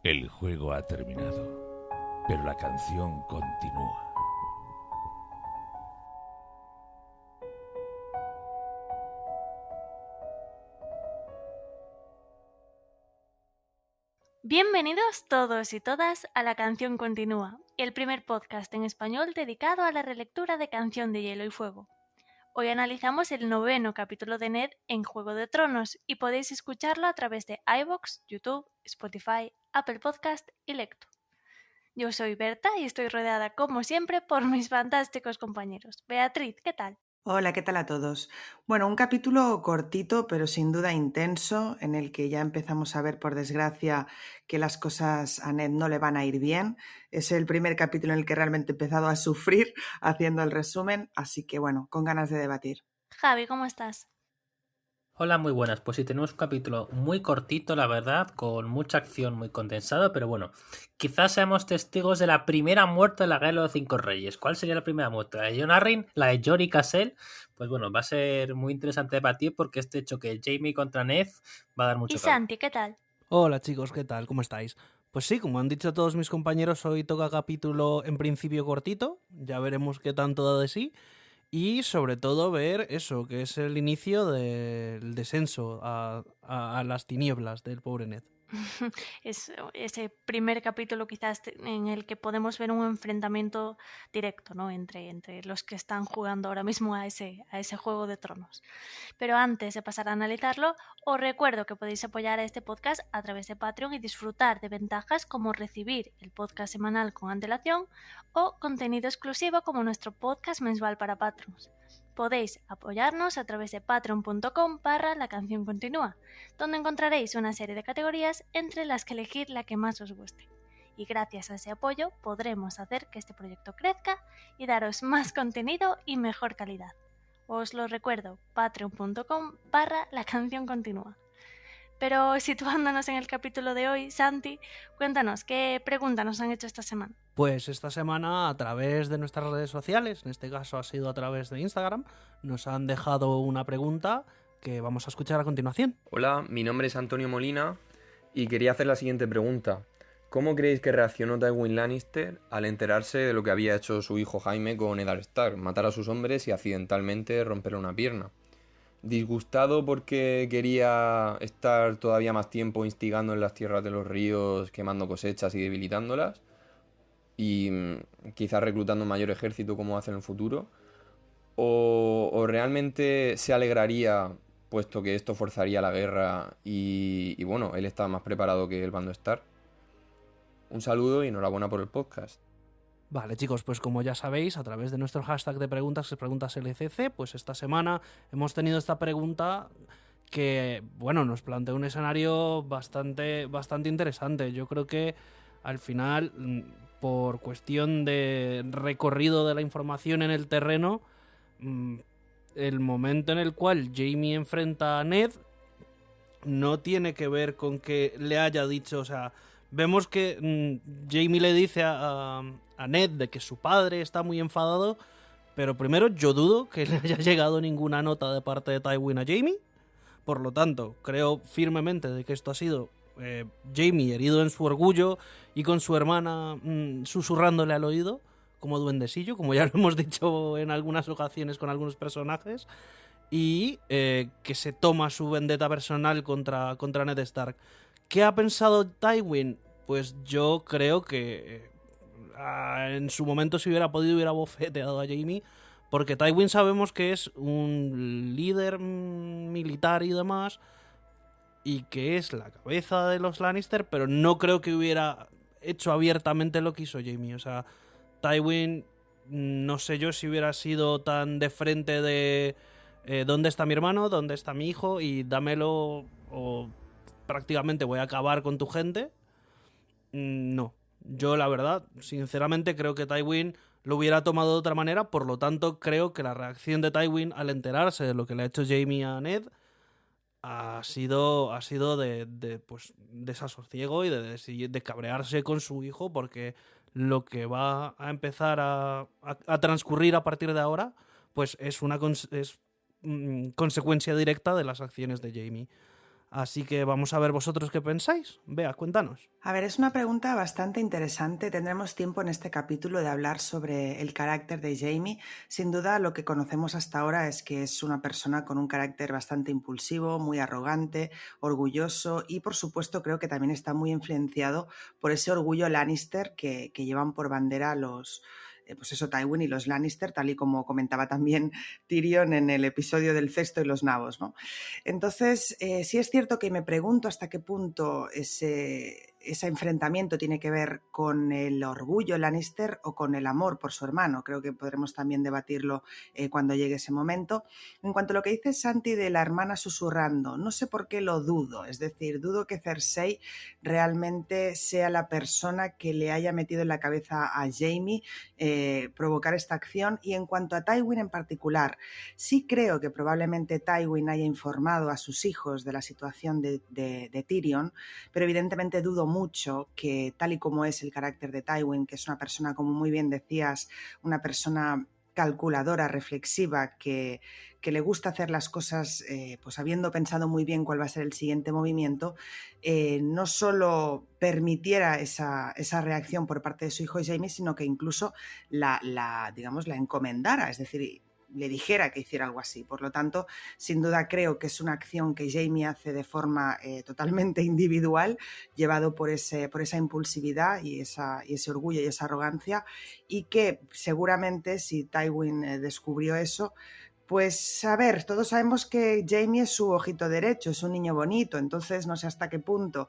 El juego ha terminado, pero la canción continúa. Bienvenidos todos y todas a La Canción Continúa, el primer podcast en español dedicado a la relectura de Canción de Hielo y Fuego. Hoy analizamos el 9º capítulo de Ned en Juego de Tronos y podéis escucharlo a través de iVoox, YouTube, Spotify, Apple Podcast y Lecto. Yo soy Berta y estoy rodeada como siempre por mis fantásticos compañeros. Beatriz, ¿qué tal? Hola, ¿qué tal a todos? Bueno, un capítulo cortito, pero sin duda intenso, en el que ya empezamos a ver, por desgracia, que las cosas a Ned no le van a ir bien. Es el primer capítulo en el que realmente he empezado a sufrir haciendo el resumen, así que bueno, con ganas de debatir. Javi, ¿cómo estás? Hola, muy buenas. Pues sí, tenemos un capítulo muy cortito, la verdad, con mucha acción muy condensada, pero bueno, quizás seamos testigos de la primera muerte de la Guerra de los Cinco Reyes. ¿Cuál sería la primera muerte? ¿La de Jon Arryn? ¿La de Jory Cassell? Pues bueno, va a ser muy interesante debatir porque este choque Jaime contra Ned va a dar Y mucho que hablar. Santi, ¿qué tal? Hola chicos, ¿qué tal? ¿Cómo estáis? Pues sí, como han dicho todos mis compañeros, hoy toca capítulo en principio cortito, ya veremos qué tanto da de sí, y sobre todo ver eso, que es el inicio del descenso a las tinieblas del pobre Ned. Es ese primer capítulo quizás en el que podemos ver un enfrentamiento directo, ¿no? entre los que están jugando ahora mismo a ese Juego de Tronos. Pero antes de pasar a analizarlo, os recuerdo que podéis apoyar a este podcast a través de Patreon y disfrutar de ventajas como recibir el podcast semanal con antelación o contenido exclusivo como nuestro podcast mensual para patrons. Podéis apoyarnos a través de patreon.com/La Canción Continúa, donde encontraréis una serie de categorías entre las que elegir la que más os guste. Y gracias a ese apoyo podremos hacer que este proyecto crezca y daros más contenido y mejor calidad. Os lo recuerdo, patreon.com/La Canción Continúa. Pero situándonos en el capítulo de hoy, Santi, cuéntanos, ¿qué preguntas nos han hecho esta semana? Pues esta semana a través de nuestras redes sociales, en este caso ha sido a través de Instagram, nos han dejado una pregunta que vamos a escuchar a continuación. Hola, mi nombre es Antonio Molina y quería hacer la siguiente pregunta. ¿Cómo creéis que reaccionó Tywin Lannister al enterarse de lo que había hecho su hijo Jaime con Eddard Stark, matar a sus hombres y accidentalmente romperle una pierna? ¿Disgustado porque quería estar todavía más tiempo instigando en las tierras de los ríos, quemando cosechas y debilitándolas? Y quizás reclutando un mayor ejército como hace en el futuro. ¿O realmente se alegraría, puesto que esto forzaría la guerra y bueno, él está más preparado que el bando Stark? Un saludo y enhorabuena por el podcast. Vale chicos, pues como ya sabéis, a través de nuestro hashtag de preguntas, que es preguntas LCC, pues esta semana hemos tenido esta pregunta que, bueno, nos plantea un escenario bastante interesante. Yo creo que al final, por cuestión de recorrido de la información en el terreno, el momento en el cual Jaime enfrenta a Ned no tiene que ver con que le haya dicho, o sea, vemos que Jaime le dice a Ned de que su padre está muy enfadado, pero primero yo dudo que le haya llegado ninguna nota de parte de Tywin a Jaime. Por lo tanto, creo firmemente de que esto ha sido Jaime herido en su orgullo y con su hermana susurrándole al oído, como duendesillo, como ya lo hemos dicho en algunas ocasiones con algunos personajes, y que se toma su vendetta personal contra Ned Stark. ¿Qué ha pensado Tywin? Pues yo creo que en su momento, si hubiera podido, hubiera bofeteado a Jaime, porque Tywin sabemos que es un líder militar y demás, y que es la cabeza de los Lannister, pero no creo que hubiera hecho abiertamente lo que hizo Jaime. O sea, Tywin, no sé yo si hubiera sido tan de frente de ¿dónde está mi hermano? ¿Dónde está mi hijo? Y dámelo o prácticamente voy a acabar con tu gente. No. Yo, la verdad, sinceramente creo que Tywin lo hubiera tomado de otra manera, por lo tanto creo que la reacción de Tywin al enterarse de lo que le ha hecho Jaime a Ned ha sido de desasosiego y de cabrearse con su hijo, porque lo que va a empezar a transcurrir a partir de ahora pues es una consecuencia directa de las acciones de Jaime. Así que vamos a ver vosotros qué pensáis. Bea, cuéntanos. A ver, es una pregunta bastante interesante. Tendremos tiempo en este capítulo de hablar sobre el carácter de Jaime. Sin duda, lo que conocemos hasta ahora es que es una persona con un carácter bastante impulsivo, muy arrogante, orgulloso y, por supuesto, creo que también está muy influenciado por ese orgullo Lannister que llevan por bandera los... pues eso, Tywin y los Lannister, tal y como comentaba también Tyrion en el episodio del cesto y los nabos, ¿no? Entonces, sí es cierto que me pregunto hasta qué punto ese enfrentamiento tiene que ver con el orgullo Lannister o con el amor por su hermano. Creo que podremos también debatirlo cuando llegue ese momento. En cuanto a lo que dice Santi de la hermana susurrando, no sé por qué lo dudo. Es decir, dudo que Cersei realmente sea la persona que le haya metido en la cabeza a Jaime provocar esta acción. Y en cuanto a Tywin en particular, sí creo que probablemente Tywin haya informado a sus hijos de la situación de Tyrion, pero evidentemente dudo mucho que, tal y como es el carácter de Tywin, que es una persona, como muy bien decías, una persona calculadora, reflexiva, que le gusta hacer las cosas pues habiendo pensado muy bien cuál va a ser el siguiente movimiento, no solo permitiera esa reacción por parte de su hijo Jaime, sino que incluso la encomendara, es decir, le dijera que hiciera algo así. Por lo tanto, sin duda creo que es una acción que Jaime hace de forma totalmente individual, llevado por esa impulsividad y ese orgullo y esa arrogancia, y que seguramente si Tywin descubrió eso, pues a ver, todos sabemos que Jaime es su ojito derecho, es un niño bonito, entonces no sé hasta qué punto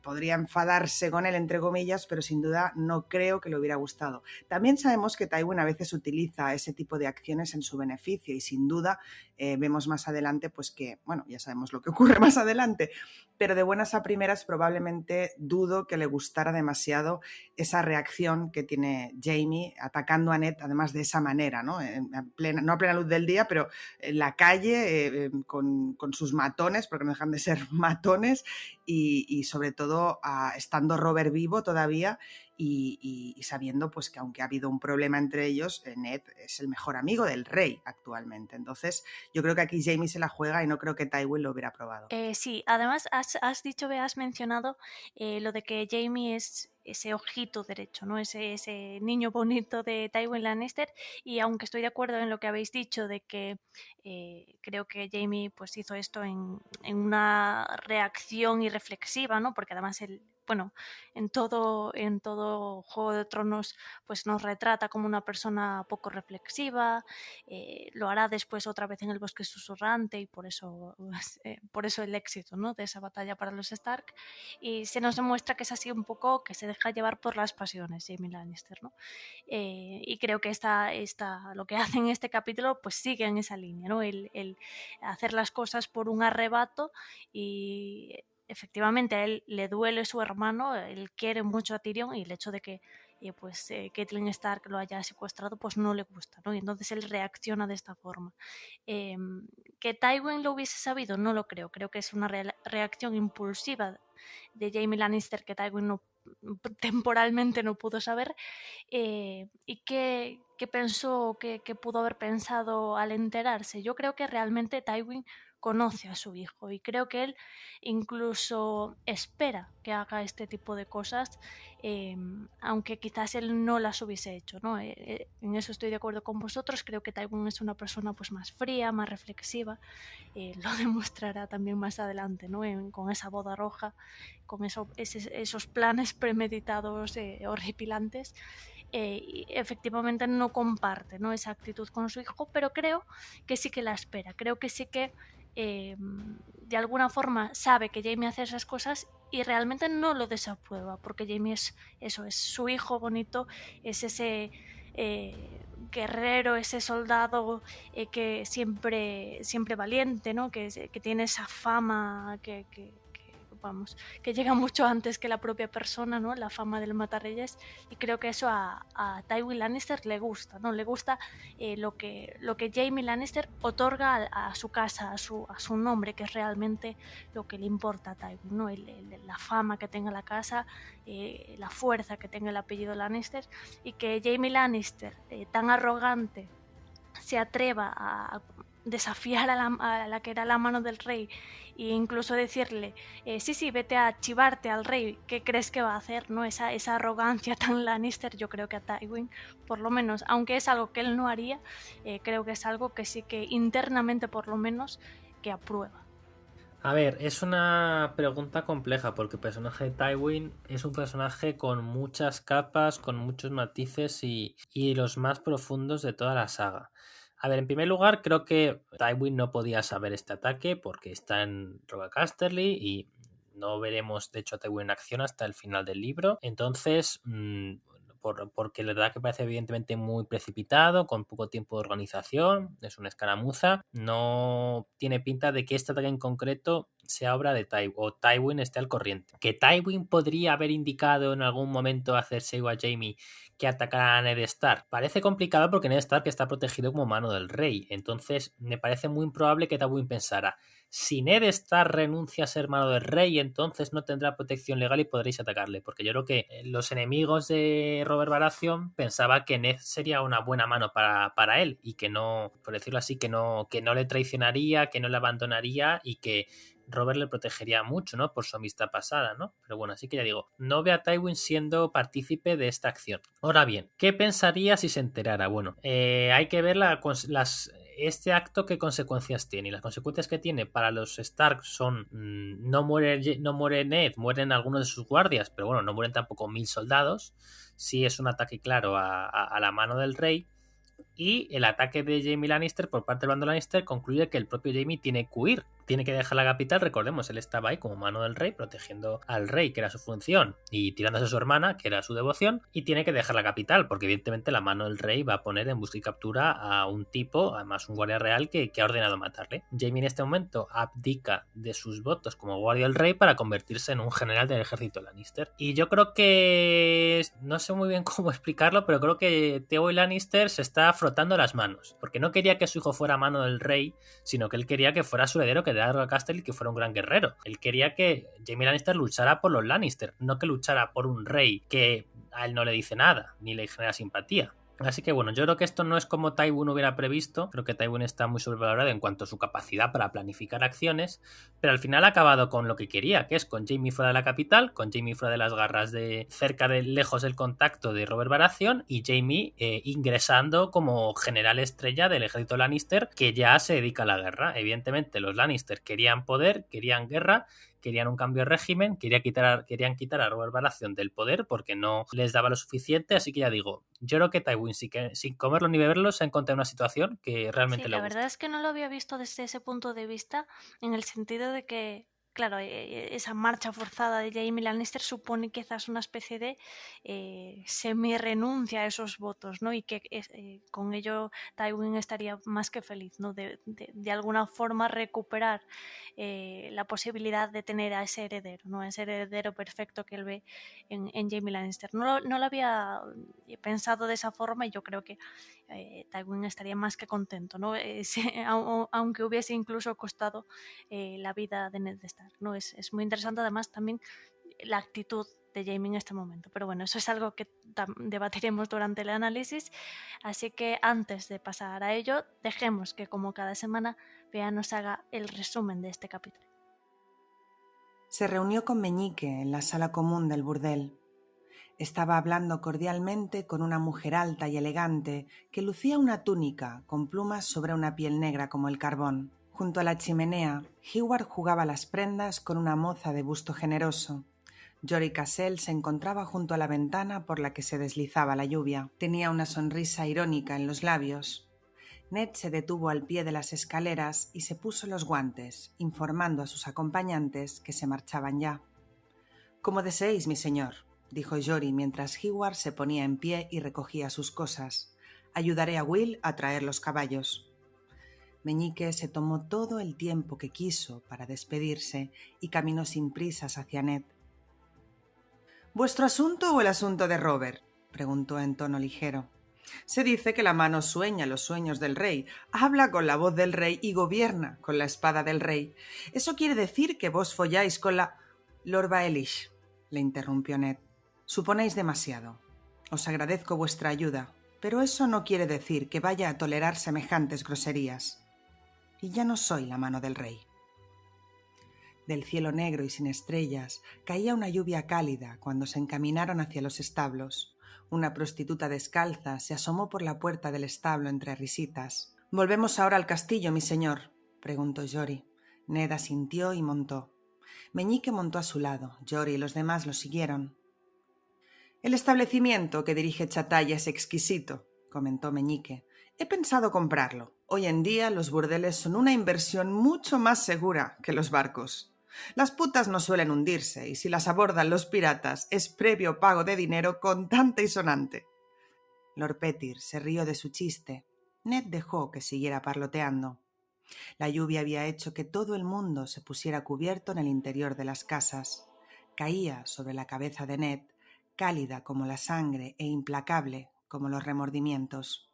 podría enfadarse con él, entre comillas, pero sin duda no creo que le hubiera gustado. También sabemos que Tywin a veces utiliza ese tipo de acciones en su beneficio y sin duda vemos más adelante pues que, bueno, ya sabemos lo que ocurre más adelante, pero de buenas a primeras probablemente dudo que le gustara demasiado esa reacción que tiene Jaime atacando a Ned, además de esa manera, ¿no? No a plena luz del día, pero en la calle con sus matones, porque no dejan de ser matones, y sobre todo estando Robert vivo todavía y sabiendo pues que aunque ha habido un problema entre ellos, Ned es el mejor amigo del rey actualmente. Entonces yo creo que aquí Jaime se la juega y no creo que Tywin lo hubiera probado. Sí, además has dicho, has mencionado lo de que Jaime es ese ojito derecho, ¿no? Ese niño bonito de Tywin Lannister, y aunque estoy de acuerdo en lo que habéis dicho de que creo que Jaime pues hizo esto en una reacción irreflexiva, ¿no? Porque además él, bueno, en todo Juego de Tronos pues nos retrata como una persona poco reflexiva, lo hará después otra vez en el Bosque Susurrante y por eso el éxito, ¿no? De esa batalla para los Stark, y se nos demuestra que es así un poco, que se deja llevar por las pasiones Jaime Lannister, ¿no? Y creo que lo que hace en este capítulo pues sigue en esa línea, ¿no? El hacer las cosas por un arrebato, y efectivamente a él le duele su hermano, él quiere mucho a Tyrion y el hecho de que Catelyn Stark lo haya secuestrado pues no le gusta, ¿no? Y entonces él reacciona de esta forma. Que Tywin lo hubiese sabido, no lo creo. Creo que es una reacción impulsiva de Jaime Lannister que Tywin temporalmente no pudo saber, y que pensó, que pudo haber pensado al enterarse. Yo creo que realmente Tywin conoce a su hijo y creo que él incluso espera que haga este tipo de cosas, aunque quizás él no las hubiese hecho, ¿no? En eso estoy de acuerdo con vosotros. Creo que Tywin es una persona pues más fría, más reflexiva, lo demostrará también más adelante, ¿no? Con esa boda roja, con esos planes premeditados horripilantes. Y efectivamente no comparte, ¿no? Esa actitud con su hijo, pero creo que sí que la espera, creo que sí que de alguna forma sabe que Jaime hace esas cosas y realmente no lo desaprueba, porque Jaime es su hijo bonito, es ese guerrero, ese soldado que siempre valiente, ¿no? Que tiene esa fama vamos, que llega mucho antes que la propia persona, ¿no? La fama del matarreyes, y creo que eso a Tywin Lannister le gusta, ¿no? Le gusta lo que Jaime Lannister otorga a su casa, a su nombre, que es realmente lo que le importa a Tywin, ¿no? La fama que tenga la casa, la fuerza que tenga el apellido Lannister, y que Jaime Lannister, tan arrogante, se atreva desafiar a la que era la mano del rey e incluso decirle, sí, vete a chivarte al rey, ¿qué crees que va a hacer? ¿No? Esa arrogancia tan Lannister, yo creo que a Tywin, por lo menos, aunque es algo que él no haría, creo que es algo que sí que internamente por lo menos que aprueba. A ver, es una pregunta compleja porque el personaje de Tywin es un personaje con muchas capas, con muchos matices y los más profundos de toda la saga. A ver, en primer lugar, creo que Tywin no podía saber este ataque porque está en Robert Casterly y no veremos, de hecho, a Tywin en acción hasta el final del libro. Entonces, porque la verdad que parece evidentemente muy precipitado, con poco tiempo de organización, es una escaramuza, no tiene pinta de que este ataque en concreto sea obra de Tywin o Tywin esté al corriente. Que Tywin podría haber indicado en algún momento a Cersei o a Jaime que atacara a Ned Stark. Parece complicado porque Ned Stark está protegido como mano del rey, entonces me parece muy improbable que Tywin pensara: si Ned Stark renuncia a ser mano del rey, entonces no tendrá protección legal y podréis atacarle. Porque yo creo que los enemigos de Robert Baratheon pensaba que Ned sería una buena mano para él y que no, por decirlo así, que no le traicionaría, que no le abandonaría y que Robert le protegería mucho, ¿no? Por su amistad pasada, ¿no? Pero bueno, así que ya digo, no ve a Tywin siendo partícipe de esta acción. Ahora bien, ¿qué pensaría si se enterara? Bueno, hay que ver este acto qué consecuencias tiene. Y las consecuencias que tiene para los Stark son no muere Ned, mueren algunos de sus guardias, pero bueno, no mueren tampoco 1000 soldados. Sí es un ataque claro a la mano del rey. Y el ataque de Jaime Lannister por parte del bando Lannister concluye que el propio Jaime tiene que huir, tiene que dejar la capital. Recordemos, él estaba ahí como mano del rey, protegiendo al rey, que era su función, y tirándose a su hermana, que era su devoción, y tiene que dejar la capital, porque evidentemente la mano del rey va a poner en busca y captura a un tipo, además un guardia real, que ha ordenado matarle. Jaime en este momento abdica de sus votos como guardia del rey para convertirse en un general del ejército Lannister. Y yo creo que, no sé muy bien cómo explicarlo, pero creo que Tywin Lannister se está frotando las manos, porque no quería que su hijo fuera mano del rey, sino que él quería que fuera su heredero, que era Robert Casterly, que fuera un gran guerrero. Él quería que Jaime Lannister luchara por los Lannister, no que luchara por un rey que a él no le dice nada, ni le genera simpatía. Así que bueno, yo creo que esto no es como Tywin hubiera previsto. Creo que Tywin está muy sobrevalorado en cuanto a su capacidad para planificar acciones, pero al final ha acabado con lo que quería, que es con Jaime fuera de la capital, con Jaime fuera de las garras de lejos del contacto de Robert Baratheon, y Jaime ingresando como general estrella del ejército Lannister, que ya se dedica a la guerra. Evidentemente los Lannister querían poder, querían guerra, querían un cambio de régimen, querían quitar a Robert Baratheon del poder porque no les daba lo suficiente. Así que ya digo, yo creo que Tywin, sin comerlo ni beberlo, se ha encontrado en una situación que realmente le gusta. La verdad es que no lo había visto desde ese punto de vista, en el sentido de que, claro, esa marcha forzada de Jaime Lannister supone quizás una especie de semi-renuncia a esos votos, ¿no? Y que con ello Tywin estaría más que feliz, ¿no? De alguna forma recuperar la posibilidad de tener a ese heredero, ¿no? Ese heredero perfecto que él ve en Jaime Lannister. No lo había pensado de esa forma, y yo creo que Tywin estaría más que contento, ¿no? Aunque hubiese incluso costado la vida de Ned Stark, ¿no? Es muy interesante además también la actitud de Jaime en este momento, pero bueno, eso es algo que debatiremos durante el análisis, así que antes de pasar a ello, dejemos que como cada semana Bea nos haga el resumen de este capítulo. Se reunió con Meñique en la sala común del burdel. Estaba hablando cordialmente con una mujer alta y elegante que lucía una túnica con plumas sobre una piel negra como el carbón. Junto a la chimenea, Hyward jugaba las prendas con una moza de busto generoso. Jory Cassell se encontraba junto a la ventana por la que se deslizaba la lluvia. Tenía una sonrisa irónica en los labios. Ned se detuvo al pie de las escaleras y se puso los guantes, informando a sus acompañantes que se marchaban ya. «Como deseéis, mi señor», dijo Jory mientras Hyward se ponía en pie y recogía sus cosas. «Ayudaré a Will a traer los caballos». Meñique se tomó todo el tiempo que quiso para despedirse y caminó sin prisas hacia Ned. «¿Vuestro asunto o el asunto de Robert?», preguntó en tono ligero. «Se dice que la mano sueña los sueños del rey, habla con la voz del rey y gobierna con la espada del rey. Eso quiere decir que vos folláis con la...» «Lord Baelish», le interrumpió Ned. «Suponéis demasiado. Os agradezco vuestra ayuda, pero eso no quiere decir que vaya a tolerar semejantes groserías». y ya no soy la mano del rey. Del cielo negro y sin estrellas caía una lluvia cálida cuando se encaminaron hacia los establos. Una prostituta descalza se asomó por la puerta del establo entre risitas. «¿Volvemos ahora al castillo, mi señor?», preguntó Jory. Ned asintió y montó. Meñique montó a su lado. Jory y los demás lo siguieron. «El establecimiento que dirige Chatalla es exquisito», comentó Meñique. «He pensado comprarlo. Hoy en día los burdeles son una inversión mucho más segura que los barcos. Las putas no suelen hundirse y si las abordan los piratas es previo pago de dinero contante y sonante». Lord Pettyr se rió de su chiste. Ned dejó que siguiera parloteando. La lluvia había hecho que todo el mundo se pusiera cubierto en el interior de las casas. Caía sobre la cabeza de Ned, cálida como la sangre e implacable como los remordimientos.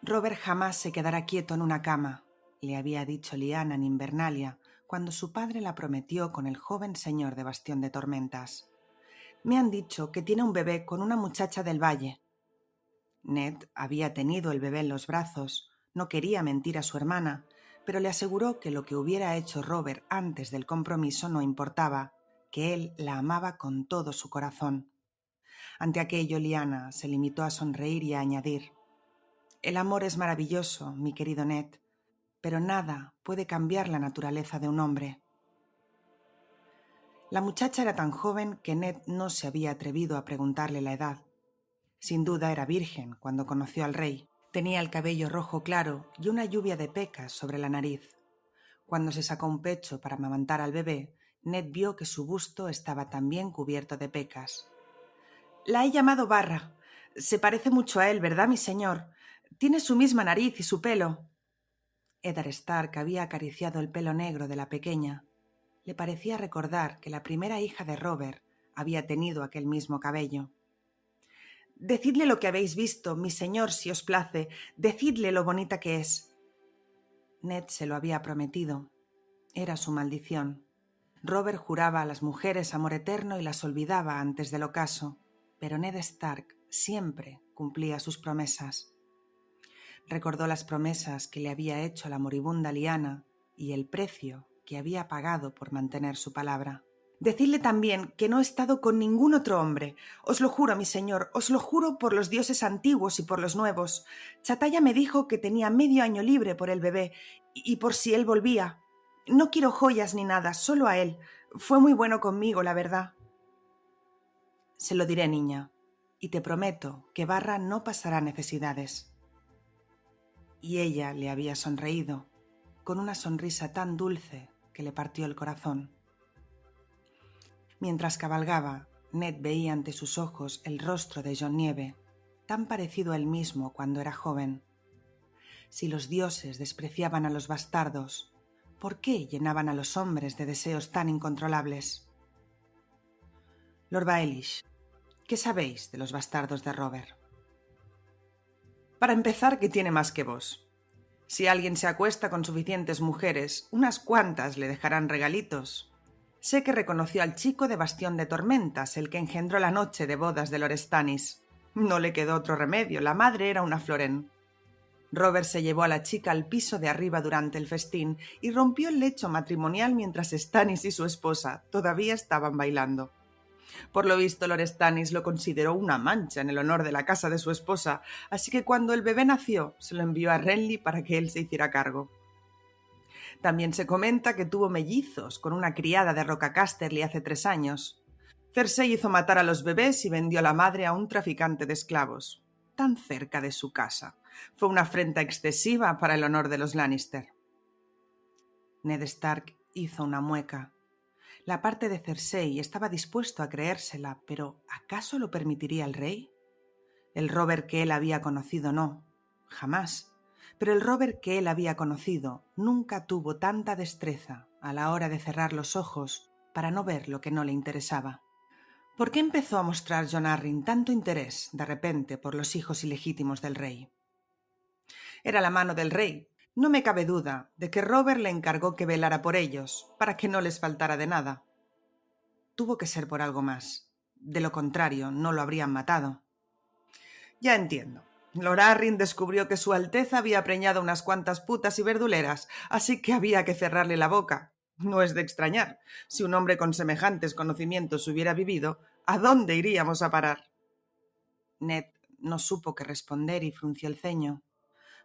«Robert jamás se quedará quieto en una cama», le había dicho Lyanna en Invernalia, cuando su padre la prometió con el joven señor de Bastión de Tormentas. «Me han dicho que tiene un bebé con una muchacha del valle». Ned había tenido el bebé en los brazos, no quería mentir a su hermana, pero le aseguró que lo que hubiera hecho Robert antes del compromiso no importaba, que él la amaba con todo su corazón. Ante aquello, Lyanna se limitó a sonreír y a añadir: «El amor es maravilloso, mi querido Ned, pero nada puede cambiar la naturaleza de un hombre». La muchacha era tan joven que Ned no se había atrevido a preguntarle la edad. Sin duda era virgen cuando conoció al rey. Tenía el cabello rojo claro y una lluvia de pecas sobre la nariz. Cuando se sacó un pecho para amamantar al bebé, Ned vio que su busto estaba también cubierto de pecas. «La he llamado Barra. Se parece mucho a él, ¿verdad, mi señor? Tiene su misma nariz y su pelo». Eddard Stark había acariciado el pelo negro de la pequeña. Le parecía recordar que la primera hija de Robert había tenido aquel mismo cabello. «Decidle lo que habéis visto, mi señor, si os place. Decidle lo bonita que es». Ned se lo había prometido. Era su maldición. Robert juraba a las mujeres amor eterno y las olvidaba antes del ocaso, pero Ned Stark siempre cumplía sus promesas. Recordó las promesas que le había hecho la moribunda Lyanna y el precio que había pagado por mantener su palabra. «Decidle también que no he estado con ningún otro hombre. Os lo juro, mi señor, os lo juro por los dioses antiguos y por los nuevos. Chatalla me dijo que tenía medio año libre por el bebé y por si él volvía. No quiero joyas ni nada, solo a él. Fue muy bueno conmigo, la verdad». «Se lo diré, niña, y te prometo que Barra no pasará necesidades». Y ella le había sonreído, con una sonrisa tan dulce que le partió el corazón. Mientras cabalgaba, Ned veía ante sus ojos el rostro de Jon Nieve, tan parecido a él mismo cuando era joven. Si los dioses despreciaban a los bastardos, ¿por qué llenaban a los hombres de deseos tan incontrolables? «Lord Baelish, ¿qué sabéis de los bastardos de Robert?» «Para empezar, que tiene más que vos. Si alguien se acuesta con suficientes mujeres, unas cuantas le dejarán regalitos. Sé que reconoció al chico de Bastión de Tormentas, el que engendró la noche de bodas de Lord Stannis. No le quedó otro remedio, la madre era una florén. Robert se llevó a la chica al piso de arriba durante el festín y rompió el lecho matrimonial mientras Stannis y su esposa todavía estaban bailando. Por lo visto, Lord Stannis lo consideró una mancha en el honor de la casa de su esposa, así que cuando el bebé nació, se lo envió a Renly para que él se hiciera cargo. También se comenta que tuvo mellizos con una criada de Roca Casterly hace 3 años. Cersei hizo matar a los bebés y vendió a la madre a un traficante de esclavos, tan cerca de su casa. Fue una afrenta excesiva para el honor de los Lannister. Ned Stark hizo una mueca. La parte de Cersei estaba dispuesto a creérsela, pero ¿acaso lo permitiría el rey? El Robert que él había conocido no, jamás. Pero el Robert que él había conocido nunca tuvo tanta destreza a la hora de cerrar los ojos para no ver lo que no le interesaba. ¿Por qué empezó a mostrar Jon Arryn tanto interés de repente por los hijos ilegítimos del rey? Era la mano del rey. No me cabe duda de que Robert le encargó que velara por ellos, para que no les faltara de nada. Tuvo que ser por algo más. De lo contrario, no lo habrían matado. Ya entiendo. Lord Arryn descubrió que Su Alteza había preñado unas cuantas putas y verduleras, así que había que cerrarle la boca. No es de extrañar. Si un hombre con semejantes conocimientos hubiera vivido, ¿a dónde iríamos a parar? Ned no supo qué responder y frunció el ceño.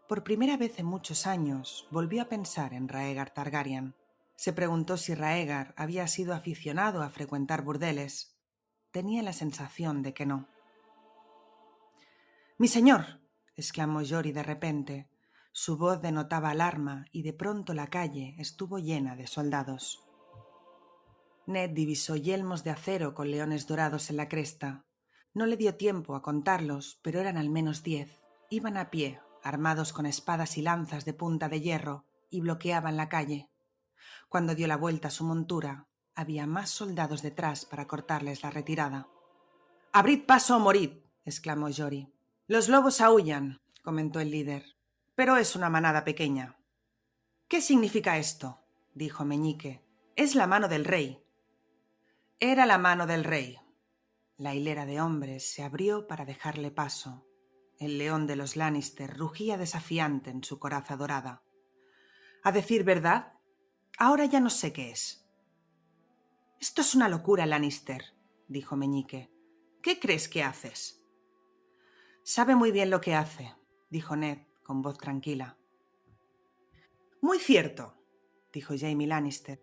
Por primera vez en muchos años volvió a pensar en Rhaegar Targaryen. Se preguntó si Rhaegar había sido aficionado a frecuentar burdeles. Tenía la sensación de que no. «¡Mi señor!», exclamó Jory de repente. Su voz denotaba alarma y de pronto la calle estuvo llena de soldados. Ned divisó yelmos de acero con leones dorados en la cresta. No le dio tiempo a contarlos, pero eran al menos 10. Iban a pie, armados con espadas y lanzas de punta de hierro, y bloqueaban la calle. Cuando dio la vuelta a su montura, había más soldados detrás para cortarles la retirada. «¡Abrid paso o morid!», exclamó Jory. «Los lobos aúllan», comentó el líder, «pero es una manada pequeña». «¿Qué significa esto?», dijo Meñique. «Es la mano del rey». Era la mano del rey. La hilera de hombres se abrió para dejarle paso. El león de los Lannister rugía desafiante en su coraza dorada. «A decir verdad, ahora ya no sé qué es». «Esto es una locura, Lannister», dijo Meñique. «¿Qué crees que haces?». «Sabe muy bien lo que hace», dijo Ned con voz tranquila. «Muy cierto», dijo Jaime Lannister.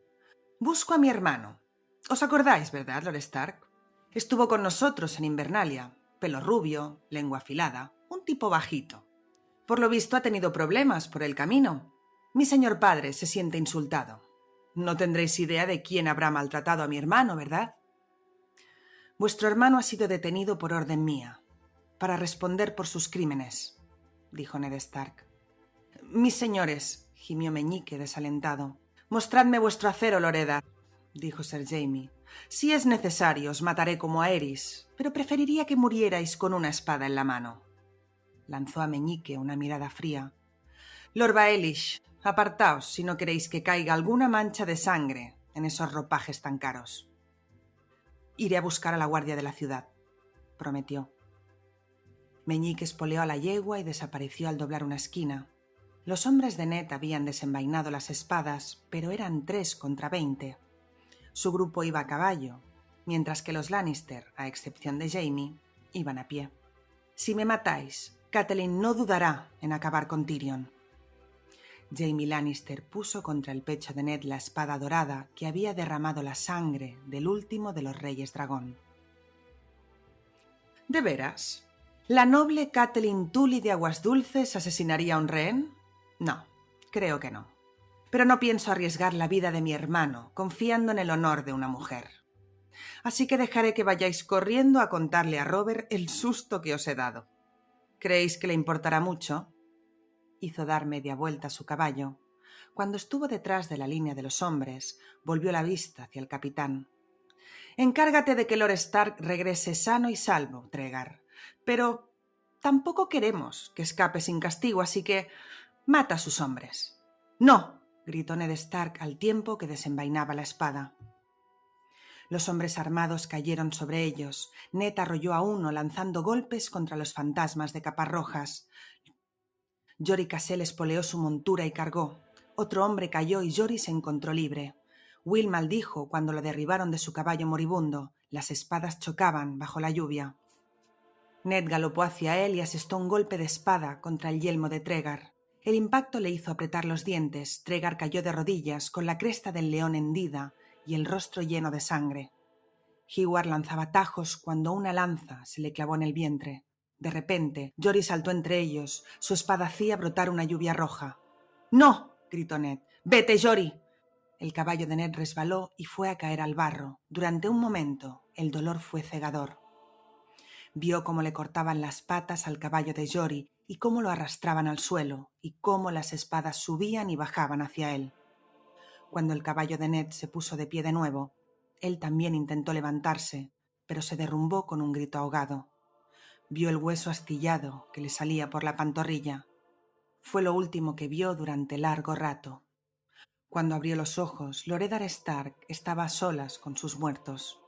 «Busco a mi hermano. ¿Os acordáis, verdad, Lord Stark? Estuvo con nosotros en Invernalia. Pelo rubio, lengua afilada, un tipo bajito. Por lo visto ha tenido problemas por el camino. Mi señor padre se siente insultado. No tendréis idea de quién habrá maltratado a mi hermano, ¿verdad? Vuestro hermano ha sido detenido por orden mía, para responder por sus crímenes», dijo Ned Stark. «Mis señores», gimió Meñique desalentado. «Mostradme vuestro acero, Lord Eddard», dijo Ser Jaime. «Si es necesario, os mataré como a Eris, pero preferiría que murierais con una espada en la mano». Lanzó a Meñique una mirada fría. «Lord Baelish, apartaos si no queréis que caiga alguna mancha de sangre en esos ropajes tan caros». «Iré a buscar a la guardia de la ciudad», prometió. Meñique espoleó a la yegua y desapareció al doblar una esquina. Los hombres de Ned habían desenvainado las espadas, pero eran 3 contra 20. Su grupo iba a caballo, mientras que los Lannister, a excepción de Jaime, iban a pie. «Si me matáis, Catelyn no dudará en acabar con Tyrion». Jaime Lannister puso contra el pecho de Ned la espada dorada que había derramado la sangre del último de los reyes dragón. «¿De veras? ¿La noble Catelyn Tully de Aguas Dulces asesinaría a un rehén? No, creo que no. Pero no pienso arriesgar la vida de mi hermano confiando en el honor de una mujer. Así que dejaré que vayáis corriendo a contarle a Robert el susto que os he dado. ¿Creéis que le importará mucho?». Hizo dar media vuelta a su caballo. Cuando estuvo detrás de la línea de los hombres, volvió la vista hacia el capitán. «Encárgate de que Lord Stark regrese sano y salvo, Tregar. Pero tampoco queremos que escape sin castigo, así que mata a sus hombres». «No», gritó Ned Stark al tiempo que desenvainaba la espada. Los hombres armados cayeron sobre ellos. Ned arrolló a uno lanzando golpes contra los fantasmas de capas rojas. Jory Cassel espoleó su montura y cargó. Otro hombre cayó y Jory se encontró libre. Will maldijo cuando lo derribaron de su caballo moribundo. Las espadas chocaban bajo la lluvia. Ned galopó hacia él y asestó un golpe de espada contra el yelmo de Tregar. El impacto le hizo apretar los dientes. Tregar cayó de rodillas con la cresta del león hendida y el rostro lleno de sangre. Heward lanzaba tajos cuando una lanza se le clavó en el vientre. De repente, Jory saltó entre ellos. Su espada hacía brotar una lluvia roja. «¡No!», gritó Ned. «¡Vete, Jory!». El caballo de Ned resbaló y fue a caer al barro. Durante un momento, el dolor fue cegador. Vio cómo le cortaban las patas al caballo de Jory y cómo lo arrastraban al suelo y cómo las espadas subían y bajaban hacia él. Cuando el caballo de Ned se puso de pie de nuevo, él también intentó levantarse, pero se derrumbó con un grito ahogado. Vio el hueso astillado que le salía por la pantorrilla. Fue lo último que vio durante largo rato. Cuando abrió los ojos, Lord Eddard Stark estaba a solas con sus muertos.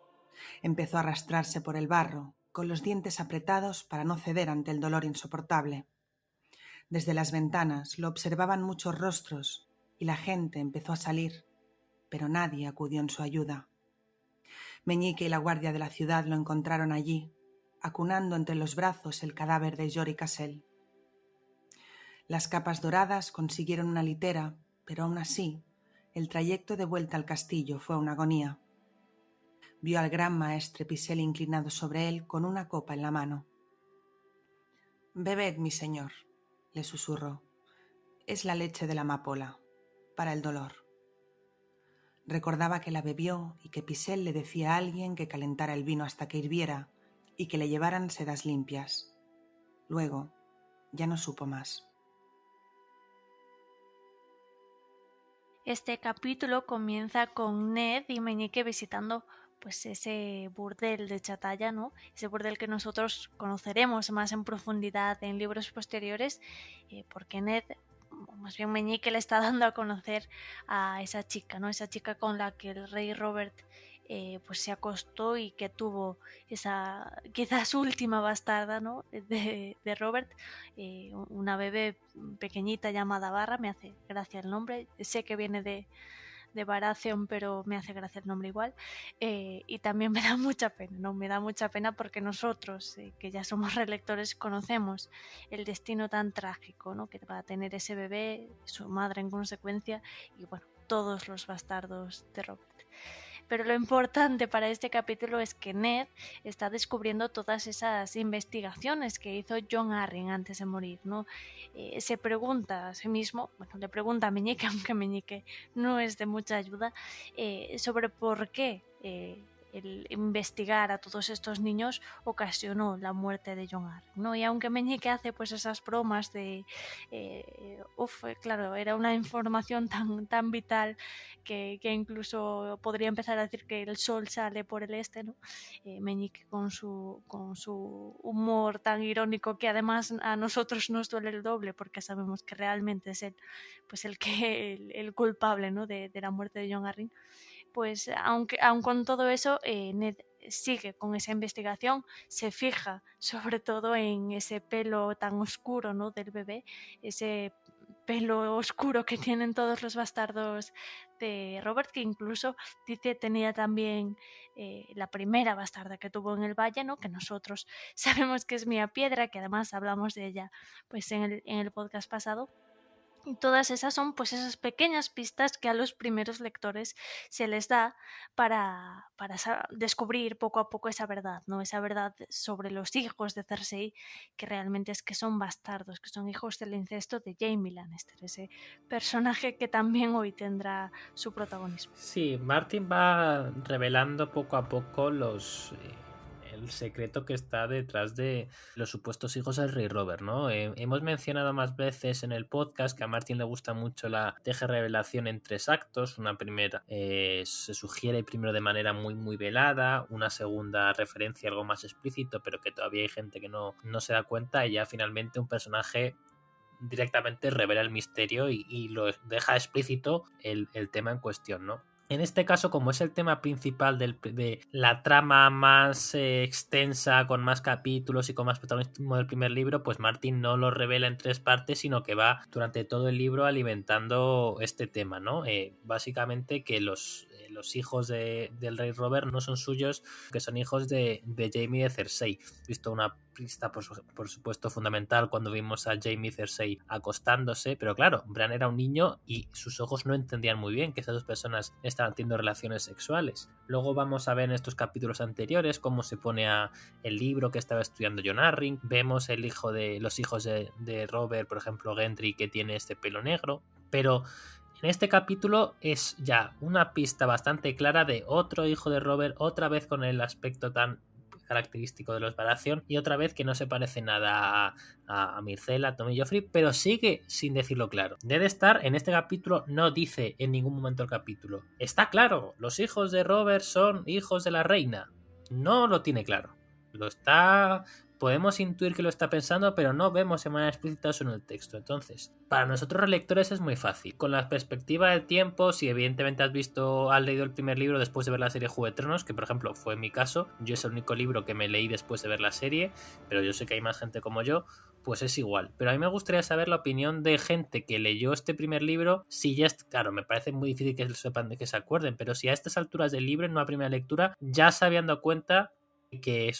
Empezó a arrastrarse por el barro. con los dientes apretados para no ceder ante el dolor insoportable. Desde las ventanas lo observaban muchos rostros y la gente empezó a salir, pero nadie acudió en su ayuda. Meñique y la guardia de la ciudad lo encontraron allí, acunando entre los brazos el cadáver de Jory Cassel. Las capas doradas consiguieron una litera, pero aún así, el trayecto de vuelta al castillo fue una agonía. Vio al gran maestre Pisel inclinado sobre él con una copa en la mano. «Bebed, mi señor», le susurró. «Es la leche de la amapola, para el dolor». Recordaba que la bebió y que Pisel le decía a alguien que calentara el vino hasta que hirviera y que le llevaran sedas limpias. Luego, ya no supo más. Este capítulo comienza con Ned y Meñique visitando pues ese burdel de Chatalla, ¿no? Ese burdel que nosotros conoceremos más en profundidad en libros posteriores, porque Ned, más bien Meñique, le está dando a conocer a esa chica, ¿no? Esa chica con la que el rey Robert pues se acostó y que tuvo esa quizás última bastarda, ¿no? de Robert, una bebé pequeñita llamada Barra. Me hace gracia el nombre, sé que viene de Baratheon, pero me hace gracia el nombre igual, y también me da mucha pena, ¿no? Me da mucha pena porque nosotros, que ya somos relectores, conocemos el destino tan trágico, ¿no? Que va a tener ese bebé, su madre en consecuencia, y bueno, todos los bastardos de Robert. Pero lo importante para este capítulo es que Ned está descubriendo todas esas investigaciones que hizo Jon Arryn antes de morir, ¿no? Se pregunta a sí mismo, bueno, le pregunta a Meñique, aunque Meñique no es de mucha ayuda, sobre por qué el investigar a todos estos niños ocasionó la muerte de Jon Arryn, ¿no? Y aunque Meñique hace pues esas bromas de claro, era una información tan vital que incluso podría empezar a decir que el sol sale por el este, ¿no? Meñique con su humor tan irónico, que además a nosotros nos duele el doble porque sabemos que realmente es él pues el culpable, ¿no? de la muerte de Jon Arryn. Pues aun con todo eso, Ned sigue con esa investigación, se fija sobre todo en ese pelo tan oscuro, ¿no? del bebé, ese pelo oscuro que tienen todos los bastardos de Robert, que incluso dice tenía también la primera bastarda que tuvo en el valle, ¿no? Que nosotros sabemos que es Mía Piedra, que además hablamos de ella pues en el podcast pasado. Y todas esas son pues esas pequeñas pistas que a los primeros lectores se les da para descubrir poco a poco esa verdad, ¿no? Esa verdad sobre los hijos de Cersei, que realmente es que son bastardos, que son hijos del incesto de Jaime Lannister, ese personaje que también hoy tendrá su protagonismo. Sí, Martin va revelando poco a poco el secreto que está detrás de los supuestos hijos del rey Robert, ¿no? Hemos mencionado más veces en el podcast que a Martin le gusta mucho la teje revelación en 3 actos. Una primera se sugiere primero de manera muy muy velada, una segunda referencia algo más explícito, pero que todavía hay gente que no se da cuenta, y ya finalmente un personaje directamente revela el misterio y lo deja explícito el tema en cuestión, ¿no? En este caso, como es el tema principal de la trama más extensa, con más capítulos y con más protagonismo del primer libro, pues Martin no lo revela en 3 partes, sino que va durante todo el libro alimentando este tema, ¿no? Básicamente que los hijos del rey Robert no son suyos, que son hijos de Jaime y de Cersei. Visto una pista, por supuesto, fundamental cuando vimos a Jaime y Cersei acostándose, pero claro, Bran era un niño y sus ojos no entendían muy bien que esas 2 personas estaban teniendo relaciones sexuales. Luego vamos a ver en estos capítulos anteriores cómo se pone el libro que estaba estudiando Jon Arryn. Vemos los hijos de Robert, por ejemplo Gendry, que tiene este pelo negro, pero en este capítulo es ya una pista bastante clara de otro hijo de Robert, otra vez con el aspecto tan característico de los Baratheon, y otra vez que no se parece nada a Myrcella, a Tommy Joffrey, pero sigue sin decirlo claro. Ned Stark en este capítulo no dice en ningún momento el capítulo: está claro, los hijos de Robert son hijos de la reina. No lo tiene claro. Lo está podemos intuir que lo está pensando, pero no vemos de manera explícita eso en el texto. Entonces, para nosotros relectores es muy fácil. Con la perspectiva del tiempo, si evidentemente has leído el primer libro después de ver la serie Juego de Tronos, que por ejemplo fue mi caso, yo es el único libro que me leí después de ver la serie, pero yo sé que hay más gente como yo, pues es igual. Pero a mí me gustaría saber la opinión de gente que leyó este primer libro, si ya claro, me parece muy difícil que sepan de que se acuerden, pero si a estas alturas del libro, en una primera lectura, ya se habían dado cuenta de que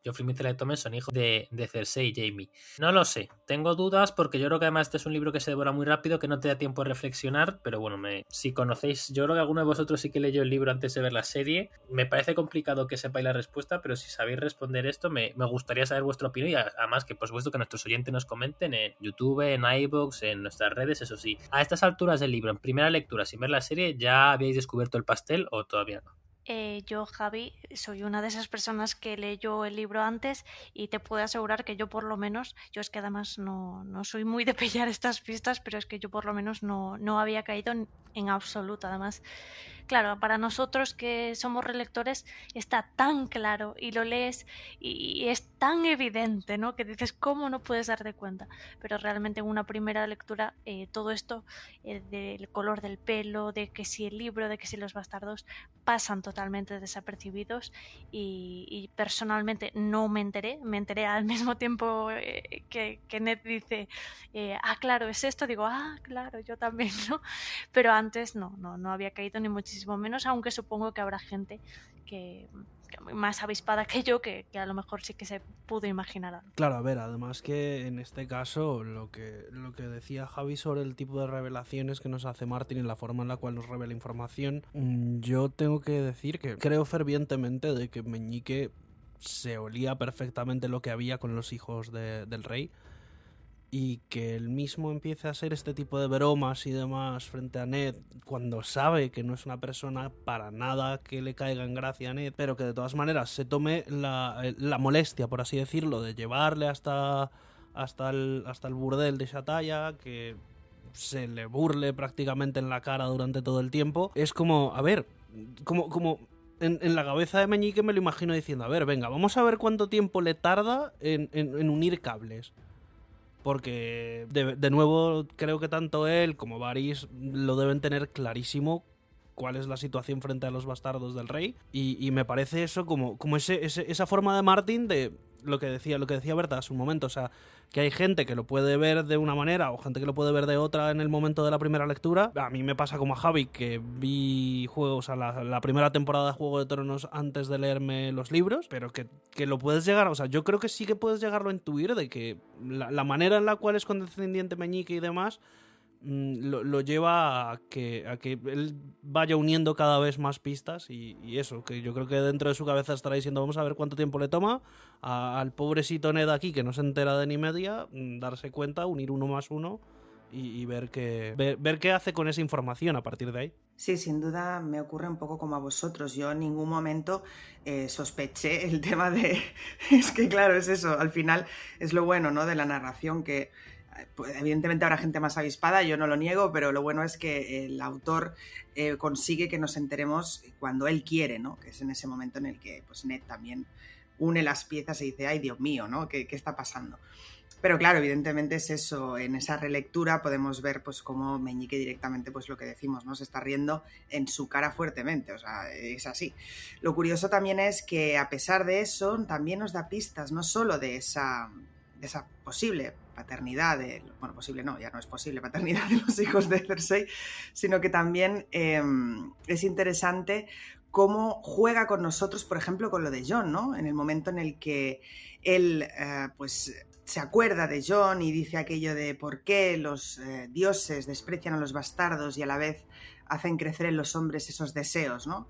Joffrey y Myrcella Tommen son hijos de Cersei y Jaime. No lo sé, tengo dudas porque yo creo que además este es un libro que se devora muy rápido, que no te da tiempo a reflexionar, pero bueno, si conocéis, yo creo que alguno de vosotros sí que leyó el libro antes de ver la serie. Me parece complicado que sepáis la respuesta, pero si sabéis responder esto, me gustaría saber vuestra opinión y además que por supuesto que nuestros oyentes nos comenten en YouTube, en iVoox, en nuestras redes, eso sí. A estas alturas del libro, en primera lectura, sin ver la serie, ¿ya habéis descubierto el pastel o todavía no? Yo, Javi, soy una de esas personas que leyó el libro antes y te puedo asegurar que yo por lo menos, yo es que además no soy muy de pillar estas pistas, pero es que yo por lo menos no había caído en absoluto. Además, claro, para nosotros que somos relectores está tan claro y lo lees y es tan evidente, ¿no? Que dices, ¿cómo no puedes darte cuenta? Pero realmente en una primera lectura todo esto del color del pelo, de que si el libro, de que si los bastardos pasan totalmente desapercibidos y personalmente no me enteré al mismo tiempo que Ned dice, claro, es esto, digo, claro, yo también, ¿no? Pero antes no había caído ni muchísimo menos, aunque supongo que habrá gente que más avispada que yo que a lo mejor sí que se pudo imaginar algo. Claro, a ver, además que en este caso lo que decía Javi sobre el tipo de revelaciones que nos hace Martin y la forma en la cual nos revela información, yo tengo que decir que creo fervientemente de que Meñique se olía perfectamente lo que había con los hijos del rey y que él mismo empiece a hacer este tipo de bromas y demás frente a Ned cuando sabe que no es una persona para nada que le caiga en gracia a Ned, pero que de todas maneras se tome la molestia, por así decirlo, de llevarle hasta el burdel de Shataya, que se le burle prácticamente en la cara durante todo el tiempo. Es como, a ver, como en la cabeza de Meñique me lo imagino diciendo, a ver, venga, vamos a ver cuánto tiempo le tarda en unir cables. Porque, de nuevo, creo que tanto él como Varys lo deben tener clarísimo cuál es la situación frente a los bastardos del rey. Y me parece eso como esa forma de Martin de lo que decía Berta hace un momento. O sea, que hay gente que lo puede ver de una manera o gente que lo puede ver de otra en el momento de la primera lectura. A mí me pasa como a Javi, que vi juegos, o sea, la primera temporada de Juego de Tronos antes de leerme los libros, pero que lo puedes llegar, o sea, yo creo que sí que puedes llegarlo a intuir de que la manera en la cual es condescendiente Meñique y demás lo lleva a que él vaya uniendo cada vez más pistas y eso, que yo creo que dentro de su cabeza estará diciendo, vamos a ver cuánto tiempo le toma al pobrecito Ned aquí, que no se entera de ni media, darse cuenta, unir 1 más 1 y ver qué hace con esa información a partir de ahí. Sí, sin duda me ocurre un poco como a vosotros. Yo en ningún momento sospeché el tema de... Es que claro, es eso, al final es lo bueno, ¿no?, de la narración, que pues, evidentemente habrá gente más avispada, yo no lo niego, pero lo bueno es que el autor consigue que nos enteremos cuando él quiere, ¿no?, que es en ese momento en el que pues, Ned también une las piezas y dice, ay Dios mío, ¿no?, ¿qué está pasando? Pero claro, evidentemente es eso, en esa relectura podemos ver pues cómo Meñique directamente, pues lo que decimos, ¿no?, se está riendo en su cara fuertemente, o sea, es así. Lo curioso también es que a pesar de eso, también nos da pistas, no solo de esa posible paternidad, bueno, posible no, ya no es posible paternidad de los hijos de Cersei, sino que también es interesante cómo juega con nosotros, por ejemplo, con lo de Jon, ¿no? En el momento en el que él, pues se acuerda de Jon y dice aquello de por qué los dioses desprecian a los bastardos y a la vez hacen crecer en los hombres esos deseos, ¿no?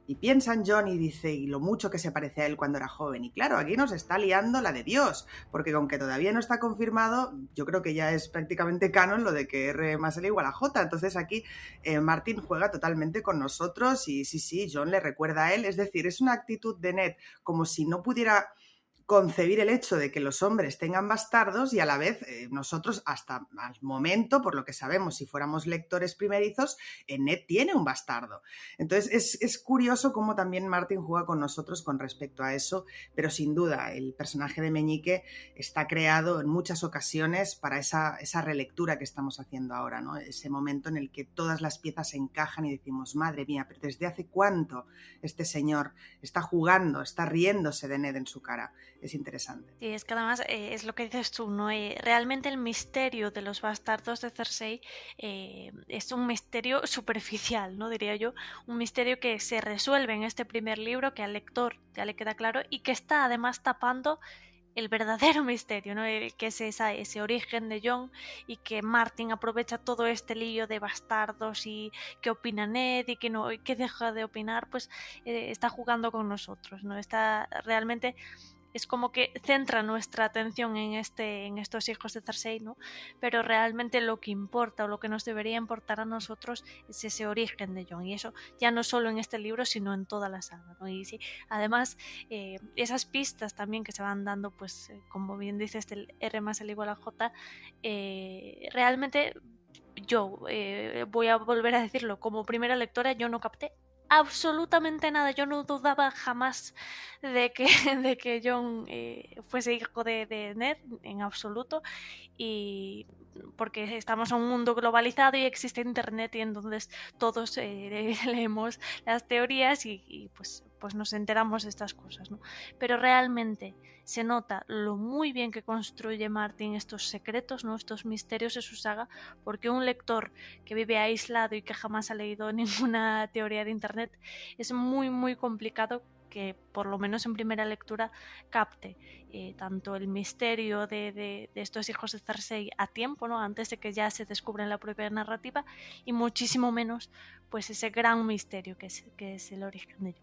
Y piensa en Jon y dice, y lo mucho que se parece a él cuando era joven. Y claro, aquí nos está liando la de Dios, porque aunque todavía no está confirmado, yo creo que ya es prácticamente canon lo de que R más L igual a J. Entonces aquí Martin juega totalmente con nosotros y sí, Jon le recuerda a él. Es decir, es una actitud de Ned como si no pudiera concebir el hecho de que los hombres tengan bastardos y a la vez nosotros hasta al momento, por lo que sabemos, si fuéramos lectores primerizos, Ned tiene un bastardo. Entonces es curioso cómo también Martin juega con nosotros con respecto a eso, pero sin duda el personaje de Meñique está creado en muchas ocasiones para esa relectura que estamos haciendo ahora, ¿no? Ese momento en el que todas las piezas se encajan y decimos, madre mía, pero ¿desde hace cuánto este señor está jugando, está riéndose de Ned en su cara? Es interesante. Sí, es que además es lo que dices tú, ¿no? Realmente el misterio de los bastardos de Cersei es un misterio superficial, ¿no? Diría yo, un misterio que se resuelve en este primer libro, que al lector ya le queda claro y que está además tapando el verdadero misterio, ¿no? Que es ese origen de Jon, y que Martin aprovecha todo este lío de bastardos y qué opina Ned y que no, y que deja de opinar, pues está jugando con nosotros, ¿no? Está realmente... Es como que centra nuestra atención en estos hijos de Cersei, ¿no? Pero realmente lo que importa o lo que nos debería importar a nosotros es ese origen de Jon, y eso ya no solo en este libro sino en toda la saga, ¿no? Y sí, además esas pistas también que se van dando, pues como bien dices, del R más el igual a J, realmente yo voy a volver a decirlo, como primera lectora yo no capté absolutamente nada. Yo no dudaba jamás de que, de que Jon fuese hijo de Ned, en absoluto, y porque estamos en un mundo globalizado y existe internet, y entonces todos leemos las teorías y pues nos enteramos de estas cosas, ¿no? Pero realmente se nota lo muy bien que construye Martin estos secretos, ¿no? Estos misterios de su saga, porque un lector que vive aislado y que jamás ha leído ninguna teoría de internet, es muy muy complicado que por lo menos en primera lectura capte tanto el misterio de estos hijos de Cersei a tiempo, ¿no? Antes de que ya se descubra en la propia narrativa, y muchísimo menos pues ese gran misterio que es el origen de ello.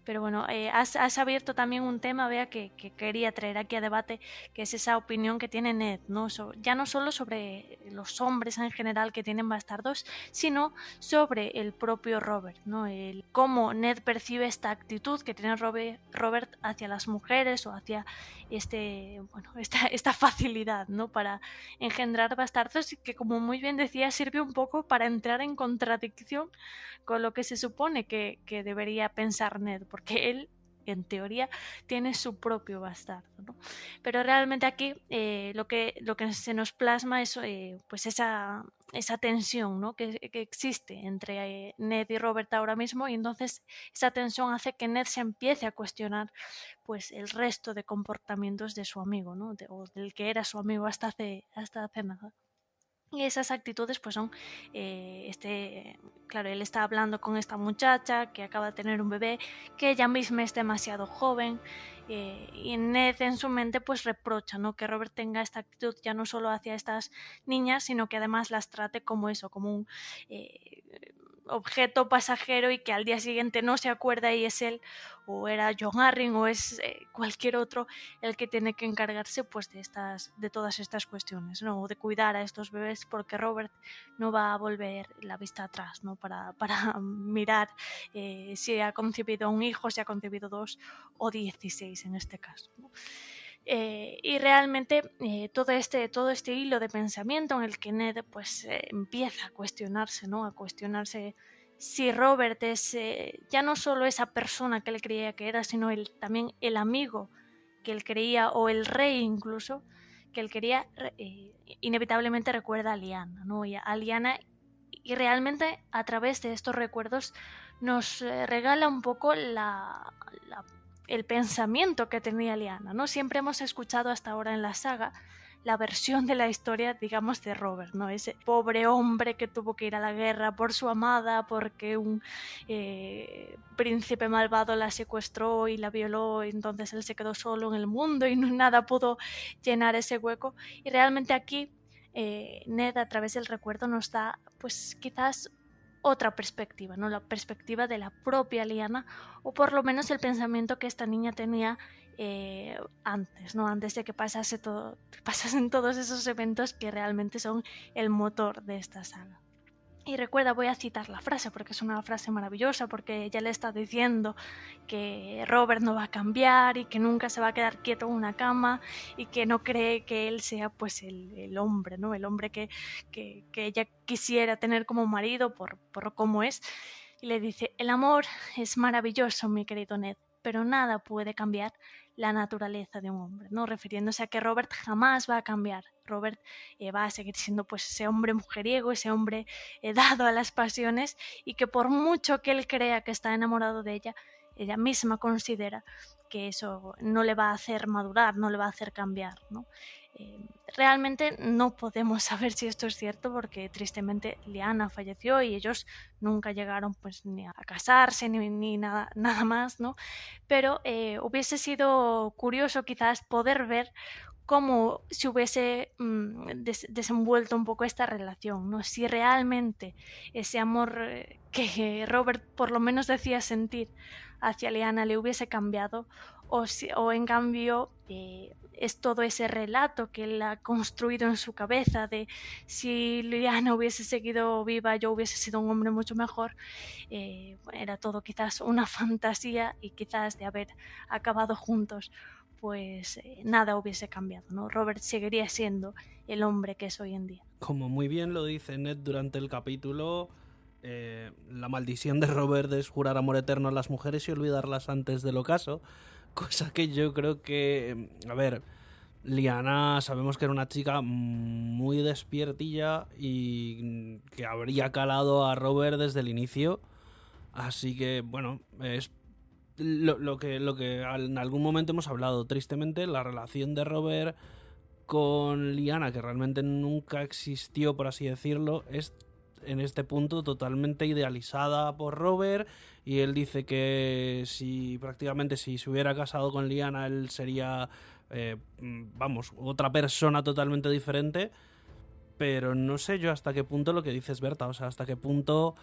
Pero bueno, has abierto también un tema, Bea, que quería traer aquí a debate, que es esa opinión que tiene Ned, ¿no? Ya no solo sobre los hombres en general que tienen bastardos, sino sobre el propio Robert, ¿no? Cómo Ned percibe esta actitud que tiene Robert hacia las mujeres, o hacia esta facilidad, ¿no? Para engendrar bastardos, y que, como muy bien decía, sirve un poco para entrar en contradicción con lo que se supone que debería pensar Ned, porque él, en teoría, tiene su propio bastardo, ¿no? Pero realmente aquí lo que se nos plasma es pues esa tensión, ¿no? que existe entre Ned y Robert ahora mismo, y entonces esa tensión hace que Ned se empiece a cuestionar pues el resto de comportamientos de su amigo, ¿no? O del que era su amigo hasta hace nada. Y esas actitudes pues son, claro, él está hablando con esta muchacha que acaba de tener un bebé, que ella misma es demasiado joven, y Ned en su mente pues reprocha, ¿no? Que Robert tenga esta actitud ya no solo hacia estas niñas, sino que además las trate como eso, como un objeto pasajero, y que al día siguiente no se acuerda y es él, o era Jon Arryn, o es cualquier otro el que tiene que encargarse pues de todas estas cuestiones, ¿no? O de cuidar a estos bebés, porque Robert no va a volver la vista atrás, ¿no? Para mirar si ha concebido un hijo, si ha concebido 2 o 16 en este caso, ¿no? Y realmente todo este hilo de pensamiento en el que Ned pues empieza a cuestionarse, ¿no? A cuestionarse si Robert es ya no solo esa persona que él creía que era, sino también el amigo que él creía, o el rey incluso, que él quería. Inevitablemente recuerda a Lyanna, ¿no? Y a Lyanna, y realmente a través de estos recuerdos nos regala un poco el pensamiento que tenía Lyanna, ¿no? Siempre hemos escuchado hasta ahora en la saga la versión de la historia, digamos, de Robert, ¿no? Ese pobre hombre que tuvo que ir a la guerra por su amada, porque un príncipe malvado la secuestró y la violó, y entonces él se quedó solo en el mundo y nada pudo llenar ese hueco. Y realmente aquí Ned, a través del recuerdo, nos da pues quizás otra perspectiva, ¿no? La perspectiva de la propia Lyanna, o por lo menos el pensamiento que esta niña tenía antes, ¿no? Antes de que pasasen todos esos eventos que realmente son el motor de esta saga. Y recuerda, voy a citar la frase porque es una frase maravillosa, porque ella le está diciendo que Robert no va a cambiar y que nunca se va a quedar quieto en una cama y que no cree que él sea pues el hombre, ¿no? El hombre que ella quisiera tener como marido por cómo es. Y le dice, el amor es maravilloso, mi querido Ned, pero nada puede cambiar la naturaleza de un hombre, ¿no? Refiriéndose a que Robert jamás va a cambiar. Robert va a seguir siendo pues ese hombre mujeriego, ese hombre dado a las pasiones, y que por mucho que él crea que está enamorado de ella, ella misma considera que eso no le va a hacer madurar, no le va a hacer cambiar, ¿no? Realmente no podemos saber si esto es cierto porque tristemente Lyanna falleció y ellos nunca llegaron pues ni a casarse ni nada más, ¿no? Pero hubiese sido curioso quizás poder ver cómo se hubiese desenvuelto un poco esta relación, ¿no? Si realmente ese amor que Robert por lo menos decía sentir hacia Lyanna le hubiese cambiado, o en cambio es todo ese relato que él ha construido en su cabeza de si Lyanna hubiese seguido viva yo hubiese sido un hombre mucho mejor. Era todo quizás una fantasía, y quizás de haber acabado juntos pues nada hubiese cambiado, ¿no? Robert seguiría siendo el hombre que es hoy en día. Como muy bien lo dice Ned durante el capítulo, la maldición de Robert es jurar amor eterno a las mujeres y olvidarlas antes del ocaso, cosa que yo creo que, a ver, Lyanna sabemos que era una chica muy despiertilla y que habría calado a Robert desde el inicio, así que bueno, es lo que en algún momento hemos hablado. Tristemente, la relación de Robert con Lyanna, que realmente nunca existió, por así decirlo, es en este punto totalmente idealizada por Robert, y él dice que si se hubiera casado con Lyanna él sería otra persona totalmente diferente, pero no sé yo hasta qué punto lo que dices, Berta, o sea, hasta qué punto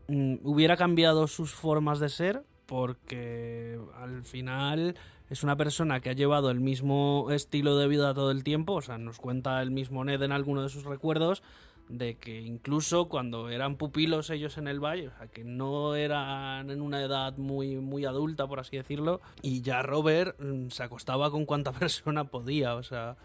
hubiera cambiado sus formas de ser, porque al final es una persona que ha llevado el mismo estilo de vida todo el tiempo. O sea, nos cuenta el mismo Ned en alguno de sus recuerdos de que incluso cuando eran pupilos ellos en el valle, o sea, que no eran en una edad muy adulta, por así decirlo, y ya Robert se acostaba con cuanta persona podía, o sea,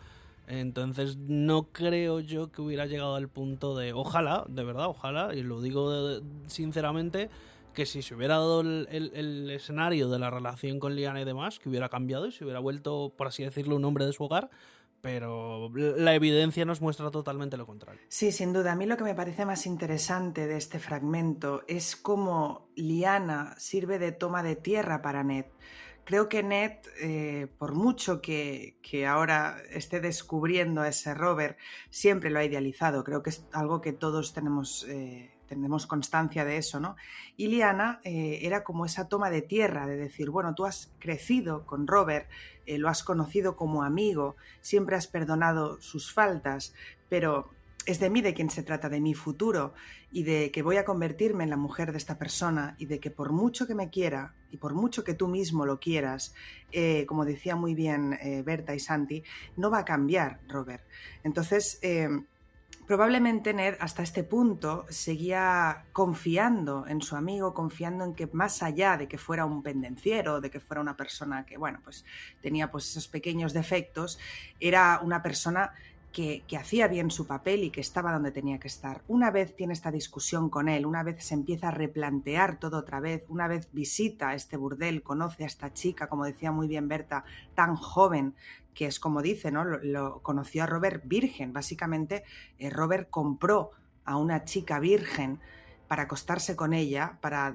entonces no creo yo que hubiera llegado al punto de, ojalá, de verdad, ojalá, y lo digo sinceramente, que si se hubiera dado el escenario de la relación con Lyanna y demás, que hubiera cambiado y se hubiera vuelto, por así decirlo, un hombre de su hogar, pero la evidencia nos muestra totalmente lo contrario. Sí, sin duda. A mí lo que me parece más interesante de este fragmento es cómo Lyanna sirve de toma de tierra para Ned. Creo que Ned, por mucho que ahora esté descubriendo a ese Robert, siempre lo ha idealizado. Creo que es algo que todos tenemos constancia de eso, ¿no? Y Lyanna era como esa toma de tierra, de decir, bueno, tú has crecido con Robert, lo has conocido como amigo, siempre has perdonado sus faltas, pero es de mí de quien se trata, de mi futuro, y de que voy a convertirme en la mujer de esta persona, y de que por mucho que me quiera y por mucho que tú mismo lo quieras, como decía muy bien Berta y Santi, no va a cambiar Robert. Entonces, probablemente Ned hasta este punto seguía confiando en su amigo, confiando en que más allá de que fuera un pendenciero, de que fuera una persona que, bueno, pues tenía pues esos pequeños defectos, era una persona que hacía bien su papel y que estaba donde tenía que estar. Una vez tiene esta discusión con él, una vez se empieza a replantear todo otra vez, una vez visita este burdel, conoce a esta chica, como decía muy bien Berta, tan joven, que es como dice, ¿no? Lo conoció a Robert virgen. Básicamente, Robert compró a una chica virgen para acostarse con ella, para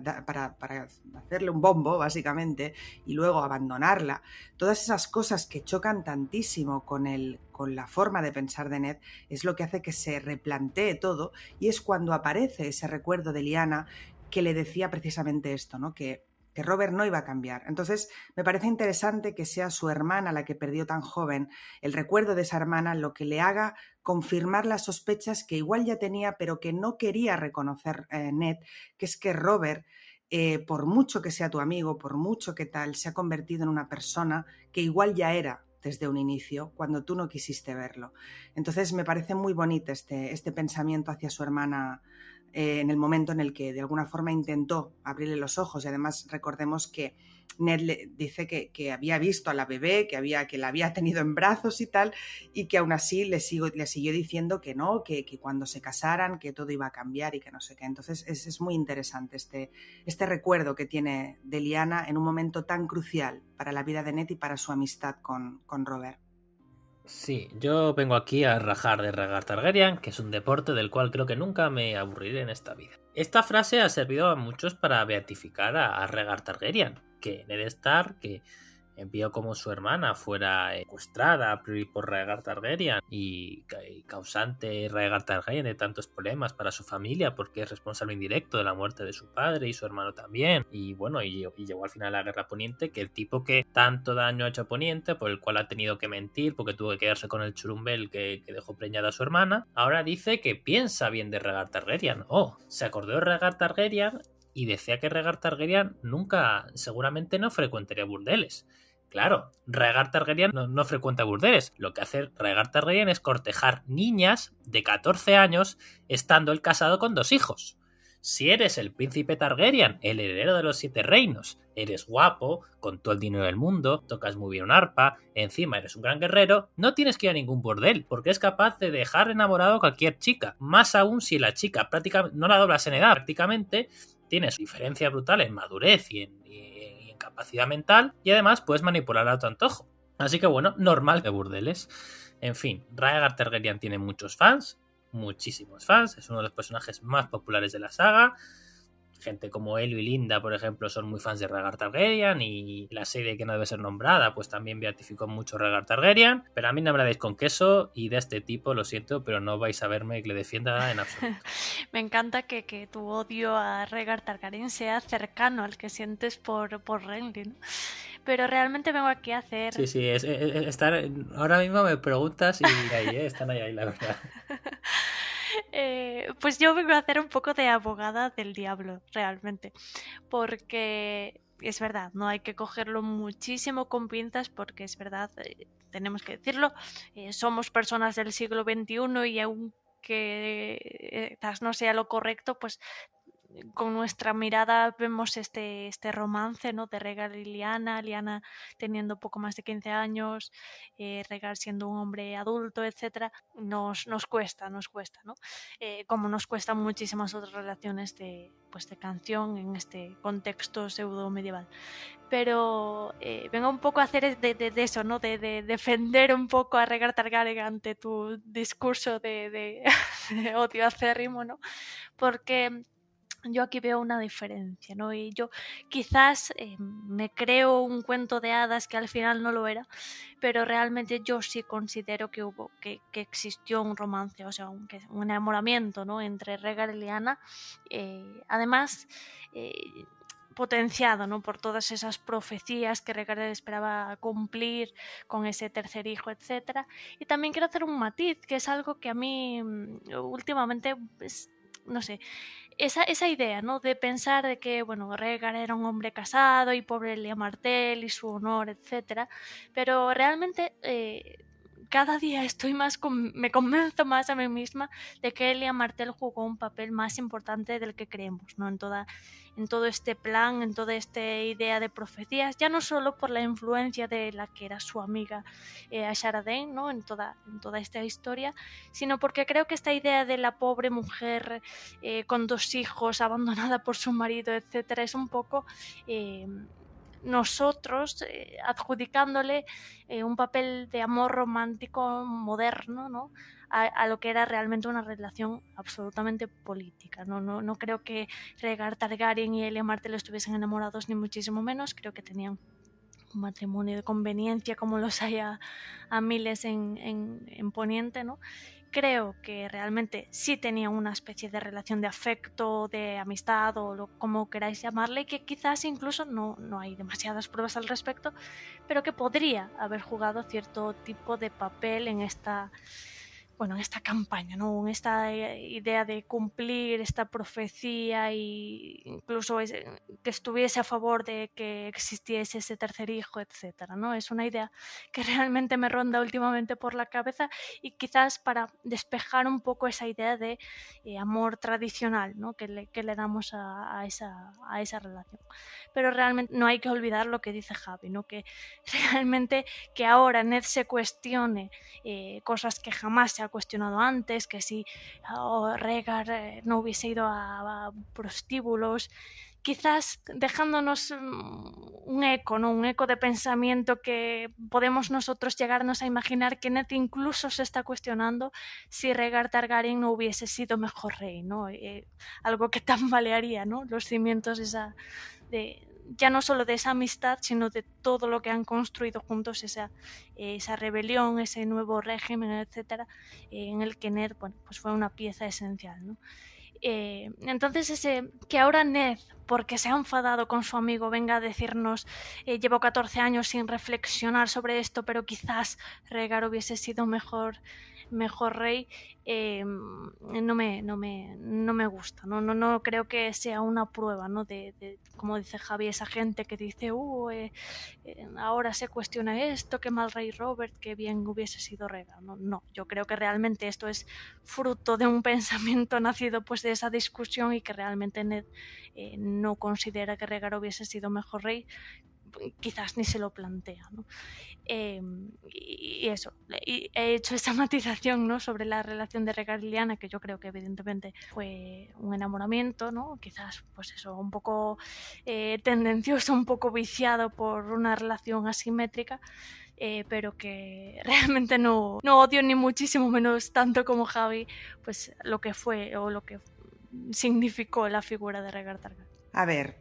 hacerle un bombo, básicamente, y luego abandonarla. Todas esas cosas que chocan tantísimo con la forma de pensar de Ned es lo que hace que se replantee todo, y es cuando aparece ese recuerdo de Lyanna que le decía precisamente esto, ¿no? Que Robert no iba a cambiar. Entonces, me parece interesante que sea su hermana la que perdió tan joven, el recuerdo de esa hermana lo que le haga confirmar las sospechas que igual ya tenía, pero que no quería reconocer Ned, que es que Robert, por mucho que sea tu amigo, por mucho que tal, se ha convertido en una persona que igual ya era desde un inicio, cuando tú no quisiste verlo. Entonces, me parece muy bonito este pensamiento hacia su hermana en el momento en el que de alguna forma intentó abrirle los ojos. Y además recordemos que Ned le dice que había visto a la bebé, que la había tenido en brazos y tal, y que aún así le siguió diciendo que no, que cuando se casaran que todo iba a cambiar y que no sé qué. Entonces es muy interesante este recuerdo que tiene de Lyanna en un momento tan crucial para la vida de Ned y para su amistad con Robert. Sí, yo vengo aquí a rajar de Rhaegar Targaryen, que es un deporte del cual creo que nunca me aburriré en esta vida. Esta frase ha servido a muchos para beatificar a Rhaegar Targaryen, que Ned Stark, que envió como su hermana fuera secuestrada por Rhaegar Targaryen y causante Rhaegar Targaryen de tantos problemas para su familia porque es responsable indirecto de la muerte de su padre y su hermano también, y bueno, y llegó al final a la Guerra Poniente, que el tipo que tanto daño ha hecho a Poniente, por el cual ha tenido que mentir porque tuvo que quedarse con el churumbel que dejó preñada a su hermana, ahora dice que piensa bien de Rhaegar Targaryen. Se acordó de Rhaegar Targaryen y decía que Rhaegar Targaryen seguramente no frecuentaría burdeles. Claro, Rhaegar Targaryen no frecuenta burdeles. Lo que hace Rhaegar Targaryen es cortejar niñas de 14 años estando él casado con 2 hijos. Si eres el príncipe Targaryen, el heredero de los 7 reinos, eres guapo, con todo el dinero del mundo, tocas muy bien un arpa, encima eres un gran guerrero, no tienes que ir a ningún burdel, porque es capaz de dejar enamorado a cualquier chica. Más aún si la chica prácticamente no la doblas en edad, prácticamente tienes diferencia brutal en madurez y en capacidad mental, y además puedes manipular a tu antojo. Así que bueno, normal de burdeles. En fin, Rhaegar Targaryen tiene muchos fans, muchísimos fans, es uno de los personajes más populares de la saga. Gente como Elio y Linda, por ejemplo, son muy fans de Rhaegar Targaryen, y la serie que no debe ser nombrada pues también beatificó mucho Rhaegar Targaryen, pero a mí no me la deis con queso, y de este tipo, lo siento, pero no vais a verme que le defienda en absoluto. Me encanta que tu odio a Rhaegar Targaryen sea cercano al que sientes por Renly, ¿no? Pero realmente vengo aquí a hacer... Sí, ahora mismo me preguntas y ahí, están ahí, la verdad. Pues yo vengo a hacer un poco de abogada del diablo, realmente, porque es verdad, no hay que cogerlo muchísimo con pinzas, porque es verdad, tenemos que decirlo, somos personas del siglo XXI y aunque no sea lo correcto, pues con nuestra mirada vemos este romance, ¿no? De Rhaegar y Lyanna teniendo poco más de 15 años, Rhaegar siendo un hombre adulto, etcétera, nos cuesta, ¿no? Como nos cuestan muchísimas otras relaciones de canción en este contexto pseudo medieval. Pero vengo un poco a hacer de eso, ¿no? De defender un poco a Rhaegar Targaryen ante tu discurso de odio acérrimo, ¿no? Porque yo aquí veo una diferencia, ¿no? Y yo quizás me creo un cuento de hadas que al final no lo era, pero realmente yo sí considero que existió un romance, o sea, un enamoramiento, ¿no? Entre Rhaegar y Lyanna, además potenciado, ¿no? Por todas esas profecías que Rhaegar esperaba cumplir con ese tercer hijo, etcétera. Y también quiero hacer un matiz, que es algo que a mí últimamente, pues, no sé, esa idea, ¿no? De pensar de que, bueno, Rhaegar era un hombre casado y pobre Lyanna Martell y su honor, etcétera, pero realmente cada día me convenzo más a mí misma de que Lyanna Martell jugó un papel más importante del que creemos, ¿no? En todo este plan, en toda esta idea de profecías, ya no solo por la influencia de la que era su amiga Ashara Dayne, ¿no? En toda esta historia, sino porque creo que esta idea de la pobre mujer con 2 hijos, abandonada por su marido, etcétera, es un poco nosotros adjudicándole un papel de amor romántico moderno, ¿no? A lo que era realmente una relación absolutamente política. No creo que Rhaegar Targaryen y Elia Martell estuviesen enamorados, ni muchísimo menos. Creo que tenían un matrimonio de conveniencia como los hay a miles en Poniente, ¿no? Creo que realmente sí tenían una especie de relación de afecto, de amistad o como queráis llamarle, y que quizás incluso no hay demasiadas pruebas al respecto, pero que podría haber jugado cierto tipo de papel en esta bueno, en esta campaña, ¿no? En esta idea de cumplir esta profecía e incluso que estuviese a favor de que existiese ese tercer hijo, etcétera, ¿no? Es una idea que realmente me ronda últimamente por la cabeza y quizás para despejar un poco esa idea de amor tradicional, ¿no? que le damos a esa relación. Pero realmente no hay que olvidar lo que dice Javi, ¿no? Que realmente que ahora Ned se cuestione cosas que jamás se ha cuestionado antes, que si Rhaegar no hubiese ido a prostíbulos, quizás dejándonos un eco, ¿no? Un eco de pensamiento que podemos nosotros llegarnos a imaginar que Ned incluso se está cuestionando si Rhaegar Targaryen no hubiese sido mejor rey, ¿no? Algo que tambalearía, ¿no? Los cimientos ya no solo de esa amistad, sino de todo lo que han construido juntos, esa rebelión, ese nuevo régimen, etcétera, en el que Ned, bueno, pues fue una pieza esencial, ¿no? Entonces que ahora Ned, porque se ha enfadado con su amigo, venga a decirnos llevo 14 años sin reflexionar sobre esto, pero quizás Rhaegar hubiese sido mejor rey, no me gusta, no creo que sea una prueba, ¿no? de como dice Javi, esa gente que dice ahora se cuestiona esto, qué mal rey Robert, qué bien hubiese sido Rhaegar. No, yo creo que realmente esto es fruto de un pensamiento nacido pues de esa discusión y que realmente Ned no considera que Rhaegar hubiese sido mejor rey, quizás ni se lo plantea, ¿no? Y eso, y he hecho esa matización, ¿no? Sobre la relación de Rhaegar y Lyanna, que yo creo que evidentemente fue un enamoramiento, ¿no? Quizás pues eso, un poco tendencioso, un poco viciado por una relación asimétrica, pero que realmente no odio ni muchísimo menos tanto como Javi pues lo que fue o lo que significó la figura de Rhaegar Targaryen. A ver,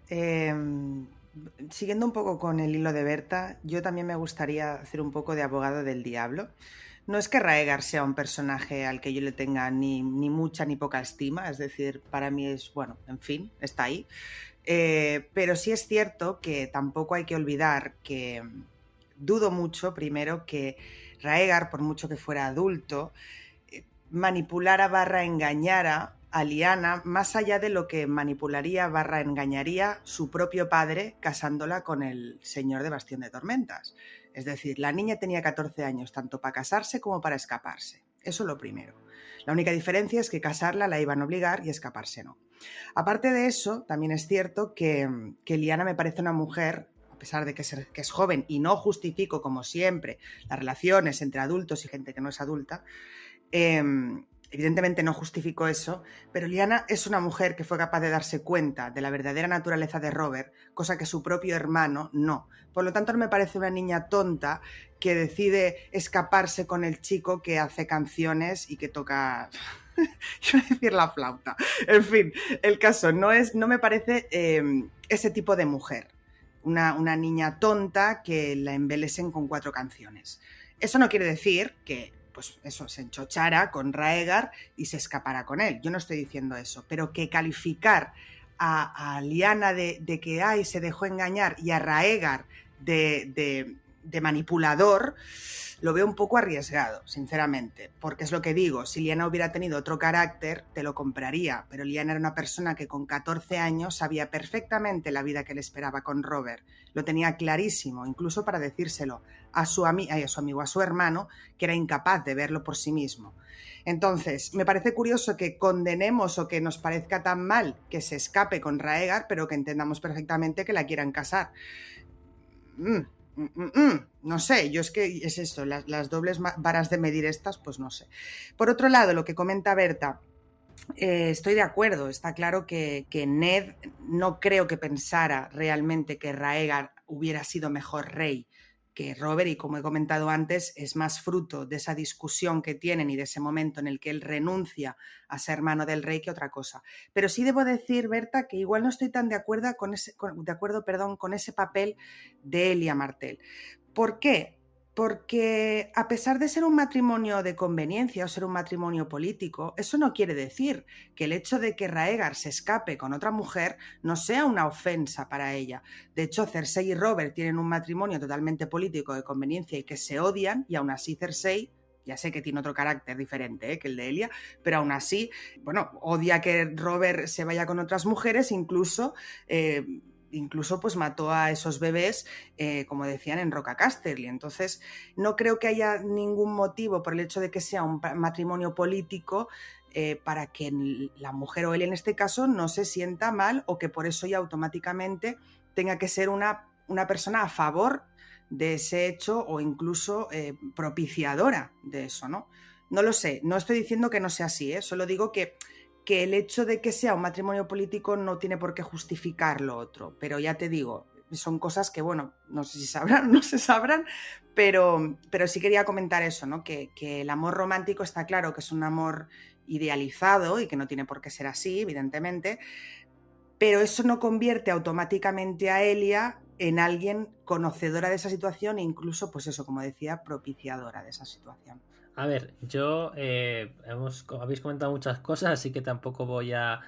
siguiendo un poco con el hilo de Berta, yo también me gustaría hacer un poco de abogado del diablo. No es que Rhaegar sea un personaje al que yo le tenga ni mucha ni poca estima, es decir, para mí es, bueno, en fin, está ahí. Pero sí es cierto que tampoco hay que olvidar que dudo mucho, primero, que Rhaegar, por mucho que fuera adulto, manipulara / engañara a Lyanna más allá de lo que manipularía / engañaría su propio padre casándola con el señor de Bastión de Tormentas. Es decir, la niña tenía 14 años tanto para casarse como para escaparse. Eso es lo primero. La única diferencia es que casarla la iban a obligar y escaparse no. Aparte de eso, también es cierto que Lyanna me parece una mujer, a pesar de que es joven, y no justifico, como siempre, las relaciones entre adultos y gente que no es adulta, evidentemente no justifico eso, pero Lyanna es una mujer que fue capaz de darse cuenta de la verdadera naturaleza de Robert, cosa que su propio hermano no. Por lo tanto, no me parece una niña tonta que decide escaparse con el chico que hace canciones y que toca... Iba a decir la flauta. En fin, el caso no me parece ese tipo de mujer. Una niña tonta que la embelesen con 4 canciones. Eso no quiere decir que pues eso, se enchochara con Rhaegar y se escapara con él. Yo no estoy diciendo eso, pero que calificar a Lyanna de que se dejó engañar y a Rhaegar de manipulador, lo veo un poco arriesgado, sinceramente, porque es lo que digo, si Lyanna hubiera tenido otro carácter, te lo compraría, pero Lyanna era una persona que con 14 años sabía perfectamente la vida que le esperaba con Robert, lo tenía clarísimo, incluso para decírselo a su amigo, a su hermano, que era incapaz de verlo por sí mismo. Entonces, me parece curioso que condenemos o que nos parezca tan mal que se escape con Rhaegar, pero que entendamos perfectamente que la quieran casar. No sé, yo es que es eso, las dobles varas de medir estas, pues no sé. Por otro lado, lo que comenta Berta, estoy de acuerdo, está claro que Ned no creo que pensara realmente que Rhaegar hubiera sido mejor rey que Robert, y como he comentado antes, es más fruto de esa discusión que tienen y de ese momento en el que él renuncia a ser hermano del rey que otra cosa. Pero sí debo decir, Berta, que igual no estoy tan de acuerdo con ese papel de Elia Martell. ¿Por qué? Porque a pesar de ser un matrimonio de conveniencia o ser un matrimonio político, eso no quiere decir que el hecho de que Rhaegar se escape con otra mujer no sea una ofensa para ella. De hecho, Cersei y Robert tienen un matrimonio totalmente político de conveniencia y que se odian, y aún así Cersei Ya sé que tiene otro carácter diferente que el de Elia, pero aún así, bueno, odia que Robert se vaya con otras mujeres, incluso pues mató a esos bebés, como decían, en Roca Casterly. Entonces, no creo que haya ningún motivo por el hecho de que sea un matrimonio político para que la mujer o él en este caso no se sienta mal, o que por eso ya automáticamente tenga que ser una persona a favor de ese hecho, o incluso propiciadora de eso, ¿no? No lo sé, no estoy diciendo que no sea así, solo digo que el hecho de que sea un matrimonio político no tiene por qué justificar lo otro, pero ya te digo, son cosas que, bueno, no sé si sabrán o no se sabrán, pero sí quería comentar eso, ¿no? Que el amor romántico está claro que es un amor idealizado y que no tiene por qué ser así, evidentemente, pero eso no convierte automáticamente a Elia en alguien conocedora de esa situación e incluso, pues eso, como decía, propiciadora de esa situación. A ver, yo habéis comentado muchas cosas, así que tampoco voy a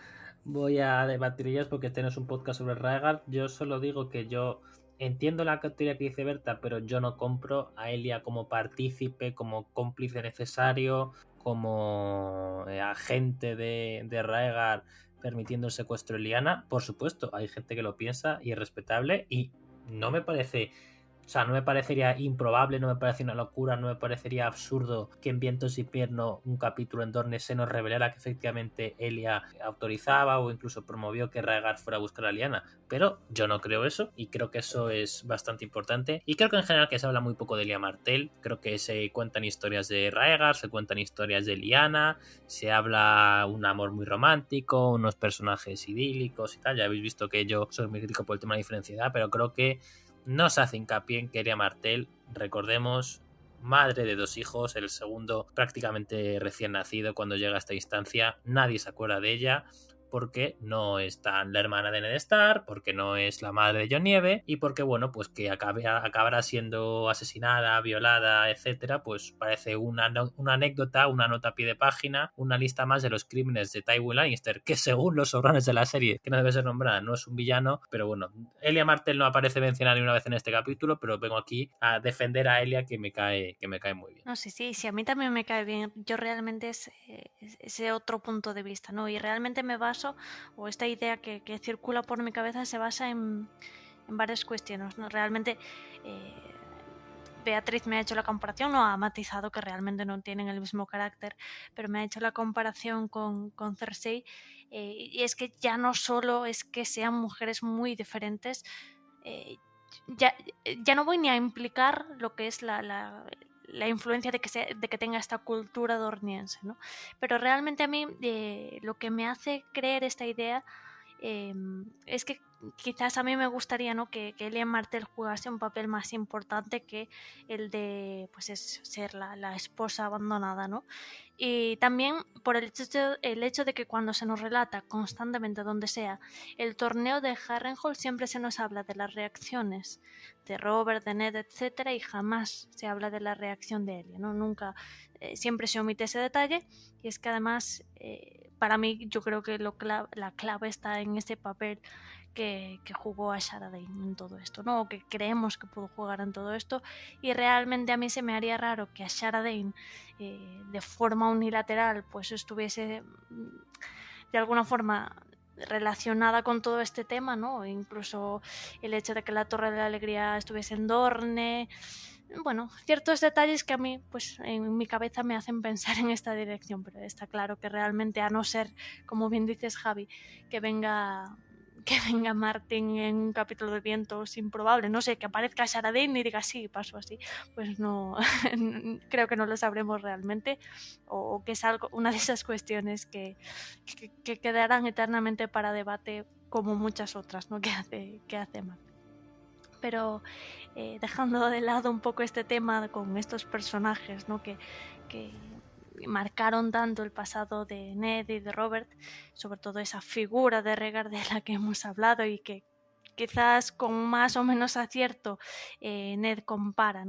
debatir ellas porque este no es un podcast sobre Rhaegar. Yo solo digo que yo entiendo la teoría que dice Berta, pero yo no compro a Elia como partícipe, como cómplice necesario, como agente de Rhaegar permitiendo el secuestro de Lyanna. Por supuesto, hay gente que lo piensa y es respetable, y no me parece... O sea, no me parecería improbable, no me parece una locura, no me parecería absurdo que en Vientos de Invierno, un capítulo en Dorne, se nos revelara que efectivamente Elia autorizaba o incluso promovió que Rhaegar fuera a buscar a Lyanna. Pero yo no creo eso, y creo que eso es bastante importante. Y creo que en general que se habla muy poco de Elia Martell. Creo que se cuentan historias de Rhaegar, se cuentan historias de Lyanna, se habla un amor muy romántico, unos personajes idílicos y tal. Ya habéis visto que yo soy muy crítico por el tema de la diferencia de edad, pero creo que no se hace hincapié en que Elia Martell, recordemos, madre de 2 hijos, el segundo prácticamente recién nacido cuando llega a esta instancia, nadie se acuerda de ella porque no es tan la hermana de Ned Stark, porque no es la madre de Jon Nieve, y porque, bueno, pues que acabará siendo asesinada, violada, etcétera, pues parece una anécdota, una nota a pie de página, una lista más de los crímenes de Tywin Lannister, que según los showrunners de la serie, que no debe ser nombrada, no es un villano, pero bueno, Elia Martell no aparece mencionada ni una vez en este capítulo, pero vengo aquí a defender a Elia, que me cae muy bien. No, sí, a mí también me cae bien. Yo realmente es ese otro punto de vista, ¿no? Y realmente me baso, o esta idea que circula por mi cabeza se basa en varias cuestiones, ¿no? Realmente Beatriz me ha hecho la comparación, no ha matizado que realmente no tienen el mismo carácter, pero me ha hecho la comparación con Cersei, y es que ya no solo es que sean mujeres muy diferentes, ya no voy ni a implicar lo que es la influencia de que tenga esta cultura dorniense, ¿no? Pero realmente a mí lo que me hace creer esta idea es que quizás a mí me gustaría, ¿no?, que Elia Martell jugase un papel más importante que el de, pues, es ser la esposa abandonada, ¿no? Y también por el hecho de que cuando se nos relata constantemente, donde sea, el torneo de Harrenhal, siempre se nos habla de las reacciones de Robert, de Ned, etcétera, y jamás se habla de la reacción de Elia, ¿no? Nunca, siempre se omite ese detalle, y es que además, para mí, yo creo que la clave está en ese papel que jugó a Shara Dane en todo esto, ¿no? O que creemos que pudo jugar en todo esto, y realmente a mí se me haría raro que a Shara Dane de forma unilateral pues estuviese de alguna forma relacionada con todo este tema, ¿no? Incluso el hecho de que la Torre de la Alegría estuviese en Dorne. Bueno, ciertos detalles que a mí, pues en mi cabeza me hacen pensar en esta dirección, pero está claro que realmente, a no ser, como bien dices, Javi, que venga Martin en un capítulo de Vientos improbable, no sé, que aparezca Shara Dane y diga sí, pasó así, pues no, creo que no lo sabremos realmente, o que es algo, una de esas cuestiones que quedarán eternamente para debate, como muchas otras, ¿no?, que hace Martin. Pero dejando de lado un poco este tema con estos personajes, ¿no?, que marcaron tanto el pasado de Ned y de Robert, sobre todo esa figura de Rhaegar de la que hemos hablado y que quizás con más o menos acierto Ned compara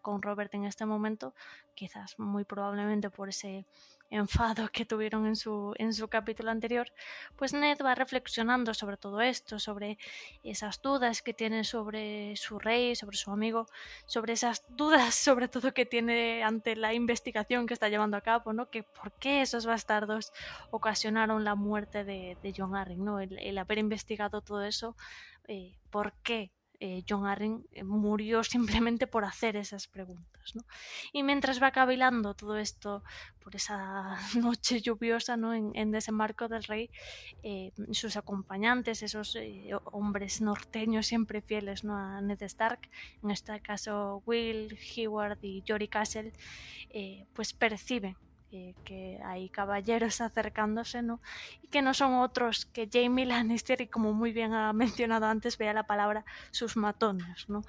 con Robert en este momento, quizás muy probablemente por ese enfado que tuvieron en su capítulo anterior, pues Ned va reflexionando sobre todo esto, sobre esas dudas que tiene sobre su rey, sobre su amigo, sobre esas dudas sobre todo que tiene ante la investigación que está llevando a cabo, ¿no? Que por qué esos bastardos ocasionaron la muerte de Jon Arryn, ¿no? El haber investigado todo eso, ¿por qué? Jon Arryn murió simplemente por hacer esas preguntas, ¿no? Y mientras va cavilando todo esto por esa noche lluviosa, ¿no? en Desembarco del Rey, sus acompañantes, esos hombres norteños siempre fieles, ¿no? a Ned Stark, en este caso Will, Heward y Jory Castle, pues perciben que hay caballeros acercándose, ¿no? Y que no son otros que Jaime Lannister, y como muy bien ha mencionado antes, vea la palabra, sus matones, ¿no?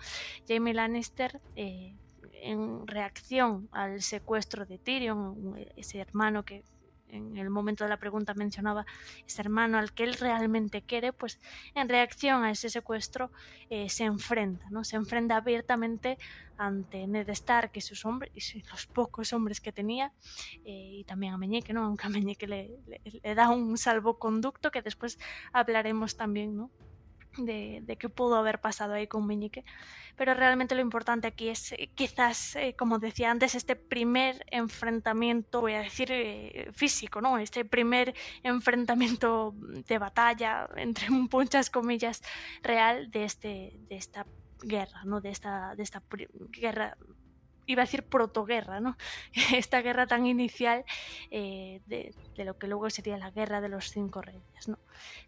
Jaime Lannister, en reacción al secuestro de Tyrion, ese hermano que en el momento de la pregunta mencionaba, ese hermano al que él realmente quiere, pues en reacción a ese secuestro se enfrenta, ¿no? Se enfrenta abiertamente ante Ned Stark y sus hombres, y los pocos hombres que tenía, y también a Meñique, ¿no? Aunque a Meñique le da un salvoconducto, que después hablaremos también, ¿no? de qué pudo haber pasado ahí con Meñique, pero realmente lo importante aquí es quizás, como decía antes, este primer enfrentamiento, voy a decir físico, ¿no? Este primer enfrentamiento de batalla, entre muchas comillas, real de esta guerra, ¿no? De esta guerra, iba a decir protoguerra, ¿no? Esta guerra tan inicial de lo que luego sería la guerra de los 5 reyes, ¿no?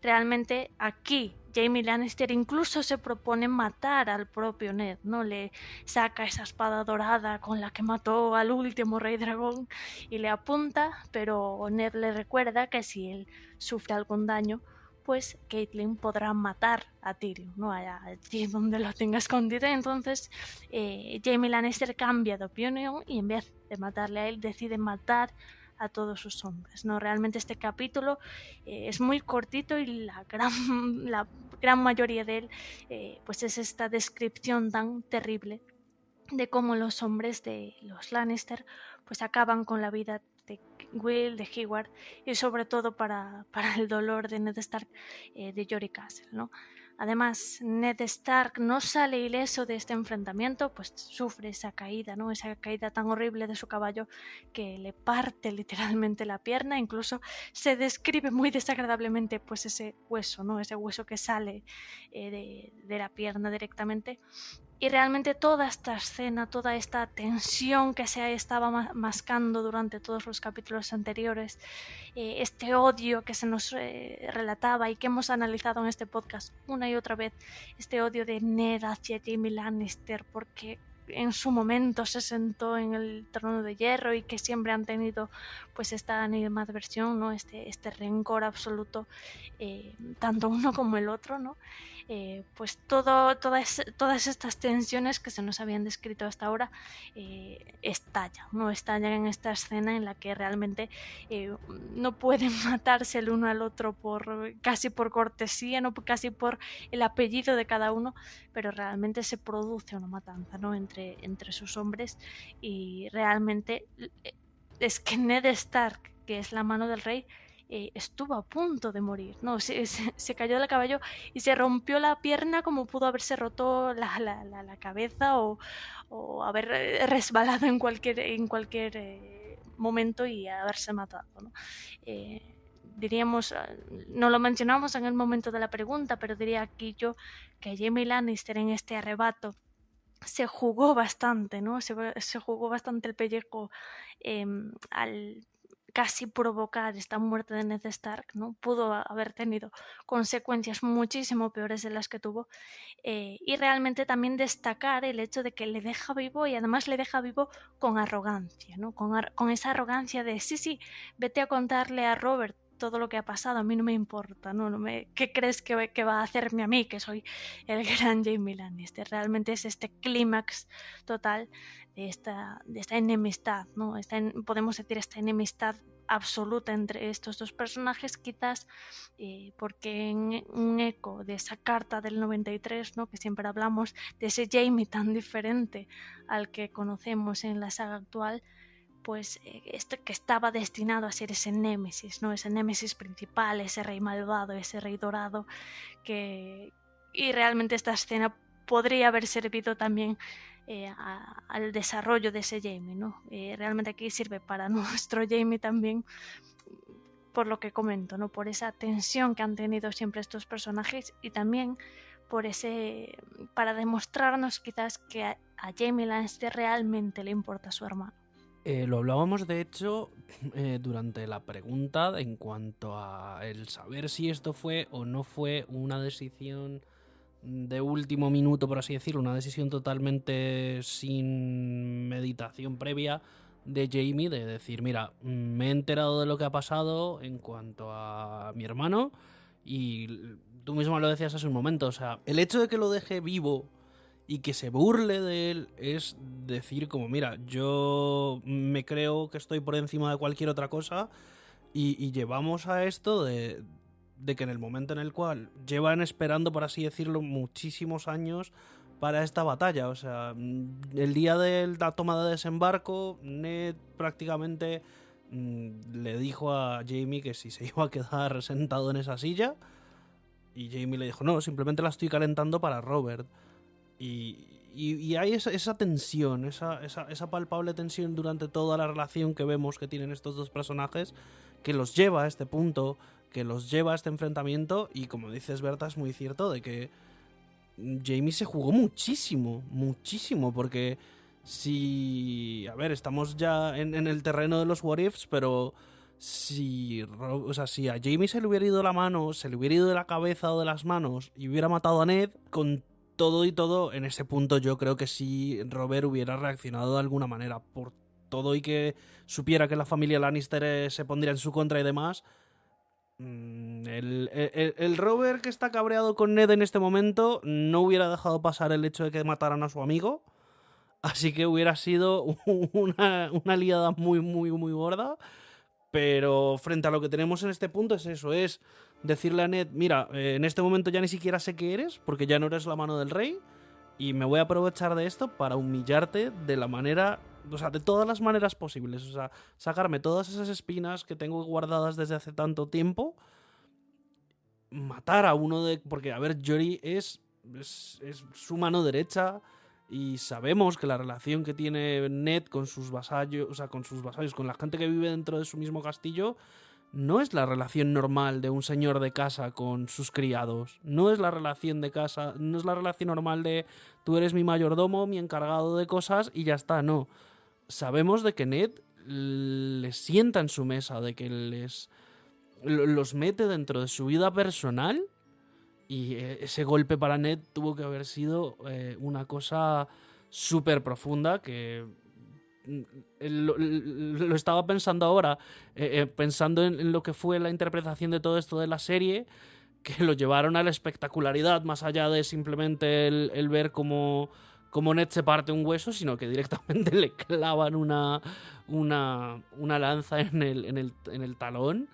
Realmente aquí Jaime Lannister incluso se propone matar al propio Ned, ¿no? Le saca esa espada dorada con la que mató al último rey dragón y le apunta, pero Ned le recuerda que si él sufre algún daño, pues Catelyn podrá matar a Tyrion, ¿no? Allí donde lo tenga escondido. Entonces Jaime Lannister cambia de opinión y en vez de matarle a él, decide matar a todos sus hombres, ¿no? Realmente este capítulo es muy cortito y la gran mayoría de él pues es esta descripción tan terrible de cómo los hombres de los Lannister pues acaban con la vida de Will, de Heward y sobre todo para el dolor de Ned Stark, de Jory Castle, ¿no? Además, Ned Stark no sale ileso de este enfrentamiento, pues sufre esa caída, ¿no? Esa caída tan horrible de su caballo que le parte literalmente la pierna, incluso se describe muy desagradablemente pues ese hueso, ¿no? Ese hueso que sale de la pierna directamente. Y realmente toda esta escena, toda esta tensión que se estaba mascando durante todos los capítulos anteriores, este odio que se nos relataba y que hemos analizado en este podcast una y otra vez, este odio de Ned hacia Jaime Lannister porque en su momento se sentó en el trono de hierro y que siempre han tenido pues esta animadversión, ¿no? este rencor absoluto, tanto uno como el otro, ¿no? Pues todas estas tensiones que se nos habían descrito hasta ahora estallan en esta escena en la que realmente no pueden matarse el uno al otro casi por cortesía, no casi por el apellido de cada uno, pero realmente se produce una matanza, ¿no? entre sus hombres y realmente es que Ned Stark, que es la mano del rey, estuvo a punto de morir, ¿no? Se cayó del caballo y se rompió la pierna como pudo haberse roto la cabeza o haber resbalado en cualquier momento y haberse matado, ¿no? Diríamos, no lo mencionamos en el momento de la pregunta, pero diría aquí yo que Jaime Lannister en este arrebato se jugó bastante, ¿no? Se jugó bastante el pellejo al casi provocar esta muerte de Ned Stark, ¿no? Pudo haber tenido consecuencias muchísimo peores de las que tuvo, y realmente también destacar el hecho de que le deja vivo y además le deja vivo con arrogancia, ¿no? Con esa arrogancia de sí, vete a contarle a Robert todo lo que ha pasado, a mí no me importa, ¿no? ¿Qué crees que va a hacerme a mí, que soy el gran Jaime Lannister? Realmente es este clímax total de esta enemistad, ¿no? Podemos decir esta enemistad absoluta entre estos dos personajes, quizás porque en un eco de esa carta del 93, ¿no? Que siempre hablamos de ese Jaime tan diferente al que conocemos en la saga actual, pues que estaba destinado a ser ese némesis, ¿no? Ese némesis principal, ese rey malvado, ese rey dorado, y realmente esta escena podría haber servido también al desarrollo de ese Jaime, ¿no? Realmente aquí sirve para nuestro Jaime también, por lo que comento, ¿no? Por esa tensión que han tenido siempre estos personajes, y también para demostrarnos quizás que a Jaime Lannister realmente le importa a su hermano. Lo hablábamos de hecho durante la pregunta en cuanto a el saber si esto fue o no fue una decisión de último minuto, por así decirlo, una decisión totalmente sin meditación previa de Jaime, de decir, mira, me he enterado de lo que ha pasado en cuanto a mi hermano, y tú mismo lo decías hace un momento, o sea, el hecho de que lo deje vivo y que se burle de él es decir como, mira, yo me creo que estoy por encima de cualquier otra cosa, y llevamos a esto de que en el momento en el cual llevan esperando, por así decirlo, muchísimos años para esta batalla. O sea, el día de la toma de desembarco, Ned prácticamente le dijo a Jaime que si se iba a quedar sentado en esa silla, y Jaime le dijo, no, simplemente la estoy calentando para Robert. Y hay esa tensión, esa palpable tensión durante toda la relación que vemos que tienen estos dos personajes, que los lleva a este punto, que los lleva a este enfrentamiento. Y como dices, Berta, es muy cierto de que Jaime se jugó muchísimo, porque si... A ver, estamos ya en el terreno de los what ifs, pero si a Jaime se le hubiera ido la mano, se le hubiera ido de la cabeza o de las manos y hubiera matado a Ned, con todo y todo, en ese punto yo creo que sí Robert hubiera reaccionado de alguna manera, por todo y que supiera que la familia Lannister se pondría en su contra y demás. El Robert que está cabreado con Ned en este momento no hubiera dejado pasar el hecho de que mataran a su amigo, así que hubiera sido una liada muy gorda. Pero frente a lo que tenemos en este punto es eso, es decirle a Ned, mira, en este momento ya ni siquiera sé qué eres, porque ya no eres la mano del rey, y me voy a aprovechar de esto para humillarte de la manera, o sea, de todas las maneras posibles, o sea, sacarme todas esas espinas que tengo guardadas desde hace tanto tiempo, matar a uno de... Porque, a ver, Jory es su mano derecha, y sabemos que la relación que tiene Ned con sus vasallos, o sea, con la gente que vive dentro de su mismo castillo, no es la relación normal de un señor de casa con sus criados. No es la relación de casa, no es la relación normal de tú eres mi mayordomo, mi encargado de cosas y ya está, no. Sabemos de que Ned les sienta en su mesa, de que los mete dentro de su vida personal. Y ese golpe para Ned tuvo que haber sido una cosa súper profunda que lo estaba pensando ahora, pensando en lo que fue la interpretación de todo esto de la serie, que lo llevaron a la espectacularidad, más allá de simplemente el ver cómo Ned se parte un hueso, sino que directamente le clavan una lanza en el talón.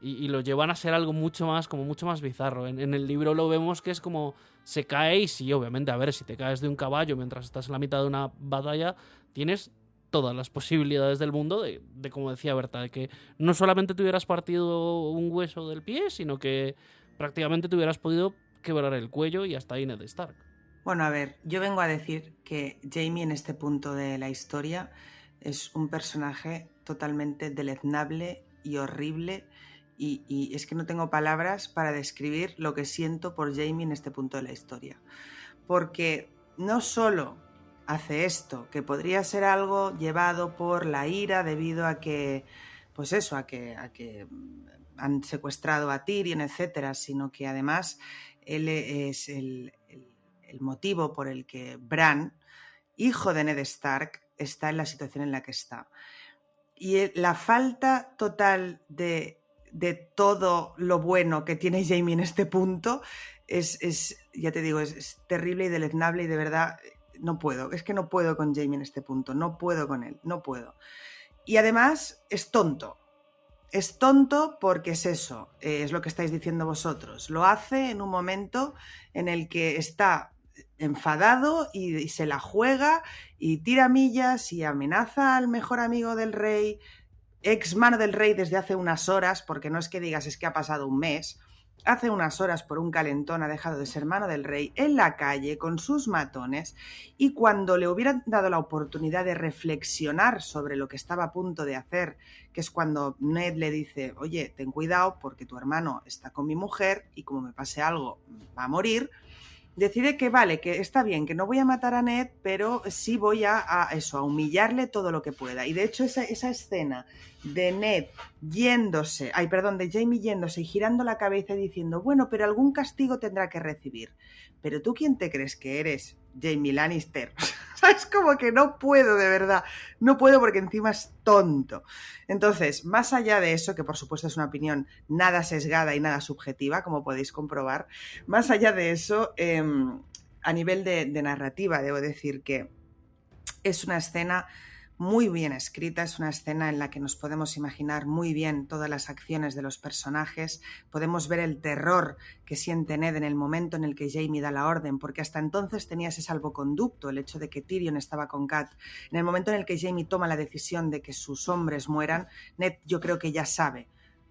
Y lo llevan a ser algo mucho más bizarro. En el libro lo vemos que es como se cae, y sí, obviamente, a ver, si te caes de un caballo mientras estás en la mitad de una batalla, tienes todas las posibilidades del mundo de como decía Berta, de que no solamente te hubieras partido un hueso del pie, sino que prácticamente te hubieras podido quebrar el cuello y hasta ahí Ned Stark. Bueno, a ver, yo vengo a decir que Jaime en este punto de la historia es un personaje totalmente deleznable y horrible. Y es que no tengo palabras para describir lo que siento por Jaime en este punto de la historia. Porque no solo hace esto, que podría ser algo llevado por la ira debido a que, pues eso, a que han secuestrado a Tyrion, etcétera, sino que además él es el motivo por el que Bran, hijo de Ned Stark, está en la situación en la que está. Y la falta total de todo lo bueno que tiene Jaime en este punto es ya te digo, es terrible y deleznable, y de verdad no puedo, es que no puedo con Jaime en este punto, no puedo con él, no puedo. Y además es tonto porque es eso, es lo que estáis diciendo vosotros, lo hace en un momento en el que está enfadado y se la juega y tira millas y amenaza al mejor amigo del rey, ex mano del rey desde hace unas horas, porque no es que digas es que ha pasado un mes, hace unas horas por un calentón ha dejado de ser mano del rey en la calle con sus matones, y cuando le hubieran dado la oportunidad de reflexionar sobre lo que estaba a punto de hacer, que es cuando Ned le dice, oye, ten cuidado porque tu hermano está con mi mujer y como me pase algo va a morir, decide que vale, que está bien, que no voy a matar a Ned, pero sí voy a humillarle todo lo que pueda. Y de hecho esa escena de Ned yéndose, de Jaime yéndose y girando la cabeza y diciendo, bueno, pero algún castigo tendrá que recibir. Pero tú, ¿quién te crees que eres? Jaime Lannister. Es como que no puedo, de verdad. No puedo porque encima es tonto. Entonces, más allá de eso, que por supuesto es una opinión nada sesgada y nada subjetiva, como podéis comprobar, más allá de eso, a nivel de narrativa, debo decir que es una escena muy bien escrita, es una escena en la que nos podemos imaginar muy bien todas las acciones de los personajes, podemos ver el terror que siente Ned en el momento en el que Jaime da la orden, porque hasta entonces tenía ese salvoconducto, el hecho de que Tyrion estaba con Cat. En el momento en el que Jaime toma la decisión de que sus hombres mueran, Ned yo creo que ya sabe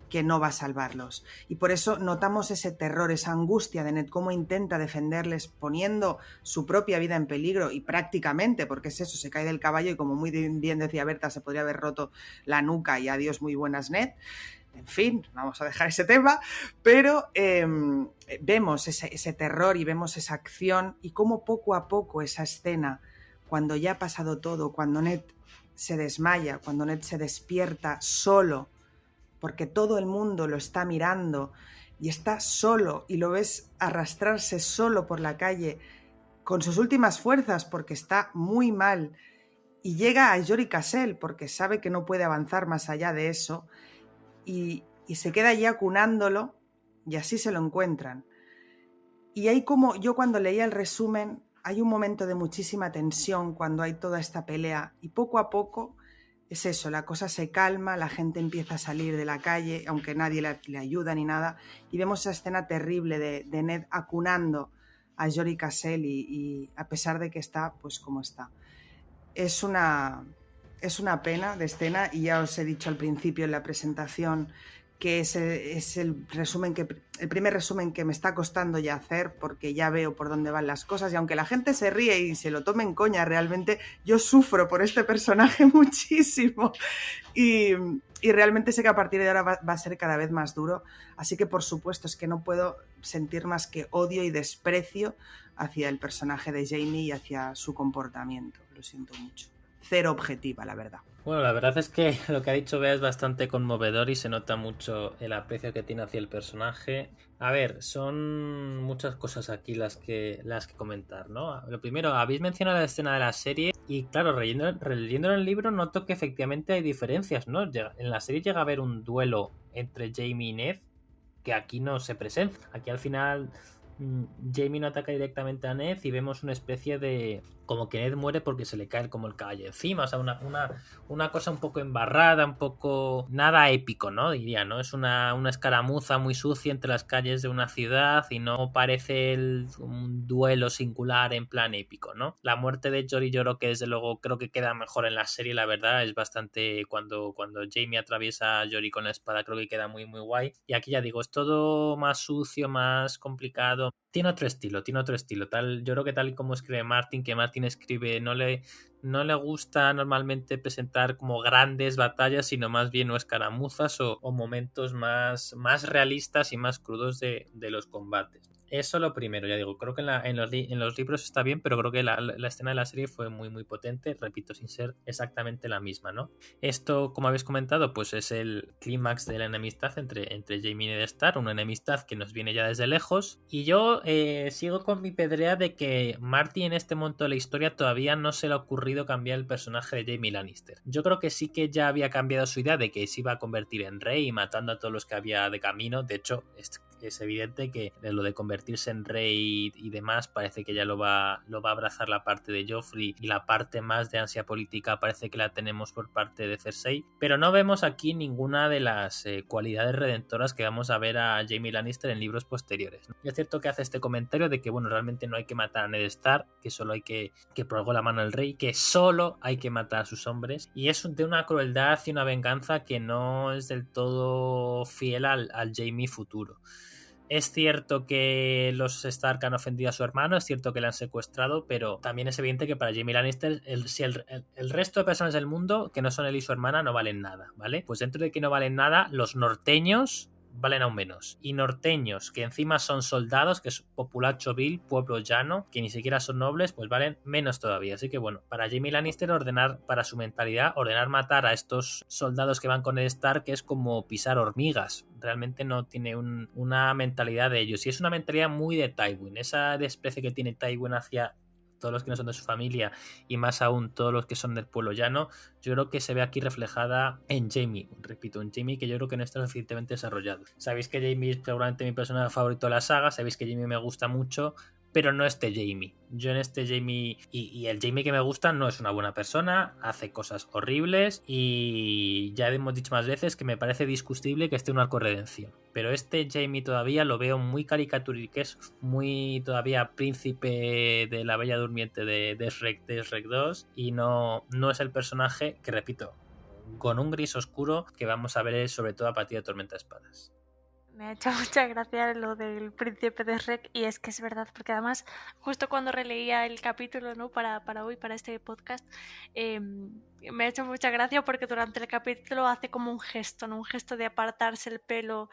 que no va a salvarlos. Y por eso notamos ese terror, esa angustia de Ned, cómo intenta defenderles poniendo su propia vida en peligro, y prácticamente, porque es eso, se cae del caballo y como muy bien decía Berta, se podría haber roto la nuca y adiós muy buenas Ned. En fin, vamos a dejar ese tema, pero vemos ese terror y vemos esa acción y cómo poco a poco esa escena, cuando ya ha pasado todo, cuando Ned se desmaya, cuando Ned se despierta solo, porque todo el mundo lo está mirando y está solo y lo ves arrastrarse solo por la calle con sus últimas fuerzas porque está muy mal, y llega a Jory Castle porque sabe que no puede avanzar más allá de eso, y se queda allí acunándolo, y así se lo encuentran. Y hay como, yo cuando leía el resumen, hay un momento de muchísima tensión cuando hay toda esta pelea, y poco a poco es eso, la cosa se calma, la gente empieza a salir de la calle, aunque nadie le ayuda ni nada, y vemos esa escena terrible de Ned acunando a Jory Castle y a pesar de que está pues como está. Es una pena de escena, y ya os he dicho al principio en la presentación que es el primer resumen que me está costando ya hacer, porque ya veo por dónde van las cosas, y aunque la gente se ríe y se lo tome en coña, realmente yo sufro por este personaje muchísimo, y realmente sé que a partir de ahora va a ser cada vez más duro, así que por supuesto es que no puedo sentir más que odio y desprecio hacia el personaje de Jaime y hacia su comportamiento, lo siento mucho. Cero objetiva, la verdad. Bueno, la verdad es que lo que ha dicho Bea es bastante conmovedor y se nota mucho el aprecio que tiene hacia el personaje. A ver, son muchas cosas aquí las que comentar, ¿no? Lo primero, habéis mencionado la escena de la serie y claro, releyendo el libro noto que efectivamente hay diferencias, ¿no? En la serie llega a haber un duelo entre Jaime y Ned que aquí no se presenta. Aquí al final Jaime no ataca directamente a Ned y vemos una especie de... como que Ned muere porque se le cae como el caballo encima, o sea, una cosa un poco embarrada, un poco... nada épico, ¿no? Diría, ¿no? Es una escaramuza muy sucia entre las calles de una ciudad y no parece un duelo singular en plan épico, ¿no? La muerte de Jory Lloro, que desde luego creo que queda mejor en la serie, la verdad, es bastante... Cuando Jaime atraviesa a Jory con la espada, creo que queda muy, muy guay. Y aquí ya digo, es todo más sucio, más complicado. Tiene otro estilo. Yo creo que tal y como escribe Martin, que Martin escribe, no le gusta normalmente presentar como grandes batallas, sino más bien o escaramuzas o momentos más realistas y más crudos de los combates. Eso lo primero, ya digo, creo que en los libros está bien, pero creo que la escena de la serie fue muy, muy potente, repito, sin ser exactamente la misma, ¿no? Esto, como habéis comentado, pues es el clímax de la enemistad entre Jaime y Ned Stark, una enemistad que nos viene ya desde lejos, y yo sigo con mi pedrea de que Martin en este momento de la historia todavía no se le ha ocurrido cambiar el personaje de Jaime Lannister. Yo creo que sí que ya había cambiado su idea de que se iba a convertir en rey matando a todos los que había de camino. De hecho, es evidente que lo de convertirse en rey y demás parece que ya lo va a abrazar la parte de Joffrey, y la parte más de ansia política parece que la tenemos por parte de Cersei, pero no vemos aquí ninguna de las cualidades redentoras que vamos a ver a Jaime Lannister en libros posteriores. Y es cierto que hace este comentario de que bueno, realmente no hay que matar a Ned Stark, que solo hay que por algo la mano del rey, que solo hay que matar a sus hombres, y es de una crueldad y una venganza que no es del todo fiel al Jaime futuro. Es cierto que los Stark han ofendido a su hermano, es cierto que le han secuestrado, pero también es evidente que para Jaime Lannister el resto de personas del mundo que no son él y su hermana no valen nada, ¿vale? Pues dentro de que no valen nada, los norteños valen aún menos. Y norteños, que encima son soldados, que es populacho vil, pueblo llano, que ni siquiera son nobles, pues valen menos todavía. Así que bueno, para Jaime Lannister para su mentalidad, ordenar matar a estos soldados que van con el Stark es como pisar hormigas. Realmente no tiene una mentalidad de ellos. Y es una mentalidad muy de Tywin. Esa desprecio que tiene Tywin hacia todos los que no son de su familia y más aún todos los que son del pueblo llano, yo creo que se ve aquí reflejada en Jaime. Repito, en Jaime que yo creo que no está suficientemente desarrollado. Sabéis que Jaime es seguramente mi personaje favorito de la saga, sabéis que Jaime me gusta mucho, pero no este Jaime. Yo en este Jaime y el Jaime que me gusta no es una buena persona, hace cosas horribles y ya hemos dicho más veces que me parece discutible que esté un arco de redención. Pero este Jaime todavía lo veo muy caricaturesco, que es muy todavía príncipe de la Bella Durmiente de Shrek 2 y no es el personaje que, repito, con un gris oscuro que vamos a ver sobre todo a partir de Tormenta de Espadas. Me ha hecho mucha gracia lo del príncipe de Shrek, y es que es verdad, porque además justo cuando releía el capítulo, ¿no? para hoy, para este podcast, me ha hecho mucha gracia porque durante el capítulo hace como un gesto, ¿no? Un gesto de apartarse el pelo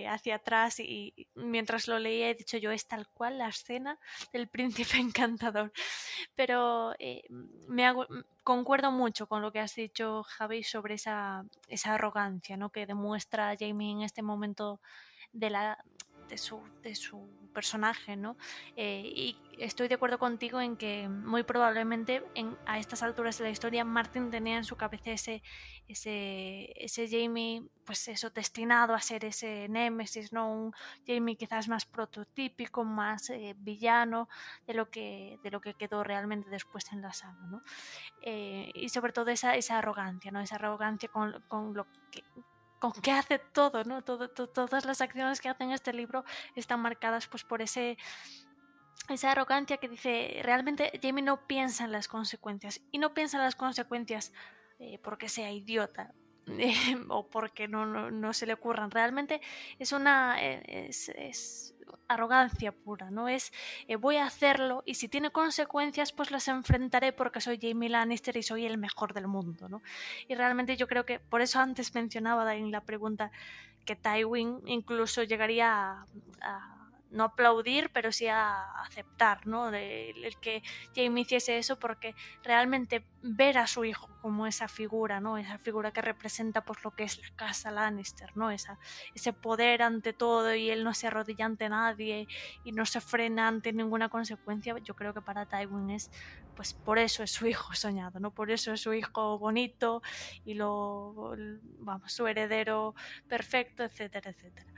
hacia atrás, y mientras lo leía he dicho yo, es tal cual la escena del príncipe encantador. Pero concuerdo mucho con lo que has dicho, Javi, sobre esa arrogancia, ¿no? que demuestra Jaime en este momento de su personaje, ¿no? Y estoy de acuerdo contigo en que muy probablemente a estas alturas de la historia Martin tenía en su cabeza ese Jaime, pues eso, destinado a ser ese némesis, ¿no? Un Jaime quizás más prototípico, más villano de lo que quedó realmente después en la saga, ¿no? Y sobre todo esa arrogancia, ¿no? Esa arrogancia con lo que hace todo, ¿no? Todas las acciones que hace en este libro están marcadas pues por esa arrogancia que dice, realmente Jaime no piensa en las consecuencias, y no piensa en las consecuencias porque sea idiota o porque no se le ocurran. Realmente es es arrogancia pura, ¿no? Es voy a hacerlo y si tiene consecuencias pues las enfrentaré porque soy Jaime Lannister y soy el mejor del mundo, ¿no? Y realmente yo creo que por eso antes mencionaba en la pregunta que Tywin incluso llegaría a no aplaudir, pero sí a aceptar, ¿no? El que Jaime hiciese eso, porque realmente ver a su hijo como esa figura, ¿no? Esa figura que representa pues lo que es la casa Lannister, ¿no? Ese poder ante todo, y él no se arrodilla ante nadie y no se frena ante ninguna consecuencia. Yo creo que para Tywin pues por eso es su hijo soñado, ¿no? Por eso es su hijo bonito y su heredero perfecto, etcétera, etcétera.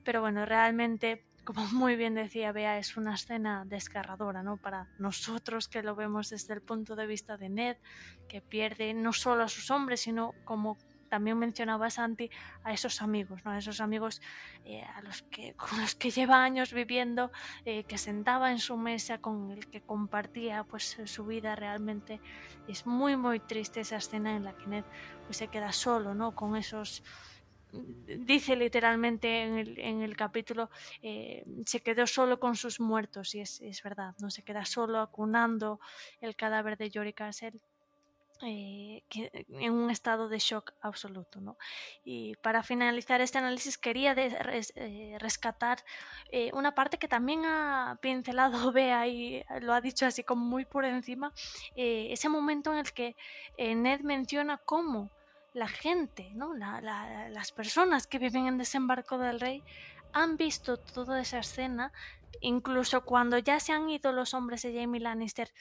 Pero bueno, realmente, como muy bien decía Bea, es una escena desgarradora, ¿no? Para nosotros que lo vemos desde el punto de vista de Ned, que pierde no solo a sus hombres, sino, como también mencionaba Santi, a esos amigos, ¿no? A esos amigos con los que lleva años viviendo, que sentaba en su mesa, con el que compartía pues su vida. Realmente es muy muy triste esa escena en la que Ned pues se queda solo, ¿no? Con esos, dice literalmente en el capítulo, se quedó solo con sus muertos, y es verdad, no se queda solo acunando el cadáver de Jory Castle, en un estado de shock absoluto, ¿no? Y para finalizar este análisis quería rescatar una parte que también ha pincelado Bea y lo ha dicho así como muy por encima, ese momento en el que Ned menciona cómo la gente, ¿no? Las personas que viven en Desembarco del Rey han visto toda esa escena incluso cuando ya se han ido los hombres de Jaime Lannister,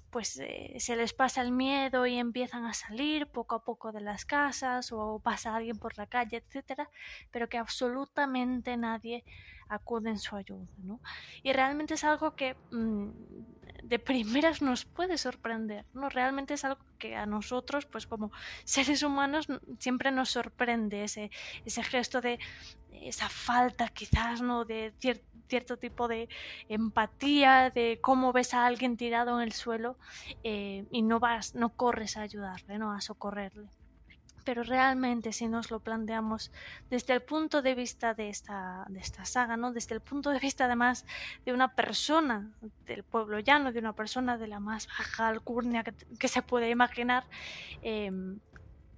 pues se les pasa el miedo y empiezan a salir poco a poco de las casas o pasa alguien por la calle, etcétera, pero que absolutamente nadie acude en su ayuda, ¿no? Y realmente es algo que de primeras nos puede sorprender, ¿no? Realmente es algo que a nosotros, pues como seres humanos, siempre nos sorprende ese gesto de esa falta quizás, ¿no? De cierto tipo de empatía, de cómo ves a alguien tirado en el suelo y no corres a ayudarle, ¿no? A socorrerle. Pero realmente, si nos lo planteamos desde el punto de vista de esta saga, ¿no? Desde el punto de vista además de una persona del pueblo llano, de una persona de la más baja alcurnia que se puede imaginar,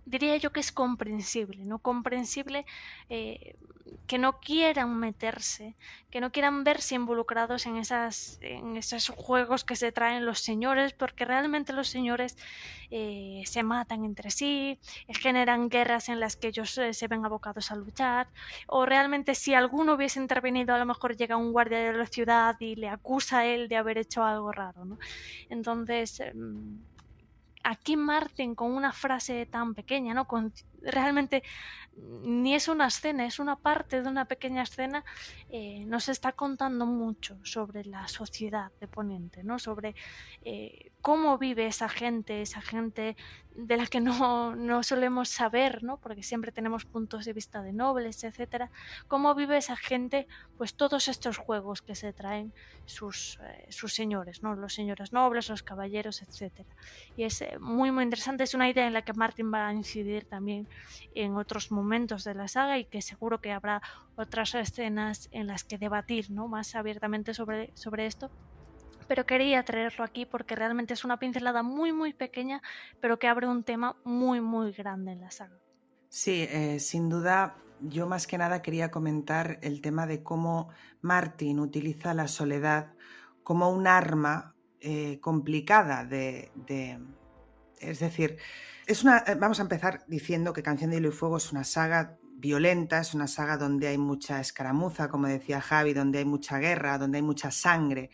diría yo que es comprensible, ¿no? Comprensible que no quieran meterse, que no quieran verse involucrados en esos juegos que se traen los señores, porque realmente los señores se matan entre sí, generan guerras en las que ellos se ven abocados a luchar, o realmente si alguno hubiese intervenido, a lo mejor llega un guardia de la ciudad y le acusa a él de haber hecho algo raro, ¿no? Entonces aquí Martin con una frase tan pequeña, ¿no? Realmente ni es una escena, es una parte de una pequeña escena, nos está contando mucho sobre la sociedad de Poniente, ¿no? Sobre cómo vive esa gente de la que no solemos saber, ¿no? Porque siempre tenemos puntos de vista de nobles, etcétera. Cómo vive esa gente, pues todos estos juegos que se traen sus señores, ¿no? Los señores nobles, los caballeros, etcétera. Y es muy muy interesante, es una idea en la que Martin va a incidir también en otros momentos de la saga y que seguro que habrá otras escenas en las que debatir, ¿no? Más abiertamente sobre esto, pero quería traerlo aquí porque realmente es una pincelada muy muy pequeña, pero que abre un tema muy muy grande en la saga. Sí, sin duda, yo más que nada quería comentar el tema de cómo Martin utiliza la soledad como un arma complicada es decir, vamos a empezar diciendo que Canción de Hielo y Fuego es una saga violenta, es una saga donde hay mucha escaramuza, como decía Javi, donde hay mucha guerra, donde hay mucha sangre.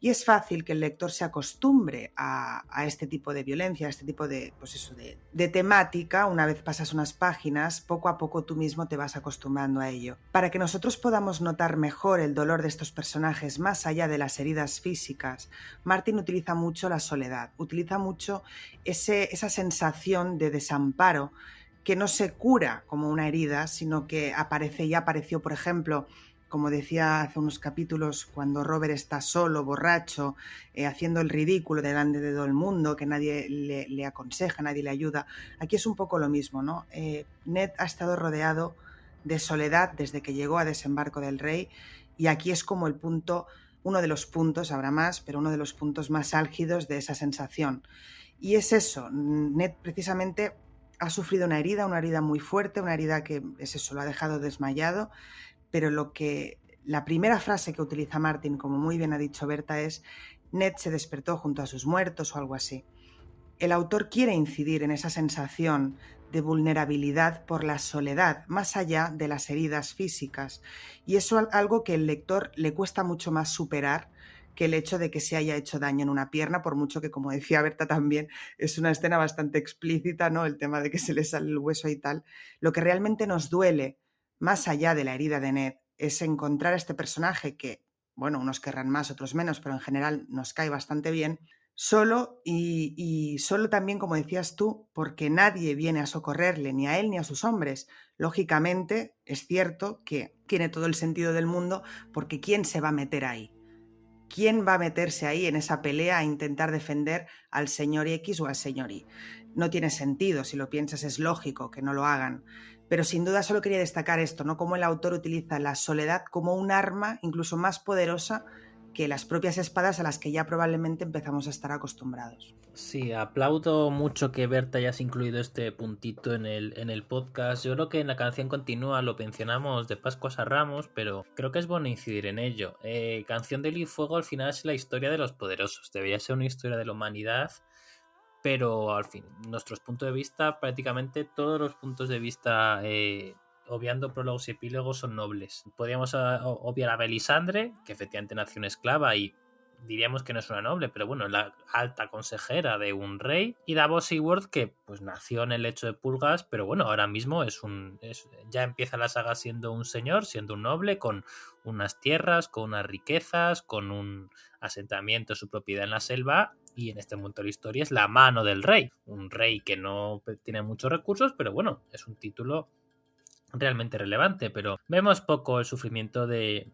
Y es fácil que el lector se acostumbre a este tipo de violencia, a este tipo de, pues eso, de temática. Una vez pasas unas páginas, poco a poco tú mismo te vas acostumbrando a ello. Para que nosotros podamos notar mejor el dolor de estos personajes más allá de las heridas físicas, Martin utiliza mucho la soledad, utiliza mucho esa sensación de desamparo que no se cura como una herida, sino que apareció, por ejemplo, como decía hace unos capítulos, cuando Robert está solo, borracho, haciendo el ridículo delante de todo el mundo, que nadie le aconseja, nadie le ayuda. Aquí es un poco lo mismo, ¿no? Ned ha estado rodeado de soledad desde que llegó a Desembarco del Rey, y aquí es como uno de los puntos, habrá más, pero uno de los puntos más álgidos de esa sensación. Y es eso, Ned precisamente ha sufrido una herida muy fuerte, una herida que es eso, lo ha dejado desmayado, pero la primera frase que utiliza Martin, como muy bien ha dicho Berta, es Ned se despertó junto a sus muertos o algo así. El autor quiere incidir en esa sensación de vulnerabilidad por la soledad, más allá de las heridas físicas, y eso es algo que al lector le cuesta mucho más superar que el hecho de que se haya hecho daño en una pierna, por mucho que, como decía Berta también, es una escena bastante explícita, ¿no? El tema de que se le sale el hueso y tal. Lo que realmente nos duele, más allá de la herida de Ned, es encontrar a este personaje que, bueno, unos querrán más, otros menos, pero en general nos cae bastante bien, solo y solo también, como decías tú, porque nadie viene a socorrerle, ni a él ni a sus hombres. Lógicamente, es cierto que tiene todo el sentido del mundo, porque ¿quién se va a meter ahí? ¿Quién va a meterse ahí en esa pelea a intentar defender al señor X o al señor Y? No tiene sentido, si lo piensas es lógico que no lo hagan. Pero sin duda solo quería destacar esto, ¿no? Cómo el autor utiliza la soledad como un arma incluso más poderosa que las propias espadas a las que ya probablemente empezamos a estar acostumbrados. Sí, aplaudo mucho que Berta hayas incluido este puntito en el podcast. Yo creo que en la canción continúa lo mencionamos de Pascuas a Ramos, pero creo que es bueno incidir en ello. Canción de Hielo y Fuego al final es la historia de los poderosos. Debería ser una historia de la humanidad, pero al fin, nuestros puntos de vista, prácticamente todos los puntos de vista obviando prólogos y epílogos, son nobles. Podríamos obviar a Melisandre, que efectivamente nació una esclava y diríamos que no es una noble, pero bueno, la alta consejera de un rey. Y Davos Seaworth, que pues nació en el lecho de Purgas, pero bueno, ahora mismo ya empieza la saga siendo un señor, siendo un noble, con unas tierras, con unas riquezas, con un asentamiento, su propiedad en la selva. Y en este momento de la historia es la mano del rey. Un rey que no tiene muchos recursos, pero bueno, es un título realmente relevante, pero vemos poco el sufrimiento de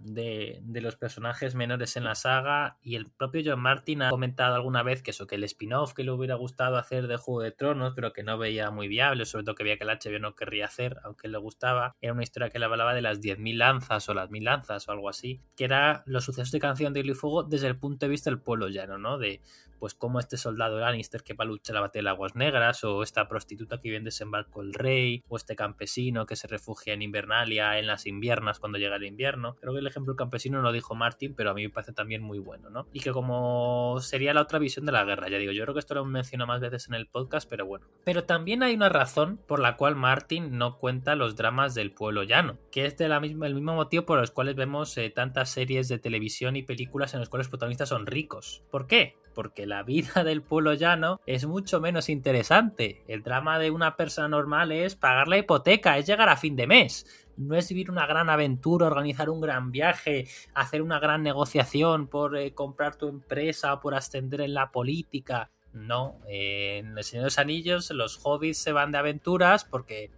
los personajes menores en la saga, y el propio John Martin ha comentado alguna vez que el spin-off que le hubiera gustado hacer de Juego de Tronos, pero que no veía muy viable, sobre todo que veía que el HBO no querría hacer, aunque le gustaba, era una historia que le hablaba de las 10.000 lanzas o las 1.000 lanzas o algo así, que era los sucesos de Canción de Hielo y Fuego desde el punto de vista del pueblo llano, ¿no? De pues cómo este soldado Lannister que va a luchar la batalla de Aguas Negras, o esta prostituta que vive en Desembarco el Rey, o este campesino que se refugia en Invernalia en las inviernas cuando llega el invierno. Creo que el ejemplo del campesino lo dijo Martin, pero a mí me parece también muy bueno, ¿no? Y que como sería la otra visión de la guerra, ya digo, yo creo que esto lo menciono más veces en el podcast, pero bueno. Pero también hay una razón por la cual Martin no cuenta los dramas del pueblo llano, que es el mismo motivo por los cuales vemos tantas series de televisión y películas en los cuales los protagonistas son ricos. ¿Por qué? Porque la vida del pueblo llano es mucho menos interesante. El drama de una persona normal es pagar la hipoteca, es llegar a fin de mes. No es vivir una gran aventura, organizar un gran viaje, hacer una gran negociación por comprar tu empresa o por ascender en la política. No, en El Señor de los Anillos los hobbits se van de aventuras porque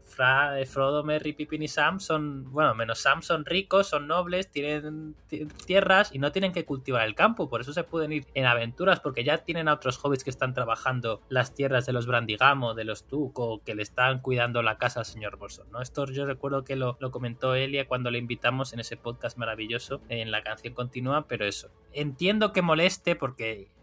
Frodo, Merry, Pippin y Sam son, bueno, menos Sam, son ricos, son nobles, tienen tierras y no tienen que cultivar el campo, por eso se pueden ir en aventuras, porque ya tienen a otros hobbits que están trabajando las tierras de los Brandigamo, de los Tuco, que le están cuidando la casa al señor Bolsón, ¿no? Esto yo recuerdo que lo comentó Elia cuando le invitamos en ese podcast maravilloso, en La Canción Continúa, pero eso, entiendo que moleste porque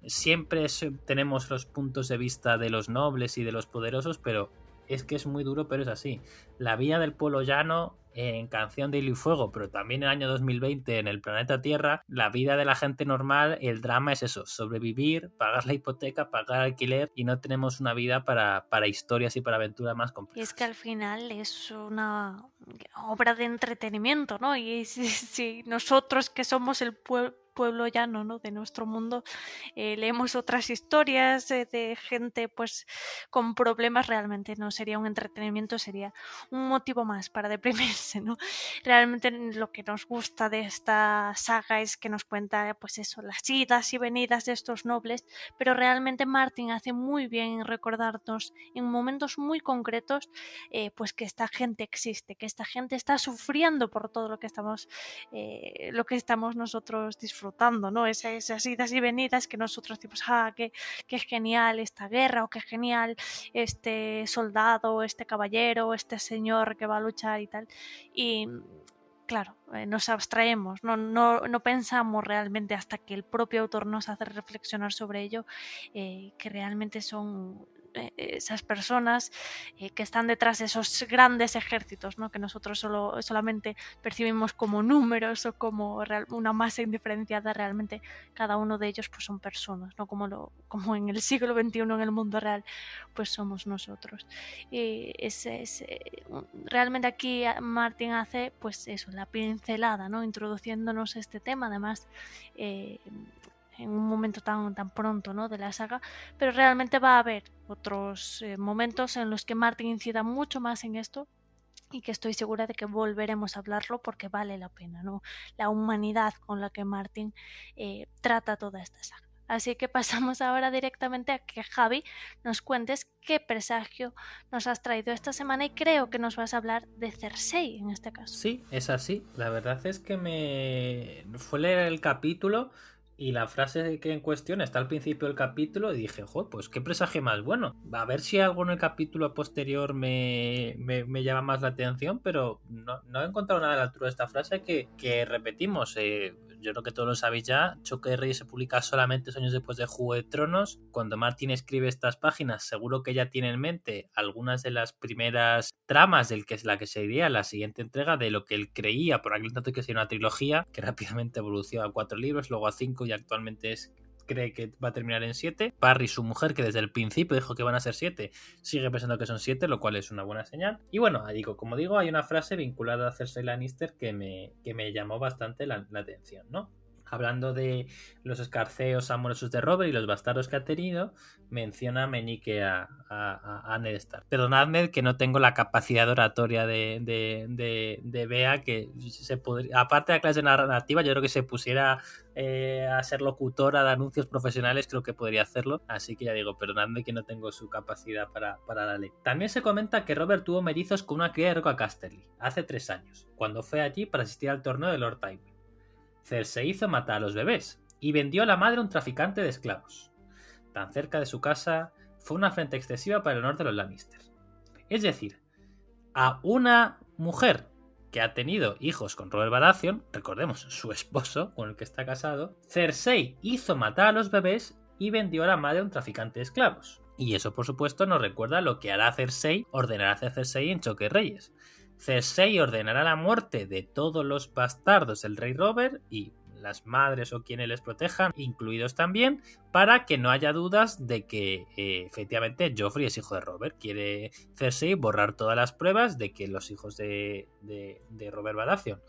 siempre tenemos los puntos de vista de los nobles y de los poderosos, pero es que es muy duro, pero es así. La vida del pueblo llano en Canción de Hielo y Fuego, pero también en el año 2020 en el planeta Tierra, la vida de la gente normal, el drama es eso, sobrevivir, pagar la hipoteca, pagar alquiler, y no tenemos una vida para historias y para aventuras más Y complejas. es que al final es una obra de entretenimiento, ¿no? Y si nosotros que somos el pueblo llano, ¿no?, de nuestro mundo, leemos otras historias de gente pues con problemas, realmente no sería un entretenimiento, sería un motivo más para deprimirse, ¿no? Realmente lo que nos gusta de esta saga es que nos cuenta pues eso, las idas y venidas de estos nobles, pero realmente Martin hace muy bien en recordarnos en momentos muy concretos pues que esta gente existe, que esta gente está sufriendo por todo lo que estamos nosotros disfrutando, ¿no? Esas idas y venidas que nosotros decimos, qué genial esta guerra, o qué genial este soldado, este caballero, este señor que va a luchar y tal. Y claro, nos abstraemos, no pensamos realmente hasta que el propio autor nos hace reflexionar sobre ello, que realmente son esas personas que están detrás de esos grandes ejércitos, ¿no?, que nosotros solamente percibimos como números o como una masa indiferenciada. Realmente cada uno de ellos pues son personas, ¿no?, como en el siglo XXI en el mundo real pues somos nosotros. Y realmente aquí Martin hace pues eso, la pincelada, ¿no?, introduciéndonos este tema, además en un momento tan pronto, ¿no?, de la saga, pero realmente va a haber otros momentos en los que Martin incida mucho más en esto, y que estoy segura de que volveremos a hablarlo porque vale la pena, ¿no?, la humanidad con la que Martin trata toda esta saga. Así que pasamos ahora directamente a que, Javi, nos cuentes qué presagio nos has traído esta semana, y creo que nos vas a hablar de Cersei en este caso. Sí, es así. La verdad es que me fue leer el capítulo y la frase que en cuestión está al principio del capítulo y dije, joder, pues qué presagio más bueno. A ver si algo en el capítulo posterior me llama más la atención, pero no he encontrado nada a la altura de esta frase que repetimos. Yo creo que todos lo sabéis ya, Choque de Reyes se publica solamente 2 años después de Juego de Tronos. Cuando Martin escribe estas páginas, seguro que ya tiene en mente algunas de las primeras tramas del que es la que sería la siguiente entrega, de lo que él creía por aquel tanto que sería una trilogía, que rápidamente evolucionó a 4 libros, luego a 5 y actualmente es cree que va a terminar en 7. Parry, su mujer, que desde el principio dijo que van a ser 7, sigue pensando que son 7, lo cual es una buena señal. Y bueno, como digo, hay una frase vinculada a Cersei Lannister que me llamó bastante la atención, ¿no? Hablando de los escarceos amorosos de Robert y los bastardos que ha tenido, menciona Meñique a Ned Stark. Perdonadme que no tengo la capacidad oratoria de Bea, que se podría, aparte de la clase narrativa, yo creo que se pusiera a ser locutora de anuncios profesionales, creo que podría hacerlo. Así que ya digo, perdonadme que no tengo su capacidad para la ley. También se comenta que Robert tuvo mellizos con una cría de Roca Casterly hace 3 años, cuando fue allí para asistir al torneo de Lord Tywin. Cersei hizo matar a los bebés y vendió a la madre a un traficante de esclavos. Tan cerca de su casa fue una afrenta excesiva para el honor de los Lannister. Es decir, a una mujer que ha tenido hijos con Robert Baratheon, recordemos, su esposo con el que está casado, Cersei hizo matar a los bebés y vendió a la madre a un traficante de esclavos. Y eso, por supuesto, nos recuerda lo que hará Cersei, ordenará hacer Cersei en Choque de Reyes. Cersei ordenará la muerte de todos los bastardos del rey Robert y las madres o quienes les protejan, incluidos también, para que no haya dudas de que efectivamente Joffrey es hijo de Robert. Quiere Cersei borrar todas las pruebas de que los hijos de Robert Baratheon,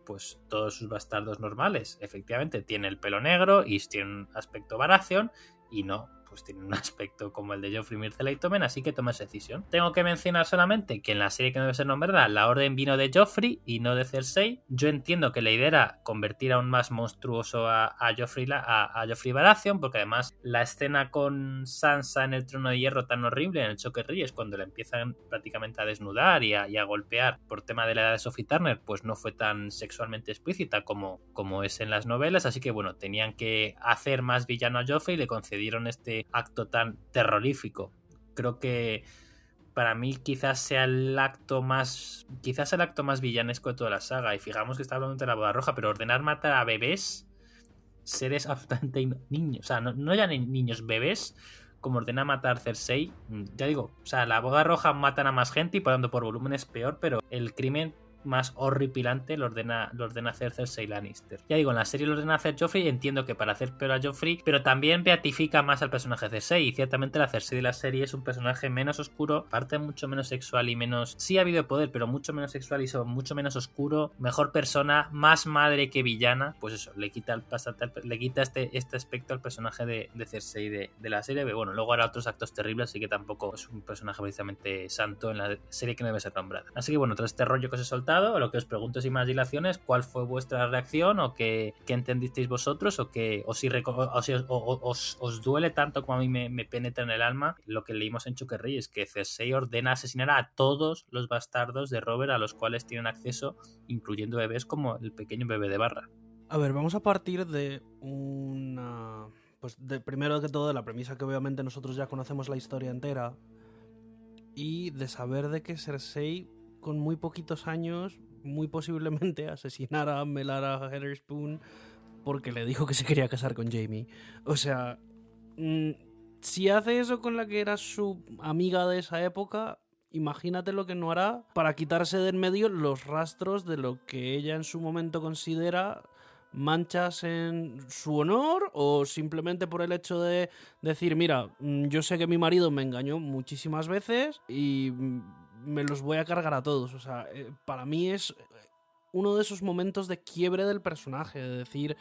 pues todos sus bastardos normales, efectivamente tienen el pelo negro y tienen un aspecto Baratheon, y no, pues tiene un aspecto como el de Joffrey, Myrcella y Tommen, así que toma esa decisión. Tengo que mencionar solamente que en la serie que no debe ser nombrada, la orden vino de Joffrey y no de Cersei. Yo entiendo que la idea era convertir aún más monstruoso a Joffrey Baratheon, porque además la escena con Sansa en el trono de hierro tan horrible en el Choque de Reyes, cuando la empiezan prácticamente a desnudar y a golpear por tema de la edad de Sophie Turner, pues no fue tan sexualmente explícita como es en las novelas, así que bueno, tenían que hacer más villano a Joffrey y le concedieron este acto tan terrorífico. Creo que para mí quizás sea el acto más villanesco de toda la saga, y fijamos que está hablando de la boda roja, pero ordenar matar a bebés, seres absolutamente niños, o sea, no ya niños, bebés, como ordena matar Cersei, ya digo, o sea, la boda roja matan a más gente y por tanto por volumen es peor, pero el crimen más horripilante lo ordena hacer Cersei Lannister. Ya digo, en la serie lo ordena hacer Joffrey, entiendo que para hacer peor a Joffrey, pero también beatifica más al personaje de Cersei, y ciertamente la Cersei de la serie es un personaje menos oscuro, aparte mucho menos sexual y menos... Sí ha habido poder, pero mucho menos sexual y mucho menos oscuro, mejor persona, más madre que villana, pues eso, le quita este aspecto al personaje de Cersei de la serie, pero bueno, luego hará otros actos terribles, así que tampoco es un personaje precisamente santo en la serie que no debe ser nombrada. Así que bueno, tras este rollo que os he soltado, lo que os pregunto sin más dilaciones, ¿cuál fue vuestra reacción o qué entendisteis vosotros o si os duele tanto como a mí me penetra en el alma lo que leímos en Choque de Reyes, que Cersei ordena asesinar a todos los bastardos de Robert a los cuales tienen acceso, incluyendo bebés como el pequeño bebé de Barra? A ver, vamos a partir de primero que todo de la premisa que obviamente nosotros ya conocemos la historia entera y de saber de que Cersei con muy poquitos años, muy posiblemente asesinara a Melara Heatherspoon porque le dijo que se quería casar con Jaime. O sea, si hace eso con la que era su amiga de esa época, imagínate lo que no hará para quitarse de en medio los rastros de lo que ella en su momento considera manchas en su honor, o simplemente por el hecho de decir, mira, yo sé que mi marido me engañó muchísimas veces y me los voy a cargar a todos. O sea, para mí es uno de esos momentos de quiebre del personaje, de decir,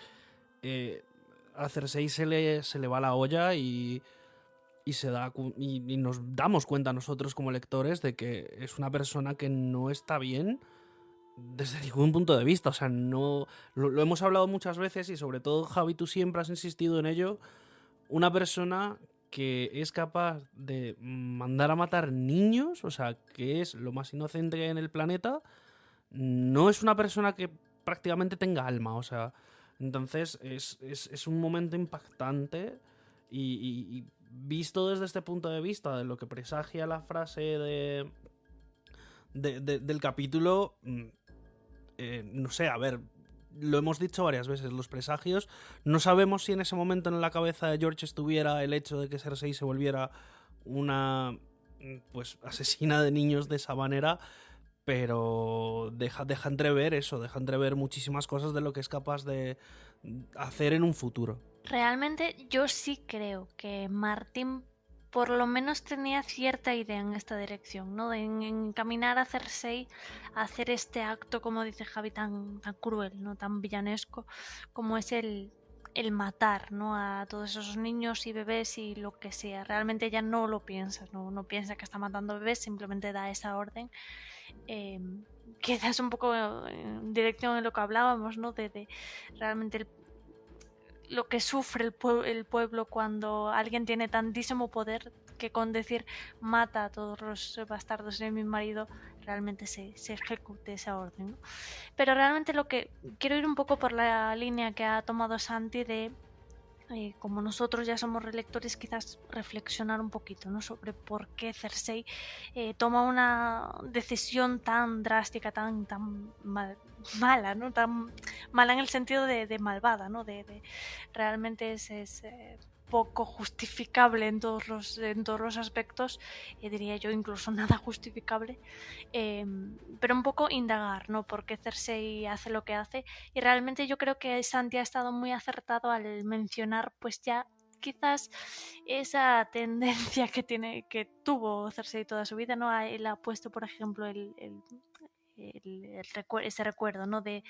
a Cersei se le va la olla y nos damos cuenta nosotros como lectores de que es una persona que no está bien desde ningún punto de vista. O sea, no lo hemos hablado muchas veces y sobre todo, Javi, tú siempre has insistido en ello. Una persona que es capaz de mandar a matar niños, o sea, que es lo más inocente en el planeta, no es una persona que prácticamente tenga alma, o sea, entonces es un momento impactante y visto desde este punto de vista de lo que presagia la frase del capítulo, no sé, a ver, lo hemos dicho varias veces, los presagios, no sabemos si en ese momento en la cabeza de George estuviera el hecho de que Cersei se volviera una, pues, asesina de niños de esa manera, pero deja entrever eso, deja entrever muchísimas cosas de lo que es capaz de hacer en un futuro. Realmente yo sí creo que Martin por lo menos tenía cierta idea en esta dirección, ¿no? En encaminar a Cersei a hacer este acto, como dice Javi, tan cruel, ¿no? Tan villanesco, como es el matar, ¿no? A todos esos niños y bebés y lo que sea. Realmente ella no lo piensa, no piensa que está matando bebés, simplemente da esa orden. Quizás un poco en dirección en lo que hablábamos, ¿no? De realmente lo que sufre el pueblo cuando alguien tiene tantísimo poder que con decir mata a todos los bastardos de mi marido realmente se ejecute esa orden, ¿no? Pero realmente lo que quiero ir un poco por la línea que ha tomado Santi de como nosotros ya somos relectores, quizás reflexionar un poquito, ¿no? Sobre por qué Cersei toma una decisión tan drástica, tan mala, ¿no? Tan mala en el sentido de malvada, ¿no? Realmente es poco justificable en todos los aspectos, diría yo incluso nada justificable, pero un poco indagar, ¿no? Por qué Cersei hace lo que hace, y realmente yo creo que Santi ha estado muy acertado al mencionar pues ya quizás esa tendencia que tuvo Cersei toda su vida, ¿no? Él ha puesto por ejemplo ese recuerdo, ¿no? de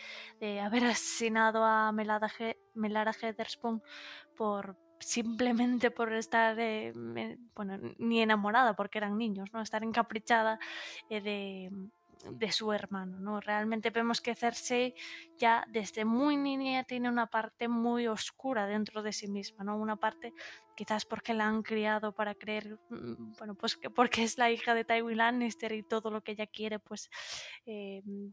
haber asesinado a Melara Heatherspawn simplemente por estar bueno, ni enamorada porque eran niños, ¿no? Estar encaprichada de su hermano, ¿no? Realmente vemos que Cersei ya desde muy niña tiene una parte muy oscura dentro de sí misma, ¿no? Una parte quizás porque la han criado para creer, bueno, pues que porque es la hija de Tywin Lannister y todo lo que ella quiere pues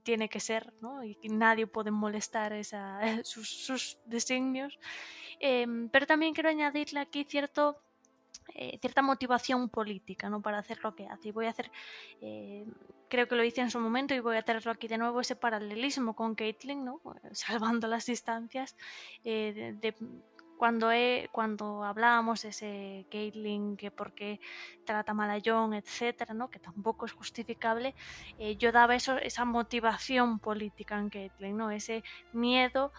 tiene que ser, ¿no? Y nadie puede molestar sus designios, pero también quiero añadirle aquí cierta motivación política, ¿no? Para hacer lo que hace. Y voy a hacer, creo que lo hice en su momento y voy a traerlo aquí de nuevo, ese paralelismo con Catelyn, ¿no? Salvando las distancias, cuando hablábamos de ese Catelyn, que por qué trata mal a Jon, etcétera, ¿no? Que tampoco es justificable, yo daba esa motivación política en Catelyn, ¿no? Ese miedo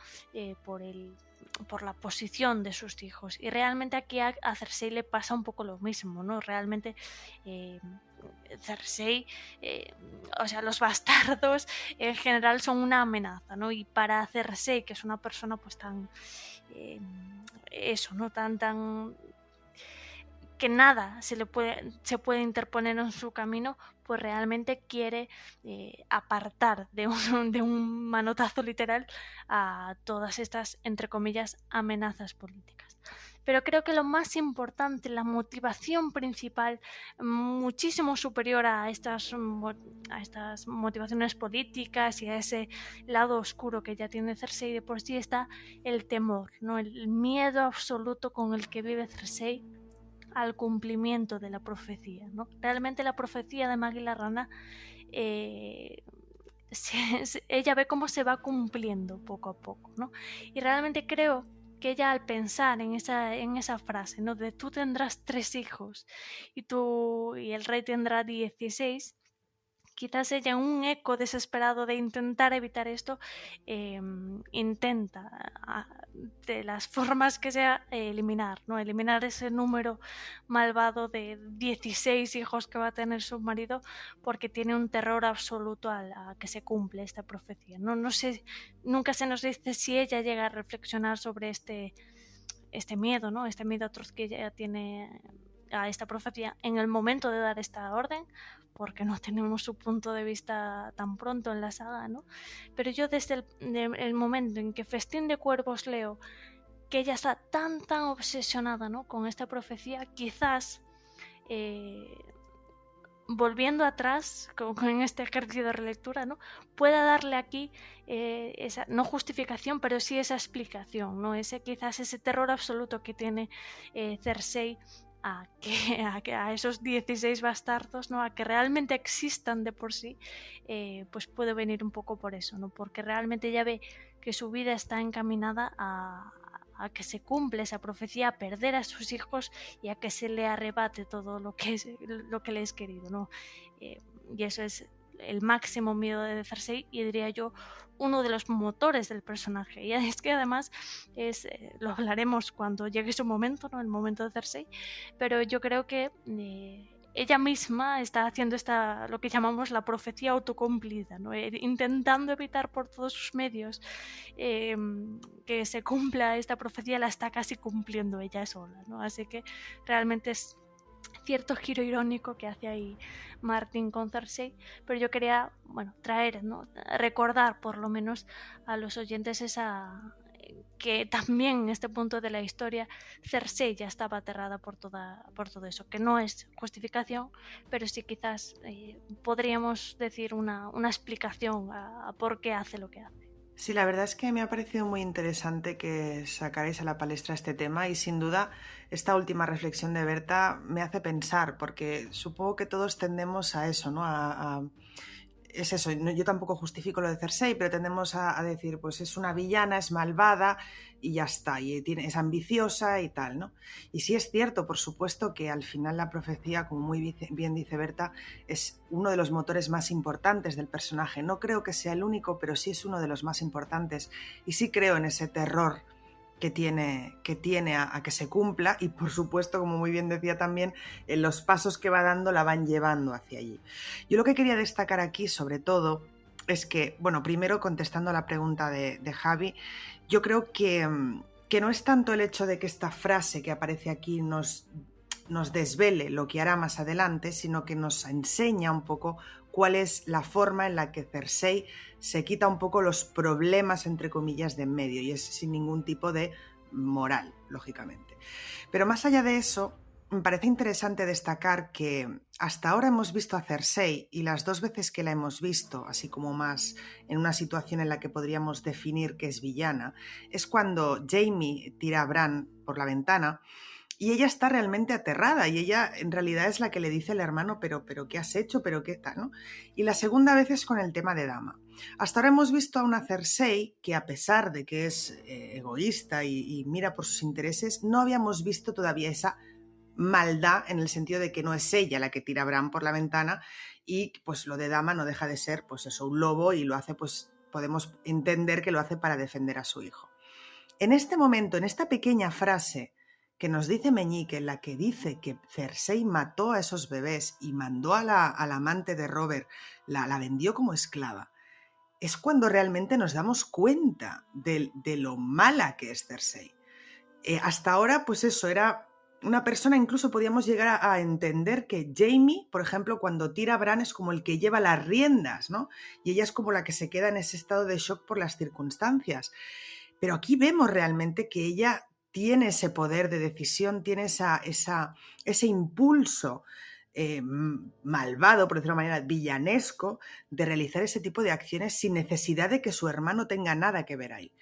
por la posición de sus hijos, y realmente aquí a Cersei le pasa un poco lo mismo, ¿no? Realmente Cersei, o sea, los bastardos en general son una amenaza, ¿no? Y para Cersei, que es una persona pues tan eso, ¿no? Tan que nada se puede interponer en su camino, pues realmente quiere apartar de un manotazo literal a todas estas, entre comillas, amenazas políticas. Pero creo que lo más importante, la motivación principal, muchísimo superior a estas motivaciones políticas y a ese lado oscuro que ya tiene Cersei de por sí, está el temor, ¿no? El miedo absoluto con el que vive Cersei al cumplimiento de la profecía, ¿no? Realmente la profecía de Maggie la Rana, ella ve cómo se va cumpliendo poco a poco, ¿no? Y realmente creo que ella, al pensar en esa frase, ¿no? De tú tendrás 3 hijos y el rey tendrá 16, quizás ella, en un eco desesperado de intentar evitar esto, intenta de las formas que sea eliminar ese número malvado de 16 hijos que va a tener su marido, porque tiene un terror absoluto a que se cumple esta profecía. No sé, nunca se nos dice si ella llega a reflexionar sobre este miedo, ¿no? Este miedo atroz que ella tiene a esta profecía en el momento de dar esta orden, porque no tenemos su punto de vista tan pronto en la saga, ¿no? Pero yo desde el momento en que Festín de Cuervos leo que ella está tan obsesionada, ¿no? Con esta profecía, quizás volviendo atrás con este ejercicio de relectura, ¿no? Pueda darle aquí esa, no justificación, pero sí esa explicación, ¿no? Quizás ese terror absoluto que tiene Cersei a esos 16 bastardos, ¿no? A que realmente existan de por sí, pues puede venir un poco por eso, ¿no? Porque realmente ella ve que su vida está encaminada a que se cumple esa profecía, a perder a sus hijos y a que se le arrebate todo lo que le es querido, ¿no? Y eso es el máximo miedo de Cersei y diría yo uno de los motores del personaje. Y es que además lo hablaremos cuando llegue su momento, ¿no? El momento de Cersei, pero yo creo que ella misma está haciendo lo que llamamos la profecía autocumplida, ¿no? Intentando evitar por todos sus medios que se cumpla esta profecía, la está casi cumpliendo ella sola, ¿no? Así que realmente es cierto giro irónico que hace ahí Martin con Cersei, pero yo quería, traer, ¿no? Recordar por lo menos a los oyentes que también en este punto de la historia Cersei ya estaba aterrada por todo eso, que no es justificación, pero sí quizás podríamos decir una explicación a por qué hace lo que hace. Sí, la verdad es que me ha parecido muy interesante que sacarais a la palestra este tema y sin duda esta última reflexión de Berta me hace pensar, porque supongo que todos tendemos a eso, ¿no? Es eso, yo tampoco justifico lo de Cersei, pero tendemos a decir, pues es una villana, es malvada y ya está, y es ambiciosa y tal, ¿no? Y sí es cierto, por supuesto, que al final la profecía, como muy bien dice Berta, es uno de los motores más importantes del personaje. No creo que sea el único, pero sí es uno de los más importantes. Y sí creo en ese terror que tiene a que se cumpla y por supuesto, como muy bien decía también, en los pasos que va dando la van llevando hacia allí. Yo lo que quería destacar aquí sobre todo es que, primero contestando a la pregunta de Javi, yo creo que no es tanto el hecho de que esta frase que aparece aquí nos desvele lo que hará más adelante, sino que nos enseña un poco cuál es la forma en la que Cersei se quita un poco los problemas, entre comillas, de en medio, y es sin ningún tipo de moral, lógicamente. Pero más allá de eso, me parece interesante destacar que hasta ahora hemos visto a Cersei, y las 2 veces que la hemos visto, así como más en una situación en la que podríamos definir que es villana, es cuando Jaime tira a Bran por la ventana, y ella está realmente aterrada y ella en realidad es la que le dice al hermano, pero ¿qué has hecho? ¿Pero qué tal? ¿No? Y la segunda vez es con el tema de Dama. Hasta ahora hemos visto a una Cersei que, a pesar de que es egoísta y mira por sus intereses, no habíamos visto todavía esa maldad en el sentido de que no es ella la que tira a Bran por la ventana y pues lo de Dama no deja de ser pues eso, un lobo, y lo hace, pues podemos entender que lo hace para defender a su hijo. En este momento, en esta pequeña frase que nos dice Meñique, en la que dice que Cersei mató a esos bebés y mandó a la amante de Robert, la vendió como esclava, es cuando realmente nos damos cuenta de lo mala que es Cersei. Hasta ahora, pues eso, era una persona, incluso podíamos llegar a entender que Jaime, por ejemplo, cuando tira a Bran es como el que lleva las riendas, ¿no? Y ella es como la que se queda en ese estado de shock por las circunstancias. Pero aquí vemos realmente que ella tiene ese poder de decisión, tiene ese impulso malvado, por decirlo de una manera, villanesco, de realizar ese tipo de acciones sin necesidad de que su hermano tenga nada que ver ahí.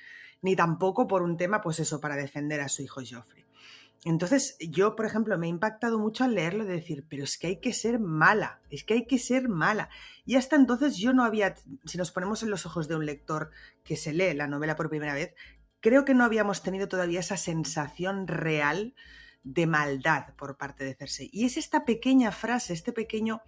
Ni tampoco por un tema, pues eso, para defender a su hijo Joffrey. Entonces, yo, por ejemplo, me ha impactado mucho al leerlo de decir, pero es que hay que ser mala, es que hay que ser mala. Y hasta entonces yo no había, si nos ponemos en los ojos de un lector que se lee la novela por primera vez, creo que no habíamos tenido todavía esa sensación real de maldad por parte de Cersei. Y es esta pequeña frase, este pequeño,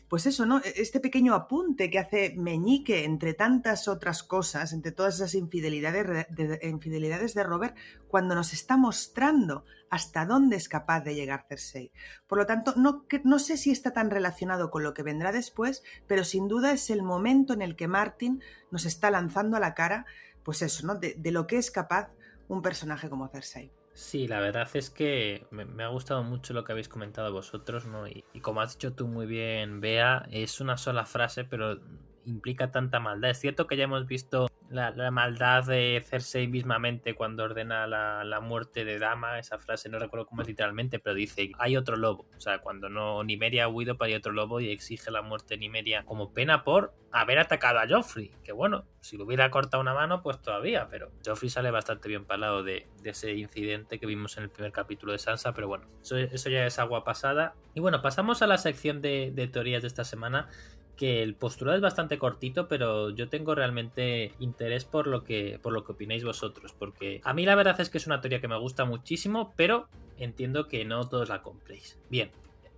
pues eso, ¿no? Este pequeño apunte que hace Meñique entre tantas otras cosas, entre todas esas infidelidades de Robert, cuando nos está mostrando hasta dónde es capaz de llegar Cersei. Por lo tanto, no sé si está tan relacionado con lo que vendrá después, pero sin duda es el momento en el que Martin nos está lanzando a la cara, pues eso, ¿no? De lo que es capaz un personaje como Cersei. Sí, la verdad es que me ha gustado mucho lo que habéis comentado vosotros, ¿no? Y como has dicho tú muy bien, Bea, es una sola frase, pero implica tanta maldad. Es cierto que ya hemos visto la maldad de Cersei mismamente cuando ordena la muerte de Dama. Esa frase no recuerdo cómo es literalmente, pero dice, hay otro lobo. O sea, cuando Nymeria ha huido, pero hay otro lobo, y exige la muerte de Nymeria como pena por haber atacado a Joffrey. Que bueno, si le hubiera cortado una mano, pues todavía, pero Joffrey sale bastante bien parado de ese incidente que vimos en el primer capítulo de Sansa, pero bueno, eso ya es agua pasada. Y bueno, pasamos a la sección de teorías de esta semana, que el postulado es bastante cortito, pero yo tengo realmente interés por lo que opináis vosotros, porque a mí la verdad es que es una teoría que me gusta muchísimo, pero entiendo que no todos la compréis. Bien,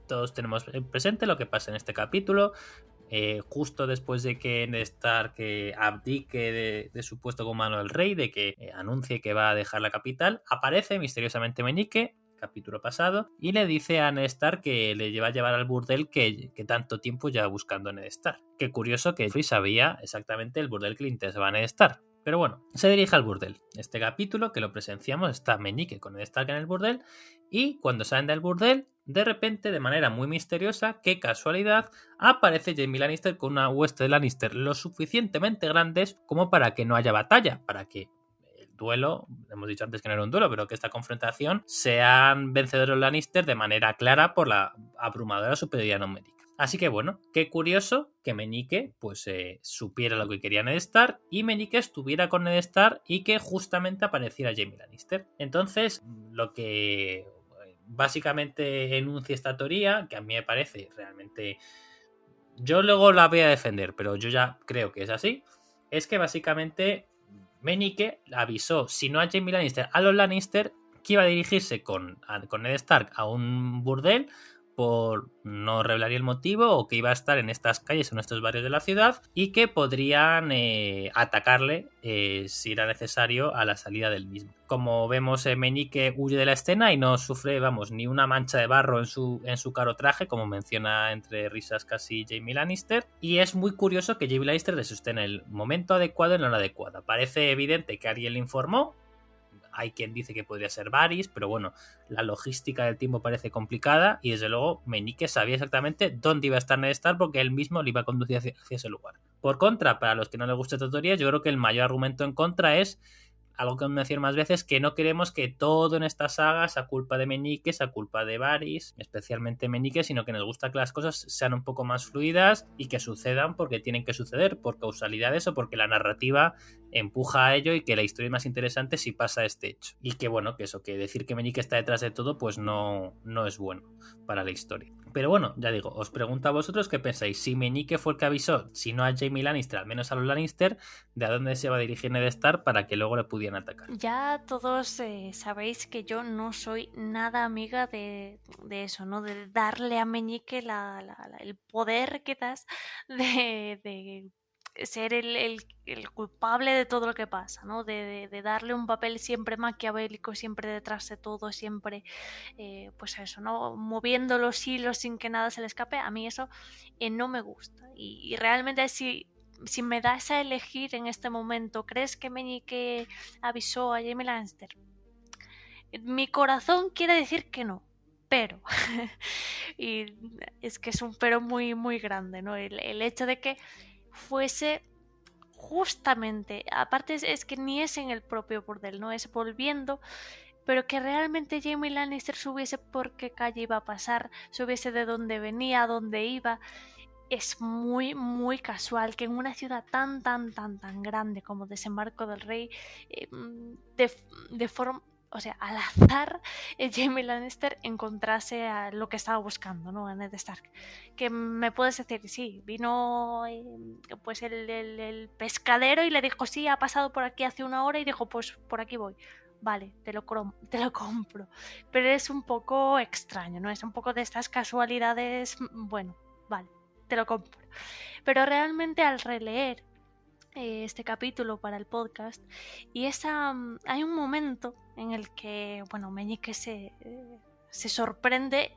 todos tenemos presente lo que pasa en este capítulo. justo después de que Ned Stark abdique de su puesto como mano del rey, de que anuncie que va a dejar la capital, aparece misteriosamente Meñique, capítulo pasado, y le dice a Ned Stark que le lleva a llevar al burdel que tanto tiempo lleva buscando Ned Stark. Qué curioso que Joffrey sabía exactamente el burdel que le interesaba a Ned Stark. Pero bueno, se dirige al burdel. Este capítulo, que lo presenciamos, está Meñique con Ned Stark en el burdel, y cuando salen del burdel, de repente, de manera muy misteriosa, qué casualidad, aparece Jaime Lannister con una hueste de Lannister lo suficientemente grandes como para que no haya batalla, para que el duelo, hemos dicho antes que no era un duelo, pero que esta confrontación sean vencedores los Lannister de manera clara por la abrumadora superioridad numérica. Así que bueno, qué curioso que Meñique pues supiera lo que quería Ned Stark y Meñique estuviera con Ned Stark y que justamente apareciera Jaime Lannister. Entonces, lo que básicamente enuncia esta teoría, que a mí me parece realmente... Yo luego la voy a defender, pero yo ya creo que es así, es que básicamente Meñique avisó, si no a Jaime Lannister, a los Lannister, que iba a dirigirse con Ned Stark a un burdel, por no revelaría el motivo, o que iba a estar en estas calles, en estos barrios de la ciudad, y que podrían atacarle si era necesario a la salida del mismo. Como vemos, Meñique huye de la escena y no sufre, vamos, ni una mancha de barro en su caro traje, como menciona entre risas casi Jaime Lannister, y es muy curioso que Jaime Lannister esté en el momento adecuado y en la hora adecuada. Parece evidente que alguien le informó. Hay quien dice que podría ser Varys, pero bueno, la logística del tiempo parece complicada y desde luego Meñique sabía exactamente dónde iba a estar Ned Stark porque él mismo le iba a conducir hacia ese lugar. Por contra, para los que no les guste esta teoría, yo creo que el mayor argumento en contra es algo que me mencioné más veces, que no queremos que todo en esta saga sea culpa de Meñique, sea culpa de Varys, especialmente Meñique, sino que nos gusta que las cosas sean un poco más fluidas y que sucedan porque tienen que suceder, por causalidades o porque la narrativa empuja a ello y que la historia es más interesante si pasa este hecho. Y que bueno, que eso, que decir que Meñique está detrás de todo, pues no es bueno para la historia. Pero bueno, ya digo, os pregunto a vosotros qué pensáis. Si Meñique fue el que avisó, si no a Jaime Lannister, al menos a los Lannister, de a dónde se va a dirigir Ned Stark para que luego le pudieran atacar. Ya todos sabéis que yo no soy nada amiga de eso, ¿no? De darle a Meñique el poder quizás de ser el culpable de todo lo que pasa, ¿no? De darle un papel siempre maquiavélico, siempre detrás de todo, siempre, pues eso, ¿no? Moviendo los hilos sin que nada se le escape. A mí eso no me gusta. Y realmente si me das a elegir en este momento, ¿crees que Meñique avisó a Jaime Lannister? Mi corazón quiere decir que no, pero y es que es un pero muy muy grande, ¿no? El hecho de que fuese justamente, aparte es que ni es en el propio burdel, no es volviendo, pero que realmente Jaime Lannister supiese por qué calle iba a pasar, supiese de dónde venía, a dónde iba. Es muy muy casual que en una ciudad tan grande como Desembarco del Rey, de forma, o sea, al azar, Jaime Lannister encontrase a lo que estaba buscando, ¿no? A Ned Stark. Que me puedes decir, sí, vino pues el pescadero y le dijo, sí, ha pasado por aquí hace una hora, y dijo, pues por aquí voy. Vale, te lo compro. Pero es un poco extraño, ¿no? Es un poco de estas casualidades, bueno, vale, te lo compro. Pero realmente al releer este capítulo para el podcast, y hay un momento en el que, bueno, Meñique se sorprende,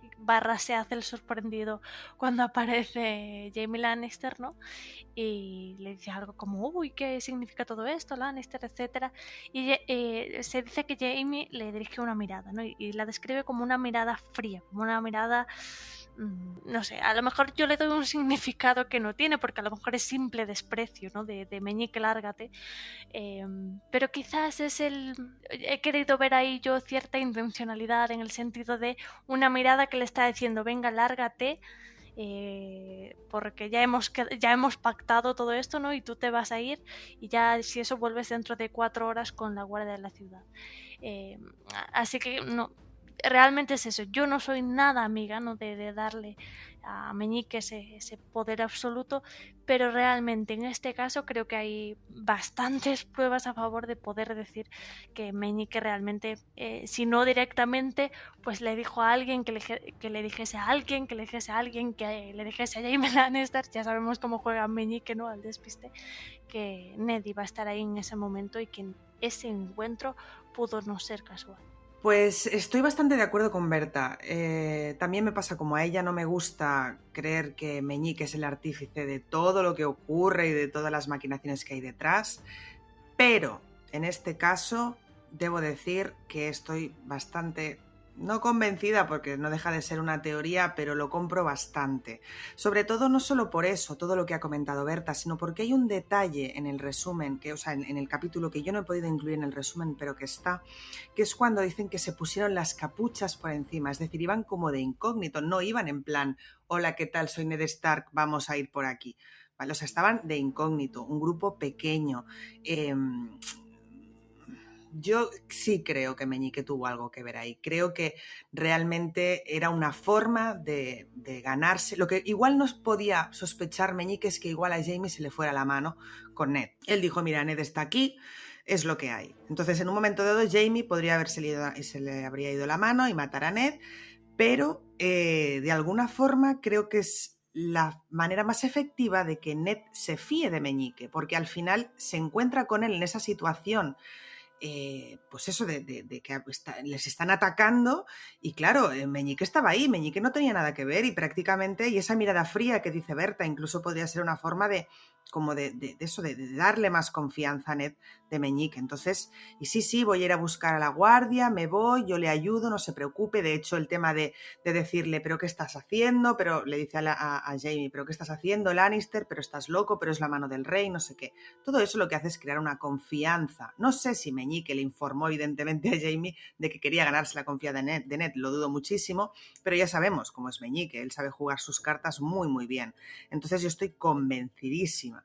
se hace el sorprendido cuando aparece Jaime Lannister, ¿no? Y le dice algo como, uy, ¿qué significa todo esto, Lannister, etcétera? Y se dice que Jaime le dirige una mirada, ¿no? Y la describe como una mirada fría, como una mirada, no sé, a lo mejor yo le doy un significado que no tiene, porque a lo mejor es simple desprecio, ¿no? De Meñique, lárgate. Pero quizás he querido ver ahí yo cierta intencionalidad, en el sentido de una mirada que le está diciendo, venga, lárgate, porque ya hemos pactado todo esto, ¿no? Y tú te vas a ir, y ya si eso vuelves dentro de 4 horas con la guardia de la ciudad. Así que no, realmente es eso. Yo no soy nada amiga, ¿no?, de darle a Meñique ese poder absoluto, pero realmente en este caso creo que hay bastantes pruebas a favor de poder decir que Meñique realmente, si no directamente, pues le dijo a alguien que le dijese a alguien, que le dijese a alguien, que le dijese a Jaime Lannister. Ya sabemos cómo juega Meñique, ¿no?, al despiste, que Ned iba a estar ahí en ese momento y que ese encuentro pudo no ser casual. Pues estoy bastante de acuerdo con Berta. También me pasa como a ella, no me gusta creer que Meñique es el artífice de todo lo que ocurre y de todas las maquinaciones que hay detrás, pero en este caso debo decir que estoy bastante, no convencida porque no deja de ser una teoría, pero lo compro bastante. Sobre todo no solo por eso, todo lo que ha comentado Berta, sino porque hay un detalle en el resumen, o sea, en el capítulo que yo no he podido incluir en el resumen, pero que está, que es cuando dicen que se pusieron las capuchas por encima, es decir, iban como de incógnito, no iban en plan, hola, ¿qué tal? Soy Ned Stark, vamos a ir por aquí. ¿Vale? O sea, estaban de incógnito, un grupo pequeño. Yo sí creo que Meñique tuvo algo que ver ahí. Creo que realmente era una forma de ganarse. Lo que igual no podía sospechar Meñique es que igual a Jaime se le fuera la mano con Ned. Él dijo, mira, Ned está aquí, es lo que hay. Entonces, en un momento dado, Jaime podría haberse se le habría ido la mano y matar a Ned, pero de alguna forma creo que es la manera más efectiva de que Ned se fíe de Meñique, porque al final se encuentra con él en esa situación, pues eso, de que les están atacando, y claro, Meñique estaba ahí, Meñique no tenía nada que ver, y prácticamente, y esa mirada fría que dice Berta, incluso podría ser una forma de como de eso, de darle más confianza a Ned de Meñique. Entonces, y sí, voy a ir a buscar a la guardia, me voy, yo le ayudo, no se preocupe. De hecho, el tema de decirle, pero ¿qué estás haciendo? Pero le dice a Jaime, pero ¿qué estás haciendo, Lannister? Pero estás loco, pero es la mano del rey, no sé qué. Todo eso lo que hace es crear una confianza. No sé si Meñique le informó evidentemente a Jaime de que quería ganarse la confianza de Ned, lo dudo muchísimo, pero ya sabemos cómo es Meñique, él sabe jugar sus cartas muy, muy bien. Entonces yo estoy convencidísima.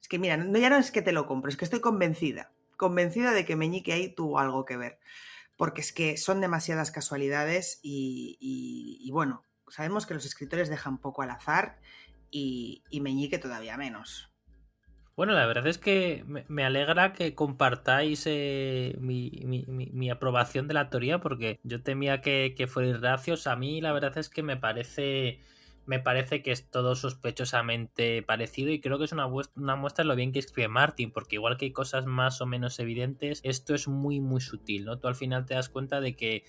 Es que mira, ya no es que te lo compro, es que estoy convencida de que Meñique ahí tuvo algo que ver, porque es que son demasiadas casualidades y bueno, sabemos que los escritores dejan poco al azar y Meñique todavía menos. Bueno, la verdad es que me alegra que compartáis mi aprobación de la teoría, porque yo temía que fuerais racios. A mí la verdad es que me parece que es todo sospechosamente parecido, y creo que es una muestra de lo bien que escribe Martin, porque igual que hay cosas más o menos evidentes, esto es muy muy sutil, ¿no? Tú al final te das cuenta de que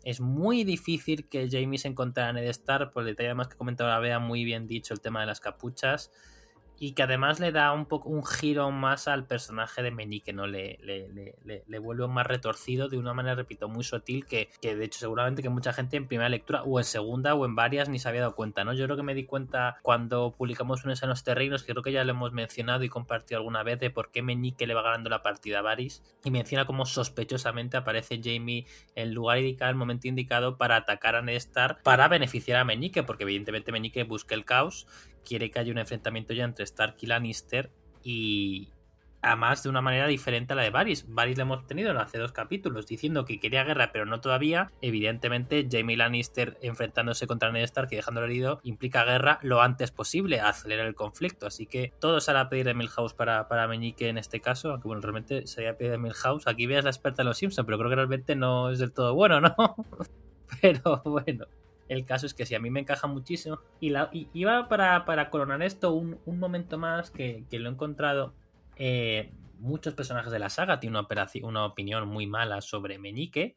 es muy difícil que Jaime se encontrara a Ned Stark, por el detalle además que comentaba Bea, muy bien dicho el tema de las capuchas, y que además le da un poco un giro más al personaje de Meñique, ¿no? Le vuelve más retorcido de una manera, repito, muy sutil, que de hecho seguramente que mucha gente en primera lectura o en segunda o en varias ni se había dado cuenta, ¿no? Yo creo que me di cuenta cuando publicamos Unes en los Terrenos, que creo que ya lo hemos mencionado y compartido alguna vez, de por qué Meñique le va ganando la partida a Varys, y menciona cómo sospechosamente aparece Jaime en el lugar indicado, el momento indicado para atacar a Ned Stark, para beneficiar a Meñique, porque evidentemente Meñique busca el caos, quiere que haya un enfrentamiento ya entre Stark y Lannister, y además de una manera diferente a la de Varys. Varys lo hemos tenido hace 2 capítulos diciendo que quería guerra pero no todavía. Evidentemente Jaime Lannister enfrentándose contra Ned Stark y dejándolo herido implica guerra lo antes posible, acelerar el conflicto, así que todo será pedir de Milhouse para Meñique en este caso, aunque bueno, realmente sería pedir de Milhouse. Aquí veas la experta de los Simpsons, pero creo que realmente no es del todo bueno, ¿no? Pero bueno, el caso es que sí, a mí me encaja muchísimo. Y iba para coronar esto un momento más que lo he encontrado. Muchos personajes de la saga tienen una opinión muy mala sobre Meñique,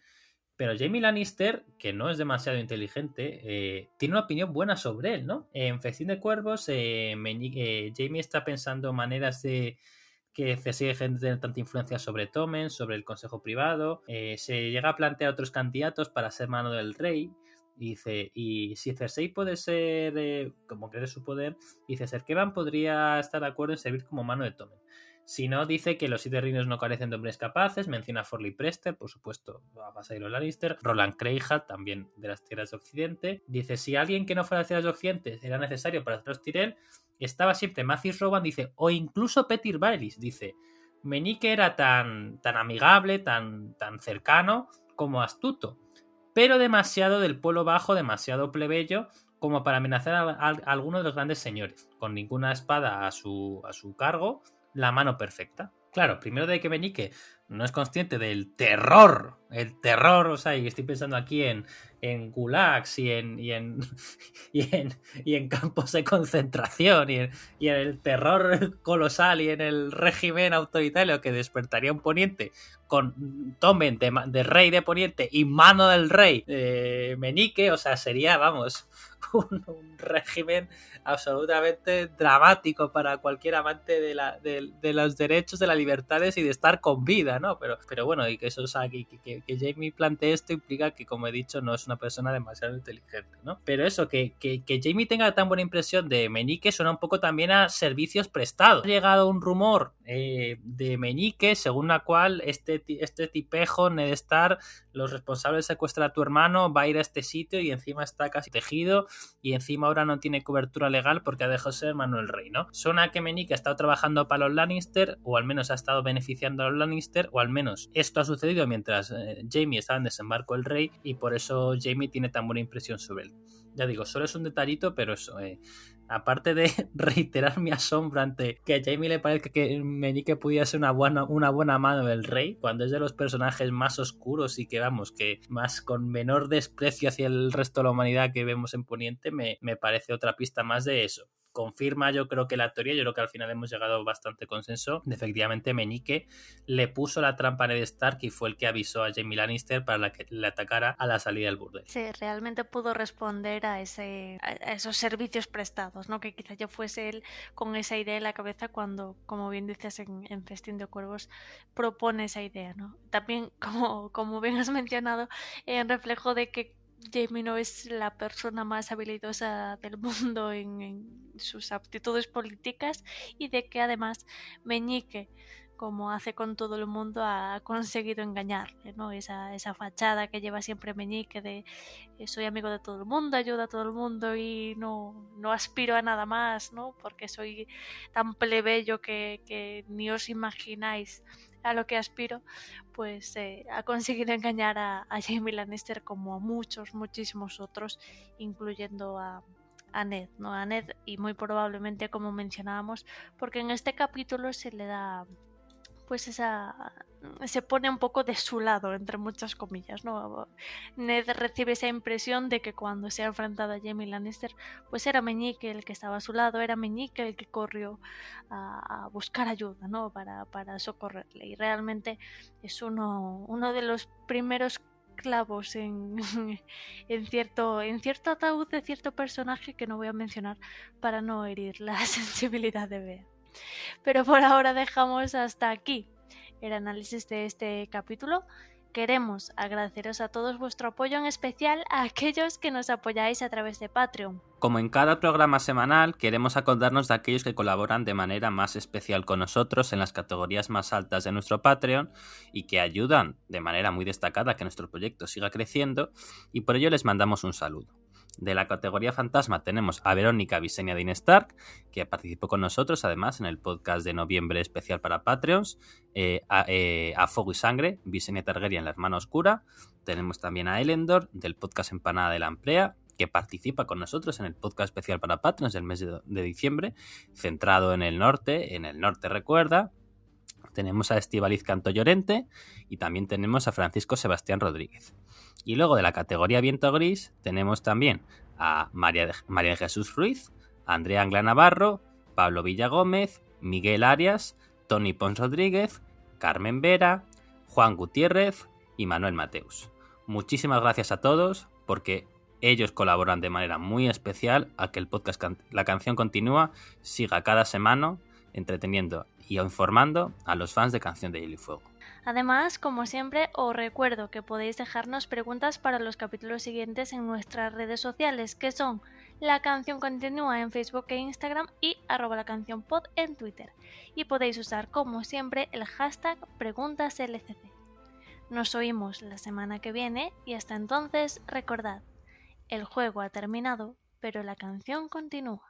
pero Jaime Lannister, que no es demasiado inteligente, tiene una opinión buena sobre él, ¿no? En Festín de Cuervos, Jaime está pensando maneras de que se sigue gente tener tanta influencia sobre Tommen, sobre el Consejo Privado. Se llega a plantear otros candidatos para ser mano del rey. Dice, y si Cersei puede ser, como cree su poder, dice, Ser Kevan podría estar de acuerdo en servir como mano de Tommen. Si no, dice que los 7 reinos no carecen de hombres capaces. Menciona a Forley Prester, por supuesto, a Basairo Lannister. Roland Greyjoy, también de las Tierras de Occidente. Dice, si alguien que no fuera de las Tierras de Occidente era necesario para hacer los Tyrell, estaba siempre Mathis Rowan, dice, o incluso Petyr Baelish. Dice, Meñique era tan amigable, tan cercano como astuto. pero demasiado del pueblo bajo, demasiado plebeyo, como para amenazar a alguno de los grandes señores, con ninguna espada a su cargo, la mano perfecta. Claro, primero de que Meñique no es consciente del terror, o sea, y estoy pensando aquí en gulags y en campos de concentración y en el terror colosal y en el régimen autoritario que despertaría un poniente con tomen de rey de Poniente y mano del rey Meñique, o sea, sería, vamos, un régimen absolutamente dramático para cualquier amante de los derechos, de las libertades y de estar con vida, ¿no? Pero bueno, y que eso, o sea, que Jaime plantee esto implica que, como he dicho, no es una persona demasiado inteligente, ¿no? Pero eso, que Jaime tenga tan buena impresión de Meñique suena un poco también a servicios prestados. Ha llegado un rumor de Meñique según la cual este tipejo, Ned Stark, los responsables de secuestrar a tu hermano, va a ir a este sitio y encima está casi tejido y encima ahora no tiene cobertura legal porque ha dejado de ser hermano del rey, ¿no? Suena que Meñique ha estado trabajando para los Lannister, o al menos ha estado beneficiando a los Lannister, o al menos esto ha sucedido mientras Jaime estaba en desembarco del rey y por eso Jaime tiene tan buena impresión sobre él. Ya digo, solo es un detallito, pero eso, aparte de reiterar mi asombro ante que a Jaime le parezca que Meñique pudiera ser una buena mano del rey, cuando es de los personajes más oscuros y que vamos, que más con menor desprecio hacia el resto de la humanidad que vemos en Poniente, me parece otra pista más de eso. Confirma, yo creo que la teoría, yo creo que al final hemos llegado a bastante consenso, de efectivamente Meñique le puso la trampa a Ned Stark y fue el que avisó a Jaime Lannister para que le atacara a la salida del burdel. Sí, realmente pudo responder a esos servicios prestados, ¿no? Que quizá yo fuese él con esa idea en la cabeza cuando, como bien dices en Festín de Cuervos, propone esa idea, ¿no? También, como bien has mencionado, en reflejo de que Jaime no es la persona más habilidosa del mundo en sus aptitudes políticas y de que además Meñique, como hace con todo el mundo, ha conseguido engañarle, ¿no? Esa fachada que lleva siempre Meñique de soy amigo de todo el mundo, ayudo a todo el mundo y no aspiro a nada más, ¿no? Porque soy tan plebeyo que ni os imagináis a lo que aspiro, pues ha conseguido engañar a Jaime Lannister como a muchísimos otros, incluyendo a Ned, ¿no? A Ned, y muy probablemente, como mencionábamos, porque en este capítulo se le da pues se pone un poco de su lado, entre muchas comillas, ¿no? Ned recibe esa impresión de que cuando se ha enfrentado a Jaime Lannister, pues era Meñique el que estaba a su lado, era Meñique el que corrió a buscar ayuda, ¿no? Para socorrerle, y realmente es uno de los primeros clavos en cierto ataúd de cierto personaje que no voy a mencionar para no herir la sensibilidad de Bea. Pero por ahora dejamos hasta aquí el análisis de este capítulo. Queremos agradeceros a todos vuestro apoyo, en especial a aquellos que nos apoyáis a través de Patreon. Como en cada programa semanal, queremos acordarnos de aquellos que colaboran de manera más especial con nosotros en las categorías más altas de nuestro Patreon y que ayudan de manera muy destacada a que nuestro proyecto siga creciendo, y por ello les mandamos un saludo. De la categoría fantasma tenemos a Verónica Visenya Dean Stark, que participó con nosotros además en el podcast de noviembre especial para Patreons, a Fuego y Sangre, Visenya Targaryen, la hermana oscura. Tenemos también a Elendor, del podcast Empanada de la Amprea, que participa con nosotros en el podcast especial para Patreons del mes de diciembre, centrado en el norte recuerda. Tenemos a Estíbaliz Canto Llorente y también tenemos a Francisco Sebastián Rodríguez. Y luego de la categoría Viento Gris tenemos también a María de Jesús Ruiz, Andrea Angla Navarro, Pablo Villagómez, Miguel Arias, Tony Pons Rodríguez, Carmen Vera, Juan Gutiérrez y Manuel Mateus. Muchísimas gracias a todos porque ellos colaboran de manera muy especial a que el podcast La Canción Continúa siga cada semana entreteniendo y informando a los fans de Canción de Hielo y Fuego. Además, como siempre, os recuerdo que podéis dejarnos preguntas para los capítulos siguientes en nuestras redes sociales, que son La Canción Continúa en Facebook e Instagram y @lacancionpod en Twitter. Y podéis usar, como siempre, el hashtag PreguntasLCC. Nos oímos la semana que viene y hasta entonces recordad, el juego ha terminado, pero la canción continúa.